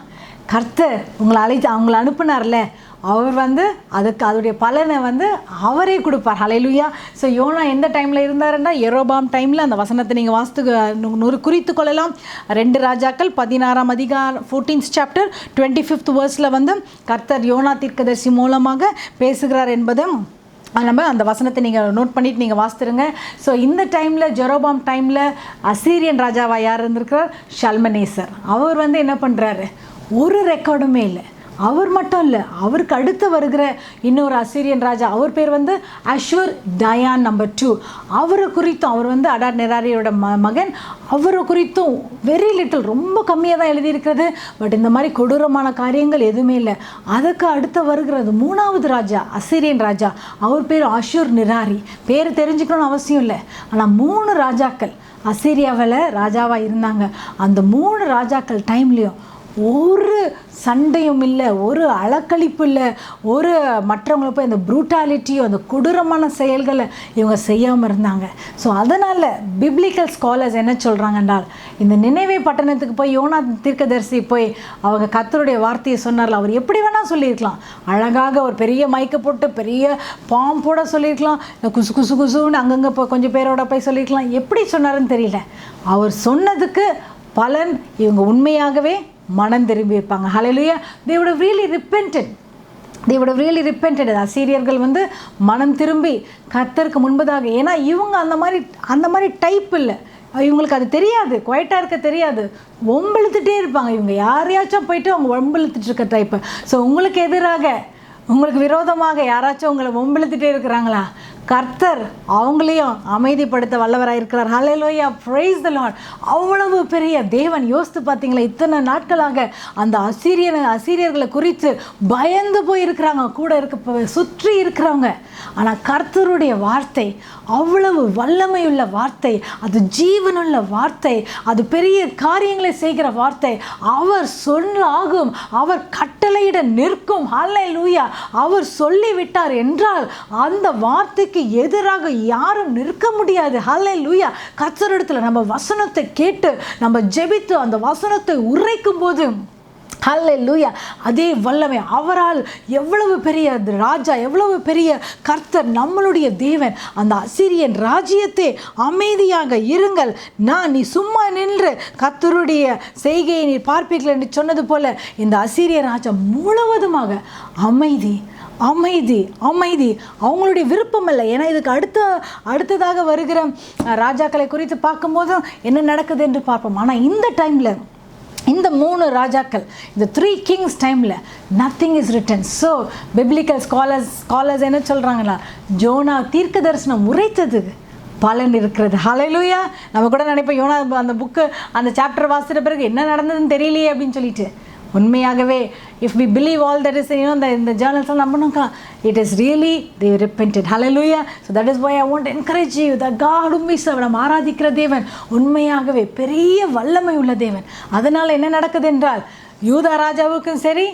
கர்த்தர் அவங்கள அனுப்புனார்ல, அவர் வந்து அதோடைய பலனை வந்து அவரே கொடுப்பார். ஹல்லேலூயா. ஸோ யோனா எந்த டைமில் இருந்தாருன்னா யெரோபாம் டைமில். அந்த வசனத்தை நீங்கள் வாசித்து குறித்து கொள்ளலாம். 2 ராஜாக்கள் 16ஆம் அதிகாரம் 14th chapter 25th verse வந்து கர்த்தர் யோனா தீர்க்கதரிசி மூலமாக பேசுகிறார் என்பதும் நம்ம அந்த வசனத்தை நீங்கள் நோட் பண்ணிவிட்டு நீங்கள் வாசித்துருங்க. ஸோ இந்த டைமில் ஜெரோபாம் டைமில் அசீரியன் ராஜாவாக யார் இருந்திருக்கிறார்? ஷல்மனேசர். அவர் வந்து என்ன பண்ணுறாரு, ஒரு ரெக்கார்டுமே இல்லை. அவர் மட்டும் இல்லை, அவருக்கு அடுத்து வருகிற இன்னொரு அசீரியன் ராஜா, அவர் பேர் வந்து அஷூர் டயான் நம்பர் 2. அவரை குறித்தும், அவர் வந்து அடார் நெராரியோட மகன், அவரை குறித்தும் வெரி லிட்டில், ரொம்ப கம்மியாக தான் எழுதியிருக்கிறது. பட் இந்த மாதிரி கொடூரமான காரியங்கள் எதுவுமே இல்லை. அதுக்கு அடுத்து வருகிறது 3வது ராஜா, அசீரியன் ராஜா, அவர் பேர் அஷூர் நிராரி. பேர் தெரிஞ்சுக்கணும்னு அவசியம் இல்லை. ஆனால் 3 ராஜாக்கள் அசீரியாவில் ராஜாவாக இருந்தாங்க. அந்த 3 ராஜாக்கள் டைம்லேயும் ஒரு சண்டையும் இல்லை, ஒரு அளக்களிப்பு இல்லை, ஒரு மற்றவங்களை போய் அந்த ப்ரூட்டாலிட்டியோ அந்த கொடூரமான செயல்களை இவங்க செய்யாமல் இருந்தாங்க. ஸோ அதனால் பிப்ளிக்கல் ஸ்காலர்ஸ் என்ன சொல்கிறாங்க என்றால், இந்த நினைவே பட்டணத்துக்கு போய் யோனா தீர்க்கதரிசி போய் அவங்க கர்த்தருடைய வார்த்தையை சொன்னார்ல, அவர் எப்படி வேணால் சொல்லியிருக்கலாம். அழகாக ஒரு பெரிய மைக்கை போட்டு பெரிய பாம்போட சொல்லியிருக்கலாம், குசு குசு குசுன்னு அங்கங்கே போய் கொஞ்சம் பேரோட போய் சொல்லியிருக்கலாம். எப்படி சொன்னாருன்னு தெரியல. அவர் சொன்னதுக்கு பலன் இவங்க உண்மையாகவே மனம் திரும்பி இருப்பாங்க. ஹல்லேலூயா. they would have really repented. அசீரியர்கள் வந்து மனம் திரும்பி கர்த்தருக்கு முன்பதாக, ஏன்னா இவங்க அந்த மாதிரி டைப் இல்லை. இவங்களுக்கு அது தெரியாது, குவைட்டாக இருக்க தெரியாது, ஒம்பழுத்துட்டே இருப்பாங்க. இவங்க யாரையாச்சும் போயிட்டு அவங்க ஒம்பழுத்துட்டு இருக்க டைப்பு. ஸோ உங்களுக்கு எதிராக, உங்களுக்கு விரோதமாக யாராச்சும் உங்களை ஒம்பழுத்துட்டே இருக்கிறாங்களா, கர்த்தர் அவங்களையும் அமைதிப்படுத்த வல்லவராக இருக்கிறார். ஹல்லேலூயா. Praise the Lord. அவ்வளவு பெரிய தேவன். யோசித்து பார்த்தீங்களா, இத்தனை நாட்களாக அந்த அசீரியர்களை குறித்து பயந்து போயிருக்கிறாங்க, கூட சுற்றி இருக்கிறவங்க. ஆனால் கர்த்தருடைய வார்த்தை அவ்வளவு வல்லமையுள்ள வார்த்தை, அது ஜீவனுள்ள வார்த்தை, அது பெரிய காரியங்களை செய்கிற வார்த்தை. அவர் சொல்லாகும், அவர் கட்டளையிட நிற்கும். ஹல்லேலூயா. அவர் சொல்லிவிட்டார் என்றால் அந்த வார்த்தைக்கு எதிராக யாரும் நிற்க முடியாது. ஹல்லேலூயா. கர்த்தரிடத்தில் நம்ம வசனத்தை கேட்டு நம்ம ஜெபித்து அந்த வசனத்தை உரைக்கும் போது, ஹல்லேலூயா, அதே வல்லமை. அவரால் எவ்வளவு பெரிய ராஜா, எவ்வளவு பெரிய கர்த்தர், நம்மளுடைய தேவன். அந்த அசீரியன் ராஜ்யத்தை அமைதியாக இருங்கள், நீ சும்மா நின்று கர்த்தருடைய செய்கையை நீ பார்ப்பீர்கள் என்று சொன்னது போல இந்த அசீரிய ராஜா முழுவதுமாக அமைதி அமைதி அமைதி. அவங்களுடைய விருப்பம் இல்லை. ஏன்னா இதுக்கு அடுத்ததாக வருகிற ராஜாக்களை குறித்து பார்க்கும்போது என்ன நடக்குது என்று பார்ப்போம். ஆனால் இந்த டைமில், இந்த 3 ராஜாக்கள், இந்த 3 kings டைமில் nothing is return. So biblical scholars என்ன சொல்கிறாங்களா, ஜோனா தீர்க்க தரிசனம் உரைத்ததுக்கு பலன் இருக்கிறது. ஹல்லேலூயா. நம்ம கூட நினைப்போம், யோனா அந்த புக்கு அந்த சாப்டர் வாசித்த பிறகு என்ன நடந்ததுன்னு தெரியலையே அப்படின்னு சொல்லிட்டு. உண்மையாகவே if we believe all that is இந்த ஜேர்னல்ஸ்லாம் நம்பணும்க்கா, it is really they repented. Hallelujah. So that is why I want to encourage you that God whom we serve, நாம் ஆராதிக்கிற தேவன் உண்மையாகவே பெரிய வல்லமை உள்ள தேவன். அதனால் என்ன நடக்குது என்றால், யூதா ராஜாவுக்கும் சரி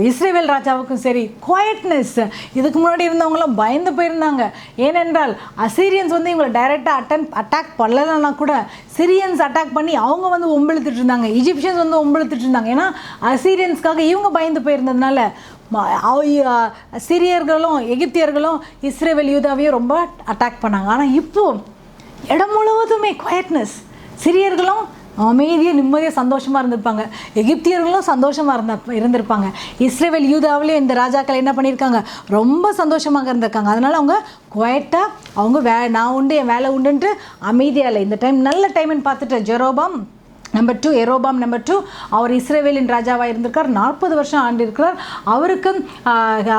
இஸ்ரேல் ராஜாவுக்கும் சரி குவைட்னஸ். இதுக்கு முன்னாடி இருந்தவங்களாம் பயந்து போயிருந்தாங்க. ஏனென்றால் அசீரியன்ஸ் வந்து இவங்களை டைரெக்டாக அட்டாக் பண்ணலைன்னா கூட சிரியன்ஸ் அட்டாக் பண்ணி அவங்க வந்து ஒம்பழுத்துட்டு இருந்தாங்க, ஈஜிப்ஷியன்ஸ் வந்து ஒம்பழுத்துட்டு இருந்தாங்க. ஏன்னா அசீரியன்ஸ்க்காக இவங்க பயந்து போயிருந்ததுனால சிரியர்களும் எகிப்தியர்களும் இஸ்ரேல் யூதாவையும் ரொம்ப அட்டாக் பண்ணாங்க. ஆனால் இப்போது இடம் முழுவதுமே குவைட்னஸ். சிரியர்களும் அமைதியாக நிம்மதியாக சந்தோஷமாக இருந்திருப்பாங்க, எகிப்தியர்களும் சந்தோஷமாக இருந்திருப்பாங்க. இஸ்ரேல் யூதாவிலையும் இந்த ராஜாக்கள் என்ன பண்ணியிருக்காங்க, ரொம்ப சந்தோஷமாக இருந்திருக்காங்க. அதனால் அவங்க குவைட்டாக அவங்க நான் உண்டு என் வேலை உண்டுன்ட்டு அமைதியாக இல்லை. இந்த டைம் நல்ல டைம்னு பார்த்துட்டு ஜெரோபாம் நம்பர் 2, எரோபாம் நம்பர் 2, அவர் இஸ்ரேவேலின் ராஜாவாக இருந்திருக்கார். 40 வருஷம் ஆண்டு இருக்கிறார். அவருக்கு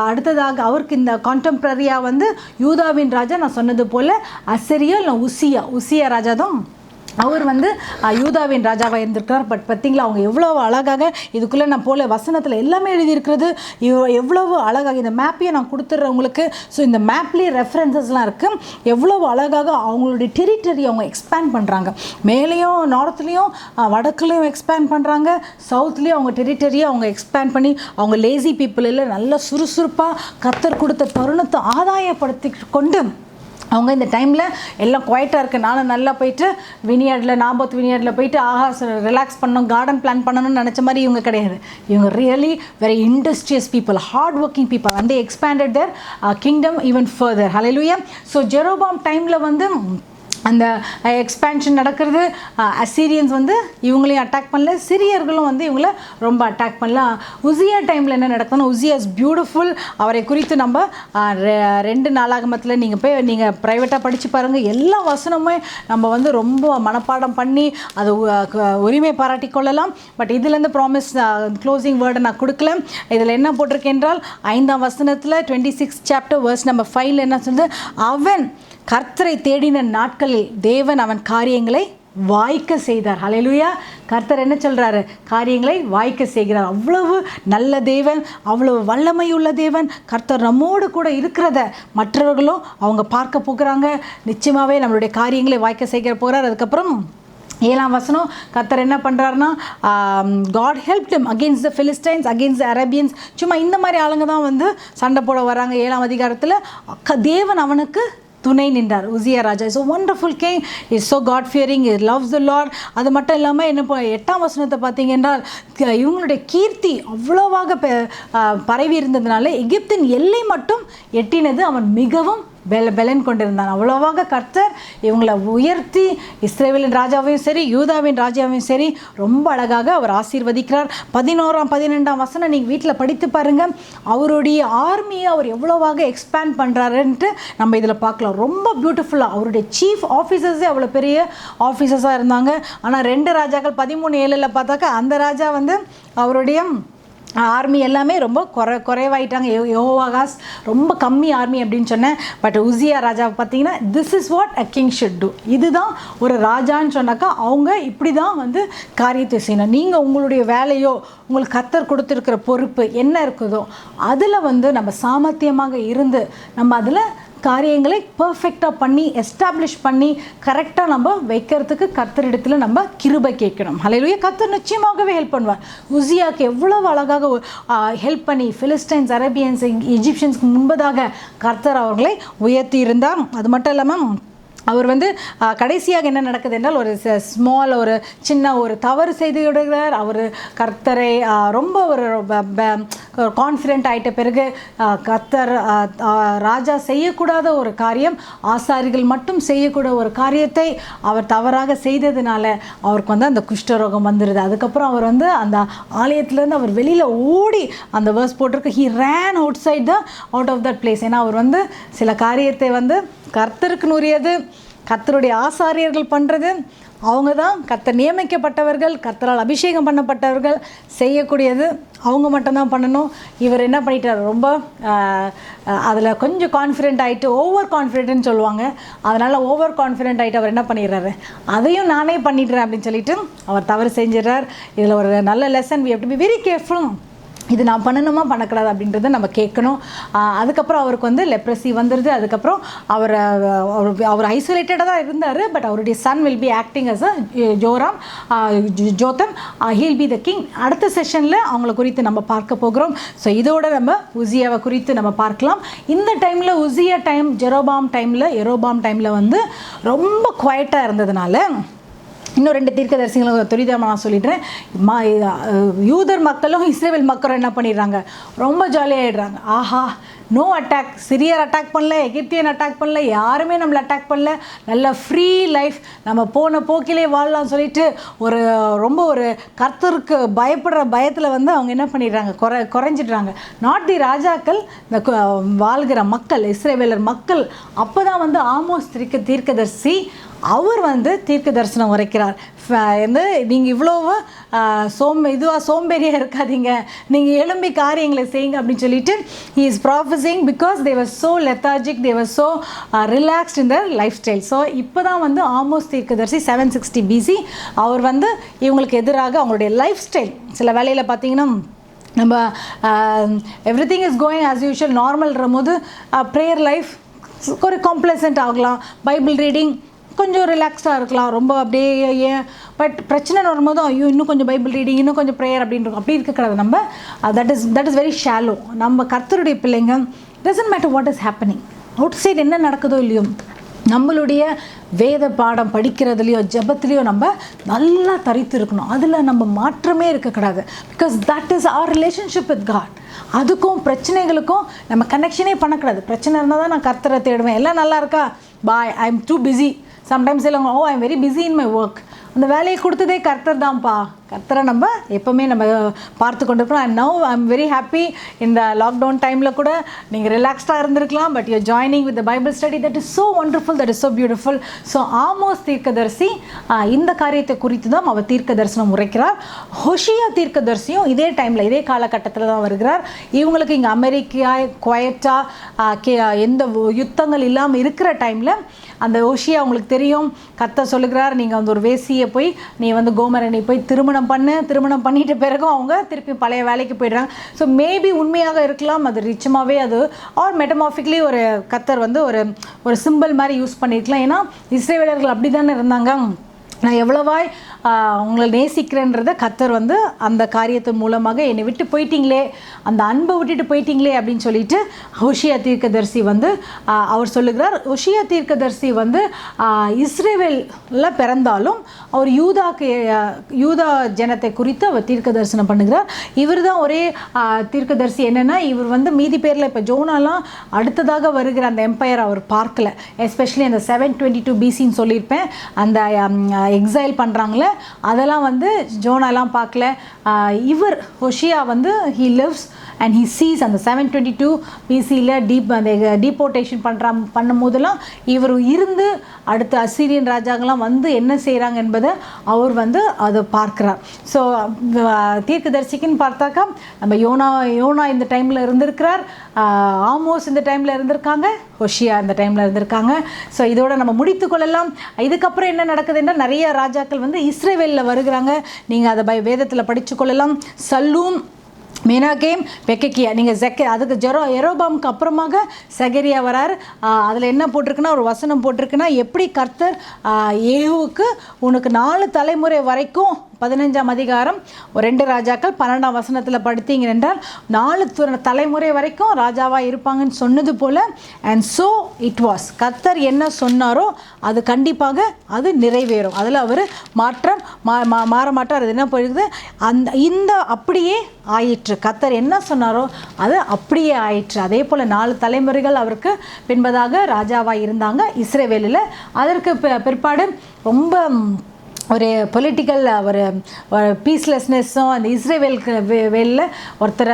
அடுத்ததாக அவருக்கு இந்த கான்டெம்பரரியாக வந்து யூதாவின் ராஜா, நான் சொன்னது போல் அசரியா இல்லை உசியா ராஜா தான் அவர் வந்து யூதாவின் ராஜாவாக இருந்திருக்கிறார். பட் பார்த்தீங்களா அவங்க எவ்வளோ அழகாக இதுக்குள்ளே நான் போல வசனத்தில் எல்லாமே எழுதியிருக்கிறது எவ்வளவு அழகாக. இந்த மேப்பையே நான் கொடுத்துட்றேன் உங்களுக்கு. ஸோ இந்த மேப்லேயே ரெஃபரன்சஸ்லாம் இருக்குது. எவ்வளவு அழகாக அவங்களுடைய டெரிட்டரி அவங்க எக்ஸ்பேண்ட் பண்ணுறாங்க. மேலேயும் நார்த்லேயும் வடக்குலேயும் எக்ஸ்பேண்ட் பண்ணுறாங்க, சவுத்லேயும் அவங்க டெரிட்டரியை அவங்க எக்ஸ்பேண்ட் பண்ணி அவங்க லேசி பீப்புள் இல்லை நல்ல சுறுசுறுப்பாக கர்த்தர் கொடுத்த தருணத்தை ஆதாயப்படுத்தி கொண்டு அவங்க இந்த டைமில் எல்லாம் குவைட்டாக இருக்குது. நானும் நல்லா போயிட்டு வினியார்டில் நாபோத் வினியார்டில் போயிட்டு ரிலாக்ஸ் பண்ணணும், கார்டன் பிளான் பண்ணணும்னு நினச்ச மாதிரி இவங்க கிடையாது. இவங்க really very industrious people, hard working people, and they expanded their kingdom even further. Hallelujah. So Jeroboam டைமில் வந்து அந்த எக்ஸ்பேன்ஷன் நடக்கிறது. அசீரியன்ஸ் வந்து இவங்களையும் அட்டாக் பண்ணல, சிரியர்களும் வந்து இவங்கள ரொம்ப அட்டாக் பண்ணல. உசியா டைமில் என்ன நடக்குதுன்னா, உசியா இஸ் பியூட்டிஃபுல். அவரை குறித்து நம்ம 2 நாளாகமத்தில் நீங்கள் ப்ரைவேட்டாக படித்து பாருங்கள். எல்லா வசனமுமே நம்ம வந்து ரொம்ப மனப்பாடம் பண்ணி அது உரிமை பாராட்டி கொள்ளலாம். பட் இதுலேருந்து ப்ராமிஸ் க்ளோசிங் வேர்டை நான் கொடுக்கல. இதில் என்ன போட்டிருக்கேன் என்றால் 5ஆம் வசனத்தில் 26 சாப்டர் verse number 5 என்ன சொல்லுது, அவன் கர்த்தரை தேடின நாட்களில் தேவன் அவன் காரியங்களை வாய்க்க செய்தார். ஹல்லேலூயா. கர்த்தர் என்ன சொல்கிறாரு, காரியங்களை வாய்க்க செய்கிறார். அவ்வளவு நல்ல தேவன், அவ்வளவு வல்லமையுள்ள தேவன். கர்த்தர் நம்மோடு கூட இருக்கிறத மற்றவர்களும் அவங்க பார்க்க போகிறாங்க. நிச்சயமாகவே நம்மளுடைய காரியங்களை வாய்க்க செய்ய போகிறார். அதுக்கப்புறம் 7ஆம் வசனம் கர்த்தர் என்ன பண்ணுறாருன்னா, God helped him against the Philistines, against the Arabians. சும்மா இந்த மாதிரி ஆளுங்க தான் வந்து சண்டை போட வராங்க. 7ஆம் அதிகாரத்தில் தேவன் அவனுக்கு துணை நின்றார். உசியா ராஜா is a wonderful king, is so God fearing, he loves the Lord. அது மட்டும் இல்லாமல் என்ன 8ஆம் வசனத்தை பார்த்தீங்க என்றால் இவங்களுடைய கீர்த்தி அவ்வளவாக பரவி இருந்ததுனால எகிப்தின் எல்லை மட்டும் எட்டினது. அவன் மிகவும் பெலன் கொண்டிருந்தான். அவ்வளவாக கர்த்தர் இவங்களை உயர்த்தி இஸ்ரவேலின் ராஜாவையும் சரி யூதாவின் ராஜாவையும் சரி ரொம்ப அழகாக அவர் ஆசீர்வதிக்கிறார். 11ஆம் 12ஆம் வசனம் நீங்கள் வீட்டில் படித்து பாருங்கள். அவருடைய ஆர்மியை அவர் எவ்வளவாக எக்ஸ்பேண்ட் பண்ணுறாருன்ட்டு நம்ம இதில் பார்க்கலாம். ரொம்ப பியூட்டிஃபுல்லாக அவருடைய சீஃப் ஆஃபீஸர்ஸே அவ்வளோ பெரிய ஆஃபீஸர்ஸாக இருந்தாங்க. ஆனால் 2 ராஜாக்கள் 13:7 பார்த்தாக்கா அந்த ராஜா வந்து அவருடைய ஆர்மி எல்லாமே ரொம்ப குறைவாயிட்டாங்க. யோவாகாஸ் ரொம்ப கம்மி ஆர்மி அப்படின்னு சொன்னேன். பட் உசியா ராஜாவை பார்த்தீங்கன்னா this is what a king should do. இதுதான் ஒரு ராஜான்னு சொன்னாக்கா அவங்க இப்படி தான் வந்து காரியத்தை செய்யணும். நீங்கள் உங்களுடைய வேலையோ உங்களுக்கு கர்த்தர் கொடுத்துருக்கிற பொறுப்பு என்ன இருக்குதோ அதில் வந்து நம்ம சாமர்த்தியமாக இருந்து நம்ம அதில் காரியங்களை பர்ஃபெக்டாக பண்ணி எஸ்டாப்ளிஷ் பண்ணி கரெக்டாக நம்ம வைக்கிறதுக்கு கர்த்தரிடத்தில் நம்ம கிருபை கேட்கணும். ஹல்லேலூயா. கர்த்தர் நிச்சயமாகவே ஹெல்ப் பண்ணுவார். உசியாவுக்கு எவ்வளவு அழகாக ஹெல்ப் பண்ணி ஃபிலிஸ்டைன்ஸ், அரேபியன்ஸ், எஜிப்சியன்ஸ்க்கு முன்பதாக கர்த்தர் அவர்களை உயர்த்தி இருந்தார். அது மட்டும் இல்லாமல் அவர் வந்து கடைசியாக என்ன நடக்குது என்றால் ஒரு ஸ்மால் ஒரு சின்ன ஒரு தவறு செய்து விடுகிறார். அவர் கர்த்தரை ரொம்ப ஒரு கான்ஃபிடென்ட் ஆகிட்ட பிறகு கர்த்தர் ராஜா செய்யக்கூடாத ஒரு காரியம், ஆசாரிகள் மட்டும் செய்யக்கூடாத ஒரு காரியத்தை அவர் தவறாக செய்ததுனால அவருக்கு வந்து அந்த குஷ்டரோகம் வந்துடுது. அதுக்கப்புறம் அவர் வந்து அந்த ஆலயத்திலேருந்து அவர் வெளியில் ஓடி அந்த வேர்ஸ் போட்டிருக்கு, he ran outside out of that place. ஏன்னா அவர் வந்து சில காரியத்தை வந்து கர்த்தருக்கு உரியது, கர்த்தருடைய ஆசாரியர்கள் பண்ணுறது, அவங்க தான் கர்த்தர் நியமிக்கப்பட்டவர்கள், கர்த்தரால் அபிஷேகம் பண்ணப்பட்டவர்கள், செய்யக்கூடியது அவங்க மட்டும்தான் பண்ணணும். இவர் என்ன பண்ணிட்டார், ரொம்ப அதில் கொஞ்சம் கான்ஃபிடென்ட் ஆகிட்டு, ஓவர் கான்ஃபிடென்ட்னு சொல்லுவாங்க, அதனால் ஓவர் கான்ஃபிடென்ட் ஆகிட்டு அவர் என்ன பண்ணிடுறாரு, அதையும் நானே பண்ணிடுறேன் அப்படின்னு சொல்லிட்டு அவர் தவறு செஞ்சிடறார். இதில் ஒரு நல்ல lesson, we have to be very careful. இது நான் பண்ணணுமா பண்ணக்கூடாது அப்படின்றத நம்ம கேட்கணும். அதுக்கப்புறம் அவருக்கு வந்து லெப்ரசி வந்துடுது. அதுக்கப்புறம் அவர் ஐசோலேட்டடாக தான் இருந்தார். பட் அவருடைய son will be acting as a Jotham, he'll be the king. அடுத்த செஷனில் அவங்கள குறித்து நம்ம பார்க்க போகிறோம். ஸோ இதோட நம்ம உசியாவை குறித்து நம்ம பார்க்கலாம். இந்த டைமில் உசியா டைம் எரோபாம் டைமில் வந்து ரொம்ப குவைட்டாக இருந்ததுனால இன்னும் 2 தீர்க்கதரிசிகளை துரிதமாக நான் சொல்லிடுறேன். யூதர் மக்களும் இஸ்ரேல் மக்களும் என்ன பண்ணிடுறாங்க, ரொம்ப ஜாலியாகிடுறாங்க. ஆஹா, நோ அட்டாக், சிரியர் அட்டாக் பண்ணல, எகிப்தியன் அட்டாக் பண்ணல, யாருமே நம்மளை அட்டாக் பண்ணல, நல்ல ஃப்ரீ லைஃப், நம்ம போன போக்கிலே வாழலாம்னு சொல்லிட்டு ரொம்ப ஒரு கர்த்தருக்கு பயப்படுற பயத்தில் வந்து அவங்க என்ன பண்ணிடுறாங்க, குறைஞ்சிடுறாங்க. நாட் தி ராஜாக்கள், இந்த வாழ்கிற மக்கள், இஸ்ரவேலர் மக்கள். அப்போ தான் வந்து ஆமோஸ் தீர்க்கதரிசி அவர் வந்து தீர்க்க தரிசனம் உரைக்கிறார். வந்து நீங்கள் இவ்வளோ சோம்பேறியாக இருக்காதீங்க, நீங்கள் எழும்பி காரியங்களை செய்யுங்க அப்படின்னு சொல்லிட்டு he is prophesying because they were so lethargic, they were so relaxed in their lifestyle. So இப்போ தான் வந்து ஆமோஸ் தீர்க்கதரிசி 760 BC அவர் வந்து இவங்களுக்கு எதிராக அவங்களுடைய லைஃப் ஸ்டைல், சில வேலையில் பார்த்தீங்கன்னா நம்ம everything is going as usual நார்மல்ன்ற போது ப்ரேயர் லைஃப் ஒரு காம்ப்ளசன்ட் ஆகலாம், பைபிள் ரீடிங் கொஞ்சம் ரிலாக்ஸ்டாக இருக்கலாம், ரொம்ப அப்படியே பட் பிரச்சனை வரும்போது ஐயோ இன்னும் கொஞ்சம் பைபிள் ரீடிங், இன்னும் கொஞ்சம் ப்ரேயர் அப்படின்ற அப்படி இருக்கக்கூடாது. நம்ம தட் இஸ் வெரி ஷாலோ. நம்ம கர்த்தருடைய பிள்ளைங்க doesn't matter what is happening outside, என்ன நடக்குதோ இல்லையோ, நம்மளுடைய வேத பாடம் படிக்கிறதுலையோ ஜெபத்துலேயோ நம்ம நல்லா தரித்து இருக்கணும். அதில் நம்ம மாற்றமே இருக்கக்கூடாது. Because that is our relationship with God. அதுக்கும் பிரச்சனைகளுக்கும் நம்ம கனெக்ஷனே பண்ணக்கூடாது. பிரச்சனை இருந்தால் தான் நான் கர்த்தரை தேடுவேன். எல்லாம் நல்லா இருக்கா, பாய், I am too busy. Sometimes எல்லாம் I am very busy in my work. அந்த வேலையை கொடுத்ததே கர்த்தர் தான்ப்பா. கர்த்தரை நம்ம எப்போவுமே நம்ம பார்த்து கொண்டு இருக்கிறோம். And now I am very happy. இந்த லாக்டவுன் டைமில் கூட நீங்கள் ரிலாக்ஸ்டாக இருந்திருக்கலாம், but your joining with the Bible study. That is so wonderful, that is so beautiful. So Amos தீர்க்கதரிசி இந்த காரியத்தை குறித்து தான் அவர் தீர்க்க தரிசனம் உரைக்கிறார். ஹோஷியா தீர்க்கதரிசியும் இதே டைமில் இதே காலகட்டத்தில் தான் வருகிறார். இவங்களுக்கு இங்கே அமெரிக்கா குவைட்டாக எந்த யுத்தங்கள் இல்லாமல் இருக்கிற டைமில் அந்த ஹோஷியா உங்களுக்கு தெரியும், கர்த்தர் சொல்லுகிறார், நீங்கள் வந்து ஒரு வேசியை போய் நீ வந்து கோமரனை போய் திருமணம் பண்ணிட்ட பிறகும் அவங்க திருப்பி பழைய வேலைக்கு போயிடுறாங்க. ஸோ மேபி உண்மையாக இருக்கலாம், அது ரிச்சமாகவே அது ஆர் மெட்டமாஃபிக்லி ஒரு கர்த்தர் வந்து ஒரு சிம்பிள் மாதிரி யூஸ் பண்ணியிருக்கலாம். ஏன்னா இஸ்ரேலர்கள் அப்படி தானே இருந்தாங்க. நான் எவ்வளவாய் உங்களை நேசிக்கிறேன்றதை கர்த்தர் வந்து அந்த காரியத்தின் மூலமாக என்னை விட்டு போயிட்டீங்களே, அந்த அன்பை விட்டுட்டு போயிட்டீங்களே அப்படின்னு சொல்லிட்டு ஹோஷியா தீர்க்கதரிசி வந்து அவர் சொல்லுகிறார். ஹோஷியா தீர்க்கதரிசி வந்து இஸ்ரேவேலில் பிறந்தாலும் அவர் யூதா ஜனத்தை குறித்து அவர் தீர்க்க தரிசனம் பண்ணுகிறார். இவர் தான் ஒரே தீர்க்கதரிசி. என்னென்னா இவர் வந்து மீதி பேரில் இப்போ ஜோனாலாம் அடுத்ததாக வருகிற அந்த எம்பையர் அவர் பார்க்கல. எஸ்பெஷலி அந்த 722 BCன்னு சொல்லியிருப்பேன், அந்த எக்ஸைல் பண்ணுறாங்களே அதெல்லாம் வந்து ஜோனாலாம் பார்க்கல. இவர் ஹோஷியா வந்து he lives and he cheese அந்த 722 BCயில் அந்த டீபோர்டேஷன் பண்ணும் போதெல்லாம் இவர் இருந்து அடுத்த அசீரியன் ராஜாங்கெல்லாம் வந்து என்ன செய்கிறாங்க என்பதை அவர் வந்து அதை பார்க்குறார். ஸோ தீர்க்கதரிசிக்குன்னு பார்த்தாக்கா நம்ம யோனா இந்த டைமில் இருந்திருக்கிறார், ஆமோஸ் இந்த டைமில் இருந்திருக்காங்க, ஹோஷியா இந்த டைமில் இருந்திருக்காங்க. ஸோ இதோட நம்ம முடித்து கொள்ளலாம். இதுக்கப்புறம் என்ன நடக்குதுன்னா நிறைய ராஜாக்கள் வந்து இஸ்ரேவேலில் வருகிறாங்க. நீங்கள் அதை வேதத்தில் படித்து கொள்ளலாம். சல்லூம், மெனாகேம், பெக்கக்கியா. நீங்கள் அதுக்கு எரோபாமுக்கு அப்புறமாக செகரியா வரார். அதில் என்ன போட்டிருக்குன்னா ஒரு வசனம் போட்டிருக்குன்னா, எப்படி கர்த்தர் ஏகுவுக்கு உனக்கு 4 தலைமுறை வரைக்கும் 15ஆம் அதிகாரம் 2 ராஜாக்கள் 12ஆம் வசனத்தில் படித்தீங்க என்றால் 4 தலைமுறை வரைக்கும் ராஜாவாக இருப்பாங்கன்னு சொன்னது போல், அண்ட் ஸோ இட் வாஸ். கர்த்தர் என்ன சொன்னாரோ அது கண்டிப்பாக அது நிறைவேறும். அதில் அவர் மாற மாட்டார். அது என்ன போயிடுது, இந்த அப்படியே ஆயிற்று. கர்த்தர் என்ன சொன்னாரோ அது அப்படியே ஆயிற்று. அதே போல் 4 தலைமுறைகள் அவருக்கு பின்பதாக ராஜாவாக இருந்தாங்க இஸ்ரேவேலில். அதற்கு பிற்பாடு ரொம்ப ஒரு பொலிட்டிக்கல் ஒரு பீஸ்லெஸ்னஸ்ஸும் அந்த இஸ்ரேவேலுக்கு வேலில் ஒருத்தர்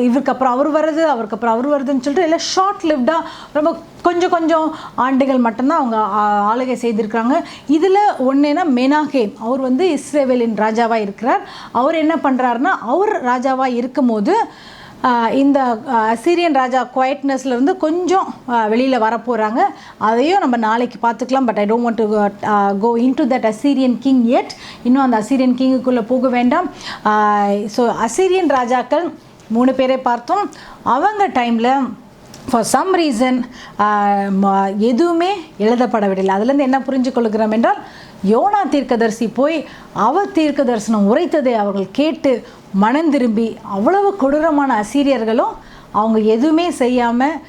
இவருக்கு அப்புறம் அவர் வருது, அவருக்கு அப்புறம் அவர் வருதுன்னு சொல்லிட்டு எல்லாம் ஷார்ட் லிவ்டாக ரொம்ப கொஞ்சம் ஆண்டுகள் மட்டும்தான் அவங்க ஆளுகை செய்திருக்கிறாங்க. இதில் ஒன்றுனா மெனாகேம், அவர் வந்து இஸ்ரேவேலின் ராஜாவாக இருக்கிறார். அவர் என்ன பண்ணுறாருன்னா, அவர் ராஜாவாக இருக்கும் போது இந்த அசீரியன் ராஜா குவைட்னஸ்லேருந்து கொஞ்சம் வெளியில் வரப்போகிறாங்க. அதையும் நம்ம நாளைக்கு பார்த்துக்கலாம். But I don't want to go into that Assyrian king எட். இன்னும் அந்த அசீரியன் கிங்குக்குள்ளே போக வேண்டாம். ஸோ அசீரியன் ராஜாக்கள் 3 பேரை பார்த்தோம். அவங்க டைமில் ஃபார் சம் ரீசன் எதுவுமே எழுதப்படவில்லை. அதுலேருந்து என்ன புரிஞ்சு கொள்கிறோம் என்றால், யோனா தீர்க்கதரிசி போய் அவர் தீர்க்க தரிசனம் உரைத்ததை அவர்கள் கேட்டு மனம் திரும்பி அவ்வளவு கொடூரமான அசீரியர்களும் அவங்க எதுவுமே செய்யாமல்,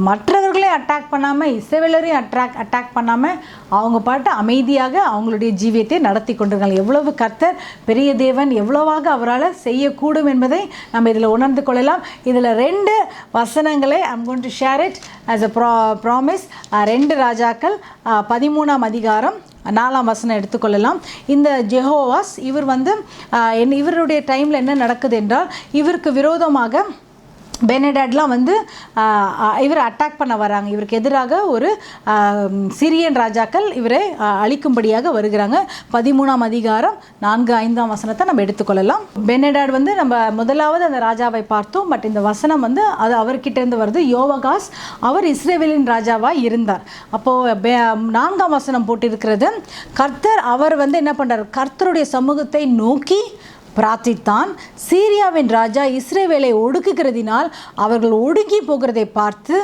மற்றவர்களையும் அட்டாக் பண்ணாமல், இஸ்ரவேலரையும் அட்டாக் பண்ணாமல் அவங்க பாட்டு அமைதியாக அவங்களுடைய ஜீவியத்தை நடத்தி கொண்டிருக்காங்க. எவ்வளவு கர்த்தர் பெரிய தேவன், எவ்வளவாக அவரால் செய்யக்கூடும் என்பதை நம்ம இதில் உணர்ந்து கொள்ளலாம். இதில் 2 வசனங்களை I'm going to share it as a promise. 2 ராஜாக்கள் 13ஆம் அதிகாரம் 4ஆம் வசனம் எடுத்துக்கொள்ளலாம். இந்த ஜெஹோவாஸ் இவர் வந்து இவருடைய டைமில் என்ன நடக்குது என்றால், இவருக்கு விரோதமாக பெனடாட்லாம் வந்து இவரை அட்டாக் பண்ண வராங்க. இவருக்கு எதிராக ஒரு சிரியன் ராஜாக்கள் இவரை அழிக்கும்படியாக வருகிறாங்க. 13ஆம் அதிகாரம் 4-5 வசனத்தை நம்ம எடுத்துக்கொள்ளலாம். பெனடாட் வந்து நம்ம முதலாவது அந்த ராஜாவை பார்த்தோம். பட் இந்த வசனம் வந்து அது அவர்கிட்டேருந்து வருது. யோவாகாஸ் அவர் இஸ்ரேவேலின் ராஜாவாக இருந்தார். அப்போது 4ஆம் வசனம் போட்டிருக்கிறது, கர்த்தர் அவர் வந்து என்ன பண்ணுறார், கர்த்தருடைய சமூகத்தை நோக்கி பிரார்த்தித்தான். சீரியாவின் ராஜா இஸ்ரேவேலை ஒடுக்குகிறதினால் அவர்கள் ஒடுங்கி போகிறதை பார்த்து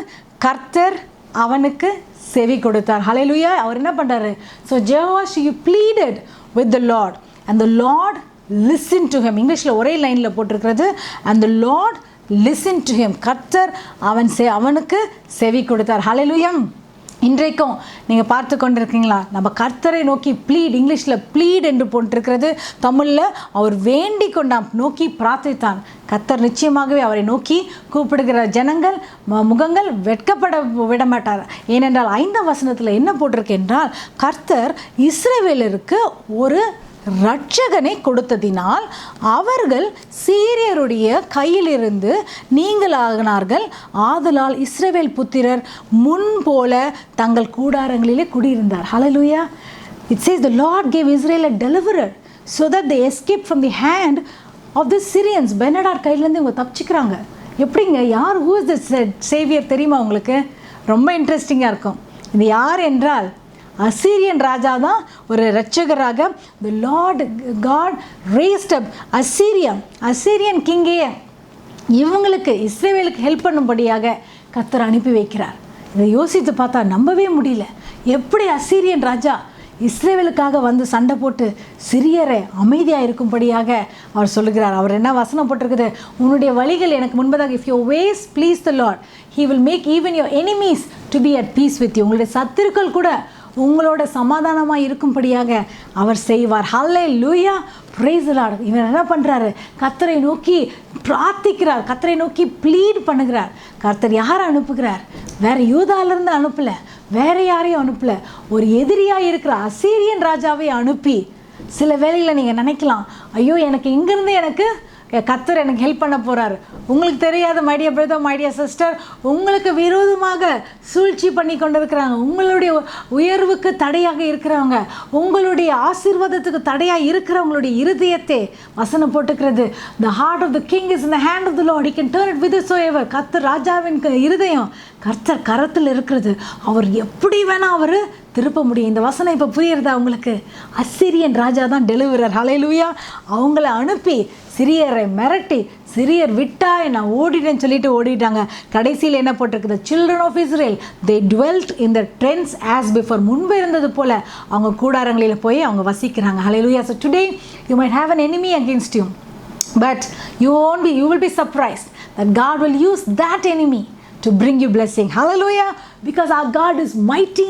கர்த்தர் அவனுக்கு செவி கொடுத்தார். ஹல்லேலூயா. அவர் என்ன பண்ணுறாரு? So Jehoash he pleaded with the Lord and the Lord listened to him. இங்கிலீஷில் ஒரே லைனில் போட்டிருக்கிறது, and the Lord listened to him. கர்த்தர் அவனுக்கு செவி கொடுத்தார். ஹல்லேலூயா. இன்றைக்கும் நீங்கள் பார்த்து கொண்டிருக்கீங்களா? நம்ம கர்த்தரை நோக்கி ப்ளீட், இங்கிலீஷில் ப்ளீட் என்று போட்டிருக்கிறது, தமிழில் அவர் வேண்டி கொண்டான், நோக்கி பிரார்த்தித்தான். கர்த்தர் நிச்சயமாகவே அவரை நோக்கி கூப்பிடுகிற ஜனங்கள் முகங்கள் வெட்கப்பட விட மாட்டார். ஏனென்றால் 5ஆம் வசனத்தில் என்ன போட்டிருக்கு என்றால், கர்த்தர் இஸ்ரவேலருக்கு ஒரு இரட்சகனை கொடுத்ததினால் அவர்கள் சீரியருடைய கையிலிருந்து நீங்களாகினார்கள். ஆதலால் இஸ்ரவேல் புத்திரர் முன்போல தங்கள் கூடாரங்களிலே குடியிருந்தார். ஹல்லேலூயா. It says the Lord gave Israel a deliverer so that they escaped from the hand of the Syrians. பெனடாட் கையிலேருந்து இவங்க தப்பிச்சுக்கிறாங்க. எப்படிங்க? யார்? who is the savior தெரியுமா உங்களுக்கு? ரொம்ப இன்ட்ரெஸ்டிங்காக இருக்கும். இது யார் என்றால் அசீரியன் ராஜா தான் ஒரு இரட்சகராக the Lord God raised up அசீரியன் கிங்கே இவங்களுக்கு இஸ்ரேவேலுக்கு ஹெல்ப் பண்ணும்படியாக கர்த்தர் அனுப்பி வைக்கிறார். இதை யோசித்து பார்த்தா நம்பவே முடியல. எப்படி அசீரியன் ராஜா இஸ்ரேவேலுக்காக வந்து சண்டை போட்டு சிரியரை அமைதியாக இருக்கும்படியாக அவர் சொல்லுகிறார். அவர் என்ன வசனம் போட்டிருக்குது? உன்னுடைய வழிகள் எனக்கு முன்பதாக, if your ways please the Lord, he will make even your enemies to be at peace with you. உங்களுடைய சத்துருக்கள் கூட உங்களோட சமாதானமாக இருக்கும்படியாக அவர் செய்வார். ஹல்லேலூயா. Praise the Lord. இவர் என்ன பண்ணுறாரு? கர்த்தரை நோக்கி பிரார்த்திக்கிறார், கர்த்தரை நோக்கி ப்ளீட் பண்ணுகிறார். கர்த்தர் யாரை அனுப்புகிறார்? வேறு யூதாவிலிருந்து அனுப்பலை, வேறு யாரையும் அனுப்பலை, ஒரு எதிரியாக இருக்கிற அசீரியன் ராஜாவை அனுப்பி. சில வேளையில் நீங்கள் நினைக்கலாம், ஐயோ எனக்கு இங்கேருந்து எனக்கு கர்த்தர் எனக்கு ஹெல்ப் பண்ண போகிறார். உங்களுக்கு தெரியாத my dear brother, my dear sister, உங்களுக்கு விரோதமாக சூழ்ச்சி பண்ணி கொண்டிருக்கிறாங்க, உங்களுடைய உயர்வுக்கு தடையாக இருக்கிறவங்க, உங்களுடைய ஆசீர்வாதத்துக்கு தடையாக இருக்கிறவங்களுடைய இருதயத்தை வசனம் போட்டுக்கிறது. the heart of the king is in the hand of the Lord, he can turn it whithersoever. கர்த்தர் ராஜாவின் இருதயம் கர்த்தர் கரத்தில் இருக்கிறது. அவர் எப்படி வேணால் அவர் திருப்ப முடியும். இந்த வசனம் இப்போ புரியுறதா உங்களுக்கு? அசீரியன் ராஜா தான் டெலிவரர். ஹல்லேலூயா. அவங்கள அனுப்பி சிரியரை மிரட்டி, சிரியர் விட்டா நான் ஓடிட்டேன்னு சொல்லிட்டு ஓடிட்டாங்க. கடைசியில் என்ன போட்டிருக்குது? children of Israel they dwelt in the tents as before. முன்பு இருந்தது போல அவங்க கூடாரங்களில் போய் அவங்க வசிக்கிறாங்க. ஹல்லேலூயா. So today you might have an enemy against you, but you will be surprised that God will use that enemy to bring you blessing. Hallelujah. Because our God is mighty.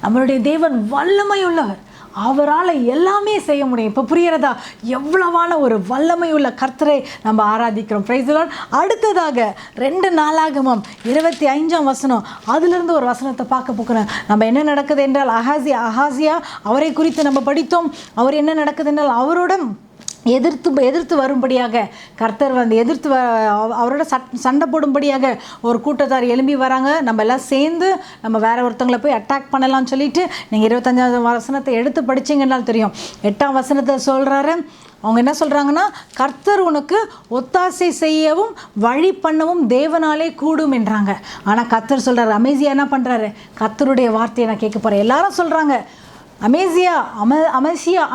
நம்மளுடைய தேவன் வல்லமை உள்ளவர், அவரால் எல்லாமே செய்ய முடியும். இப்போ புரிகிறதா? எவ்வளவான ஒரு வல்லமை உள்ள கர்த்தரை நம்ம ஆராதிக்கிறோம். Price the Lord. அடுத்ததாக 2 நாளாகமம் 25ஆம் வசனம், அதிலிருந்து ஒரு வசனத்தை பார்க்க போகிறோம். நம்ம என்ன நடக்குது என்றால், அகாசியா அவரை குறித்து நம்ம படித்தோம். அவர் என்ன நடக்குது என்றால், அவரோட எதிர்த்து வரும்படியாக கர்த்தர் வந்து அவரோட சண்டை போடும்படியாக ஒரு கூட்டத்தார் எழும்பி வராங்க. நம்ம எல்லாம் சேர்ந்து நம்ம வேற ஒருத்தங்களை போய் அட்டாக் பண்ணலாம்னு சொல்லிட்டு, நீங்கள் 25ஆம் வசனத்தை எடுத்து படிச்சிங்கன்னால் தெரியும். 8ஆம் வசனத்தை சொல்கிறாரு. அவங்க என்ன சொல்கிறாங்கன்னா, கர்த்தர் உனக்கு ஒத்தாசை செய்யவும் வழி பண்ணவும் தேவனாலே கூடும் என்றாங்க. ஆனால் கர்த்தர் சொல்கிறார், அமேசியா என்ன பண்ணுறாரு? கர்த்தருடைய வார்த்தையை நான் கேட்க போகிறேன். எல்லாரும் சொல்கிறாங்க,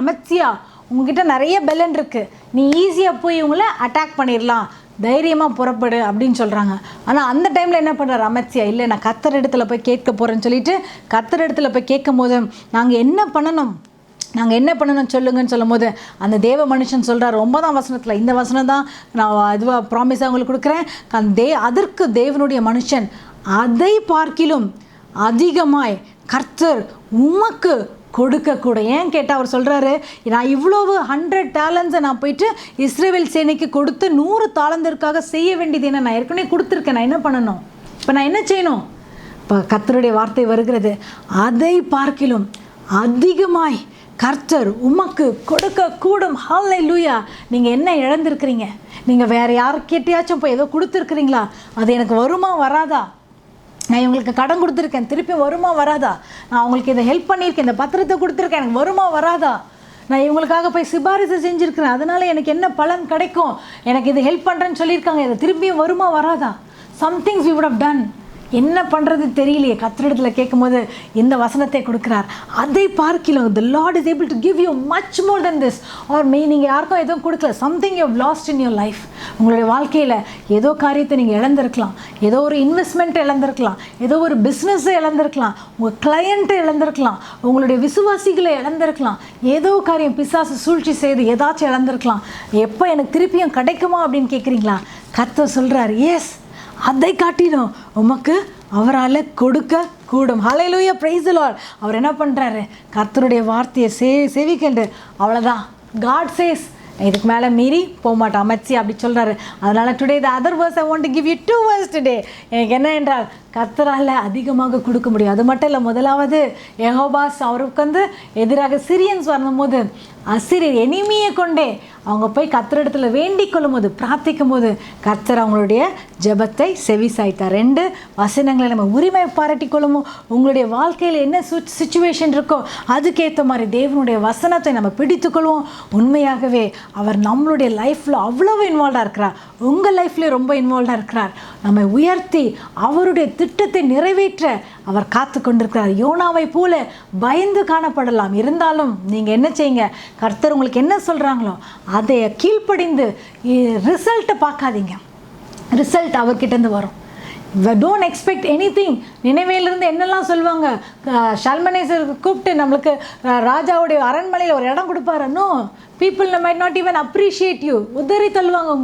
அமத்சியா உங்ககிட்ட நிறைய பெலன் இருக்குது, நீ ஈஸியாக போய் இவங்கள அட்டாக் பண்ணிடலாம், தைரியமாக புறப்படு அப்படின்னு சொல்கிறாங்க. ஆனால் அந்த டைமில் என்ன பண்ணுறாரு அமத்சியா? இல்லை, நான் கர்த்தர் இடத்துல போய் கேட்க போகிறேன்னு சொல்லிட்டு கர்த்தர் இடத்துல போய் கேட்கும் போது, நாங்கள் என்ன பண்ணணும் சொல்லுங்கன்னு சொல்லும் போது அந்த தேவ மனுஷன் சொல்கிறார் 9ஆம் வசனத்தில், இந்த வசனம் தான் நான் இதுவாக ப்ராமிஸாக உங்களுக்கு கொடுக்குறேன். அதற்கு தேவனுடைய மனுஷன், அதை பார்க்கிலும் அதிகமாய் கர்த்தர் உமக்கு கொடுக்கக்கூட. ஏன் கேட்டால் அவர் சொல்கிறாரு, நான் இவ்வளவு 100 talents நான் போயிட்டு இஸ்ரேல் சேனைக்கு கொடுத்து 100 தாளந்திற்காக செய்ய வேண்டியது என்ன? நான் ஏற்கனவே கொடுத்துருக்கேன், நான் என்ன பண்ணணும்? இப்போ நான் என்ன செய்யணும்? இப்போ கர்த்தருடைய வார்த்தை வருகிறது, அதை பார்க்கிலும் அதிகமாய் கர்த்தர் உமக்கு கொடுக்க கூடும். ஹல்லேலூயா. நீங்கள் என்ன இழந்திருக்கிறீங்க? நீங்கள் வேறு யாருக்கிட்டையாச்சும் போய் ஏதோ கொடுத்துருக்குறீங்களா? அது எனக்கு வருமா வராதா? நான் இவங்களுக்கு கடன் கொடுத்துருக்கேன், திருப்பி வருமா வராதா? நான் அவங்களுக்கு இதை ஹெல்ப் பண்ணியிருக்கேன், இந்த பத்திரத்தை கொடுத்துருக்கேன், எனக்கு வருமா வராதா? நான் இவங்களுக்காக போய் சிபாரிசு செஞ்சுருக்கிறேன், அதனால் எனக்கு என்ன பலன் கிடைக்கும்? எனக்கு இது ஹெல்ப் பண்ணுறேன்னு சொல்லியிருக்காங்க, இதை திரும்பியும் வருமா வராதா? Somethings we would have done. என்ன பண்ணுறது தெரியலையே. கர்த்தரிடத்தில் கேட்கும்போது இந்த வசனத்தை கொடுக்குறார். அதை பார்க்கலாம், the Lord is able to give you much more than this. or நீங்கள் யாருக்கும் எதுவும் கொடுக்கல, something you have lost in your life. உங்களுடைய வாழ்க்கையில் ஏதோ காரியத்தை நீங்கள் இழந்திருக்கலாம், ஏதோ ஒரு இன்வெஸ்ட்மெண்ட்டை இழந்திருக்கலாம், ஏதோ ஒரு பிஸ்னஸை இழந்திருக்கலாம், உங்கள் கிளையண்ட்டை இழந்திருக்கலாம், உங்களுடைய விசுவாசிகளை இழந்திருக்கலாம், ஏதோ காரியம் பிசாசு சூழ்ச்சி செய்து ஏதாச்சும் இழந்திருக்கலாம். எப்போ எனக்கு திருப்பியும் கிடைக்குமா அப்படின்னு கேட்குறீங்களா? கர்த்தர் சொல்கிறார், எஸ், அதை காட்டிடும் உமக்கு அவரால் கொடுக்க கூடும். ஹல்லேலூயா, பிரைஸ் தி லார்ட். அவர் என்ன பண்ணுறாரு? கர்த்தருடைய வார்த்தையை செவிக்கண்டு அவ்வளோதான். காட் சேஸ், இதுக்கு மேலே மீறி போக மாட்டோம் அமைச்சி அப்படி சொல்கிறாரு. அதனால் today the other verse I want to give you 2 words today. எனக்கு என்ன என்றால், கர்த்தரால் அதிகமாக கொடுக்க முடியும். அது மட்டும் இல்லை, முதலாவது யெகோவாஸ் அவருக்கு எதிராக சிரியன்ஸ் வரும்போது அசிரியர் எனிமியை கொண்டே அவங்க போய் கர்த்தரிடத்துல வேண்டிக் கொள்ளும் போது, பிரார்த்திக்கும் போது கர்த்தர் அவங்களுடைய ஜெபத்தை செவி சாய்த்தார். 2 வசனங்களை நம்ம உரிமை பாராட்டி கொள்ளுமோ. உங்களுடைய வாழ்க்கையில் என்ன சிச்சுவேஷன் இருக்கோ அதுக்கேற்ற மாதிரி தேவனுடைய வசனத்தை நம்ம பிடித்துக்கொள்வோம். உண்மையாகவே அவர் நம்மளுடைய லைஃப்பில் அவ்வளவு இன்வால்வாக இருக்கிறார். உங்கள் லைஃப்லேயே ரொம்ப இன்வால்வாக இருக்கிறார். நம்மை உயர்த்தி அவருடைய திட்டத்தை நிறைவேற்ற அவர் காத்து கொண்டிருக்கிறார். யோனாவை போல பயந்து காணப்படலாம், இருந்தாலும் நீங்கள் என்ன செய்யுங்க, கர்த்தர் உங்களுக்கு என்ன சொல்கிறாங்களோ அதை கீழ்ப்படிந்து ரிசல்ட்டை பார்க்காதீங்க. ரிசல்ட் அவர்கிட்டேருந்து வரும். Don't expect anything. நினைவேலிருந்து என்னெல்லாம் சொல்லுவாங்க, ஷல்மனேசர் கூப்பிட்டு நம்மளுக்கு ராஜாவுடைய அரண்மனையில் ஒரு இடம் கொடுப்பாரு. No, people might not even appreciate you. உதறி தள்ளுவாங்க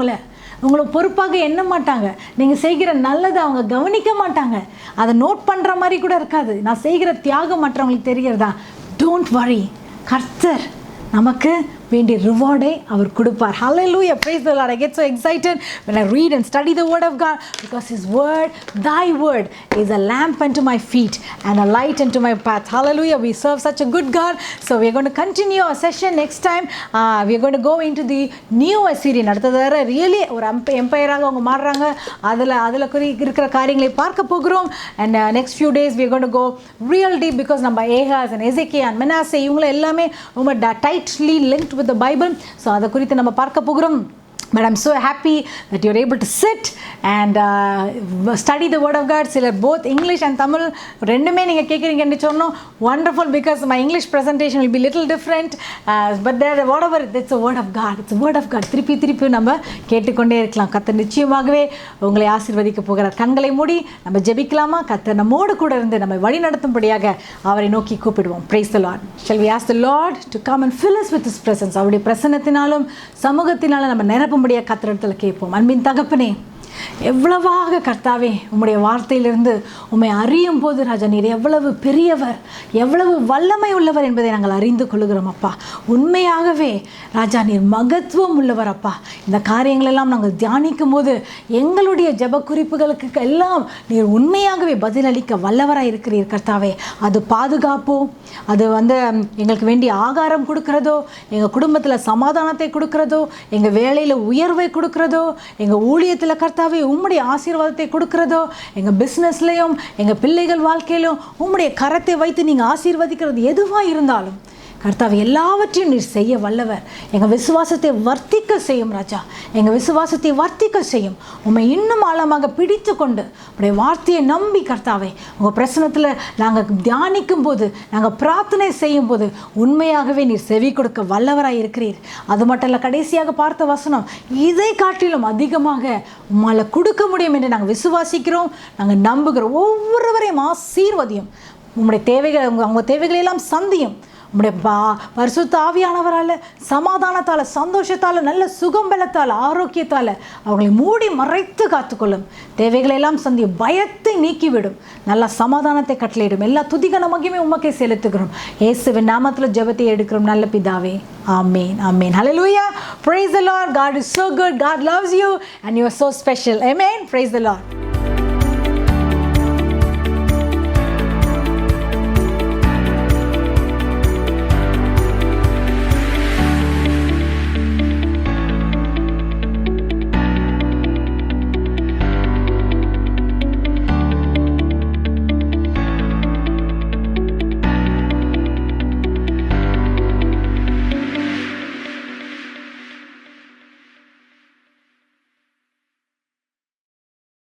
உங்களை பொறுப்பாக எண்ண மாட்டாங்க. நீங்கள் செய்கிற நல்லதை அவங்க கவனிக்க மாட்டாங்க. அதை நோட் பண்ணுற மாதிரி கூட இருக்காது. நான் செய்கிற தியாகம் மற்றவங்களுக்கு தெரிகிறதா? டோன்ட் வரி, கர்த்தர் நமக்கு வேண்டிய ரிவார்டை அவர் கொடுப்பார். Hallelujah, praise the Lord. I get so excited when I read and study the word of God, because his word, thy word, is a lamp unto my feet and a light unto my path. Hallelujah, we serve such a good God. So we are going to continue our session next time. We are going to go into the new Assyrian. அடுத்தது really ஒரு எம்பையராக அவங்க மாறுறாங்க. அதில் இருக்கிற காரியங்களை பார்க்க போகிறோம். And next few days we are going to go real deep, because நம்ம Ahaz and Hezekiah and Manasseh இவங்களை எல்லாமே ரொம்ப tightly linked with the Bible. So அதை குறித்து நம்ம பார்க்க போகிறோம். But I'm so happy that you're able to sit and study the word of God. சிலர் both English and Tamil ரெண்டுமே நீங்கள் கேட்குறீங்கன்னு சொன்னோம். Wonderful, because my English presentation will be little different, but there whatever, it's a word of God. It's a word of God. திருப்பி நம்ம கேட்டுக்கொண்டே இருக்கலாம். கர்த்தர் நிச்சயமாகவே உங்களை ஆசீர்வதிக்க போகிறார். கண்களை மூடி நம்ம ஜெபிக்கலாமா? கர்த்தர் நம்மோடு கூட இருந்து நம்மை வழி நடத்தும்படியாக அவரை நோக்கி கூப்பிடுவோம். Praise the Lord. Shall we ask the Lord to come and fill us with his presence? அவருடைய பிரசன்னத்தினாலும் சமூகத்தினாலும் நம்ம நிரப்பும்படியாக கர்த்தரிடத்தில் கேட்போம். அன்பின் தகப்பனே, எவ்வளவாக கர்த்தாவே உம்முடைய வார்த்தையிலிருந்து உம்மை அறியும் போது ராஜா, நீர் எவ்வளவு பெரியவர், எவ்வளவு வல்லமை உள்ளவர் என்பதை நாங்கள் அறிந்து கொள்கிறோம் அப்பா. உண்மையாகவே ராஜா, நீர் மகத்துவம் உள்ளவர் அப்பா. இந்த காரியங்களெல்லாம் நாங்கள் தியானிக்கும் போது எங்களுடைய ஜெப குறிப்புகளுக்கு எல்லாம் நீர் உண்மையாகவே பதிலளிக்க வல்லவராக இருக்கிறீர் கர்த்தாவே. அது பாதுகாப்போ, அது எங்களுக்கு வேண்டிய ஆகாரம் கொடுக்கிறதோ, எங்கள் குடும்பத்தில் சமாதானத்தை கொடுக்கிறதோ, எங்கள் வேலையில் உயர்வை கொடுக்கிறதோ, எங்கள் ஊழியத்தில் கர்த்தாவே உம்முடைய ஆசீர்வாதத்தை கொடுக்கிறதோ, எங்கள் பிஸ்னஸ்லையும் எங்கள் பிள்ளைகள் வாழ்க்கையிலும் உம்முடைய கரத்தை வைத்து நீங்கள் ஆசீர்வதிக்கிறது எதுவாக இருந்தாலும் கர்த்தாவே, எல்லாவற்றையும் நீர் செய்ய வல்லவர். எங்கள் விசுவாசத்தை வர்த்திக்க செய்யும் ராஜா, எங்கள் விசுவாசத்தை வர்த்திக்க செய்யும். உம்மை இன்னும் ஆழமாக பிடித்து கொண்டு உடைய வார்த்தையை நம்பி கர்த்தாவே, உங்கள் பிரசனத்தில் நாங்கள் தியானிக்கும் போது, நாங்கள் பிரார்த்தனை செய்யும் போது உண்மையாகவே நீர் செவி கொடுக்க வல்லவராக இருக்கிறீர். அது மட்டும் இல்லை, கடைசியாக பார்த்த வசனம், இதை காட்டிலும் அதிகமாக உம்மால் கொடுக்க முடியும் என்று நாங்கள் விசுவாசிக்கிறோம், நாங்கள் நம்புகிறோம். ஒவ்வொருவரையும் ஆசீர்வதியும், உங்களுடைய தேவைகள், அவங்க தேவைகளெல்லாம் சந்தியும். உம்முடைய பரிசுத்த ஆவியானவரால் சமாதானத்தால், சந்தோஷத்தால், நல்ல சுகம்பலத்தால், ஆரோக்கியத்தால் அவர்களை மூடி மறைத்து காத்துக்கொள்ளும். தேவைகளெல்லாம் சந்தியும், பயத்தை நீக்கிவிடும், நல்ல சமாதானத்தை கட்டளையிடும். எல்லா துதிகன மகிமை உமக்கே செலுத்துகிறோம். இயேசுவின் நாமத்தில் ஜெபத்தை எடுக்கிறோம் நல்ல பிதாவே. ஆமென், ஆமென். Hallelujah. Praise the Lord. God is so good. God loves you and you are so special. Amen. Praise the Lord.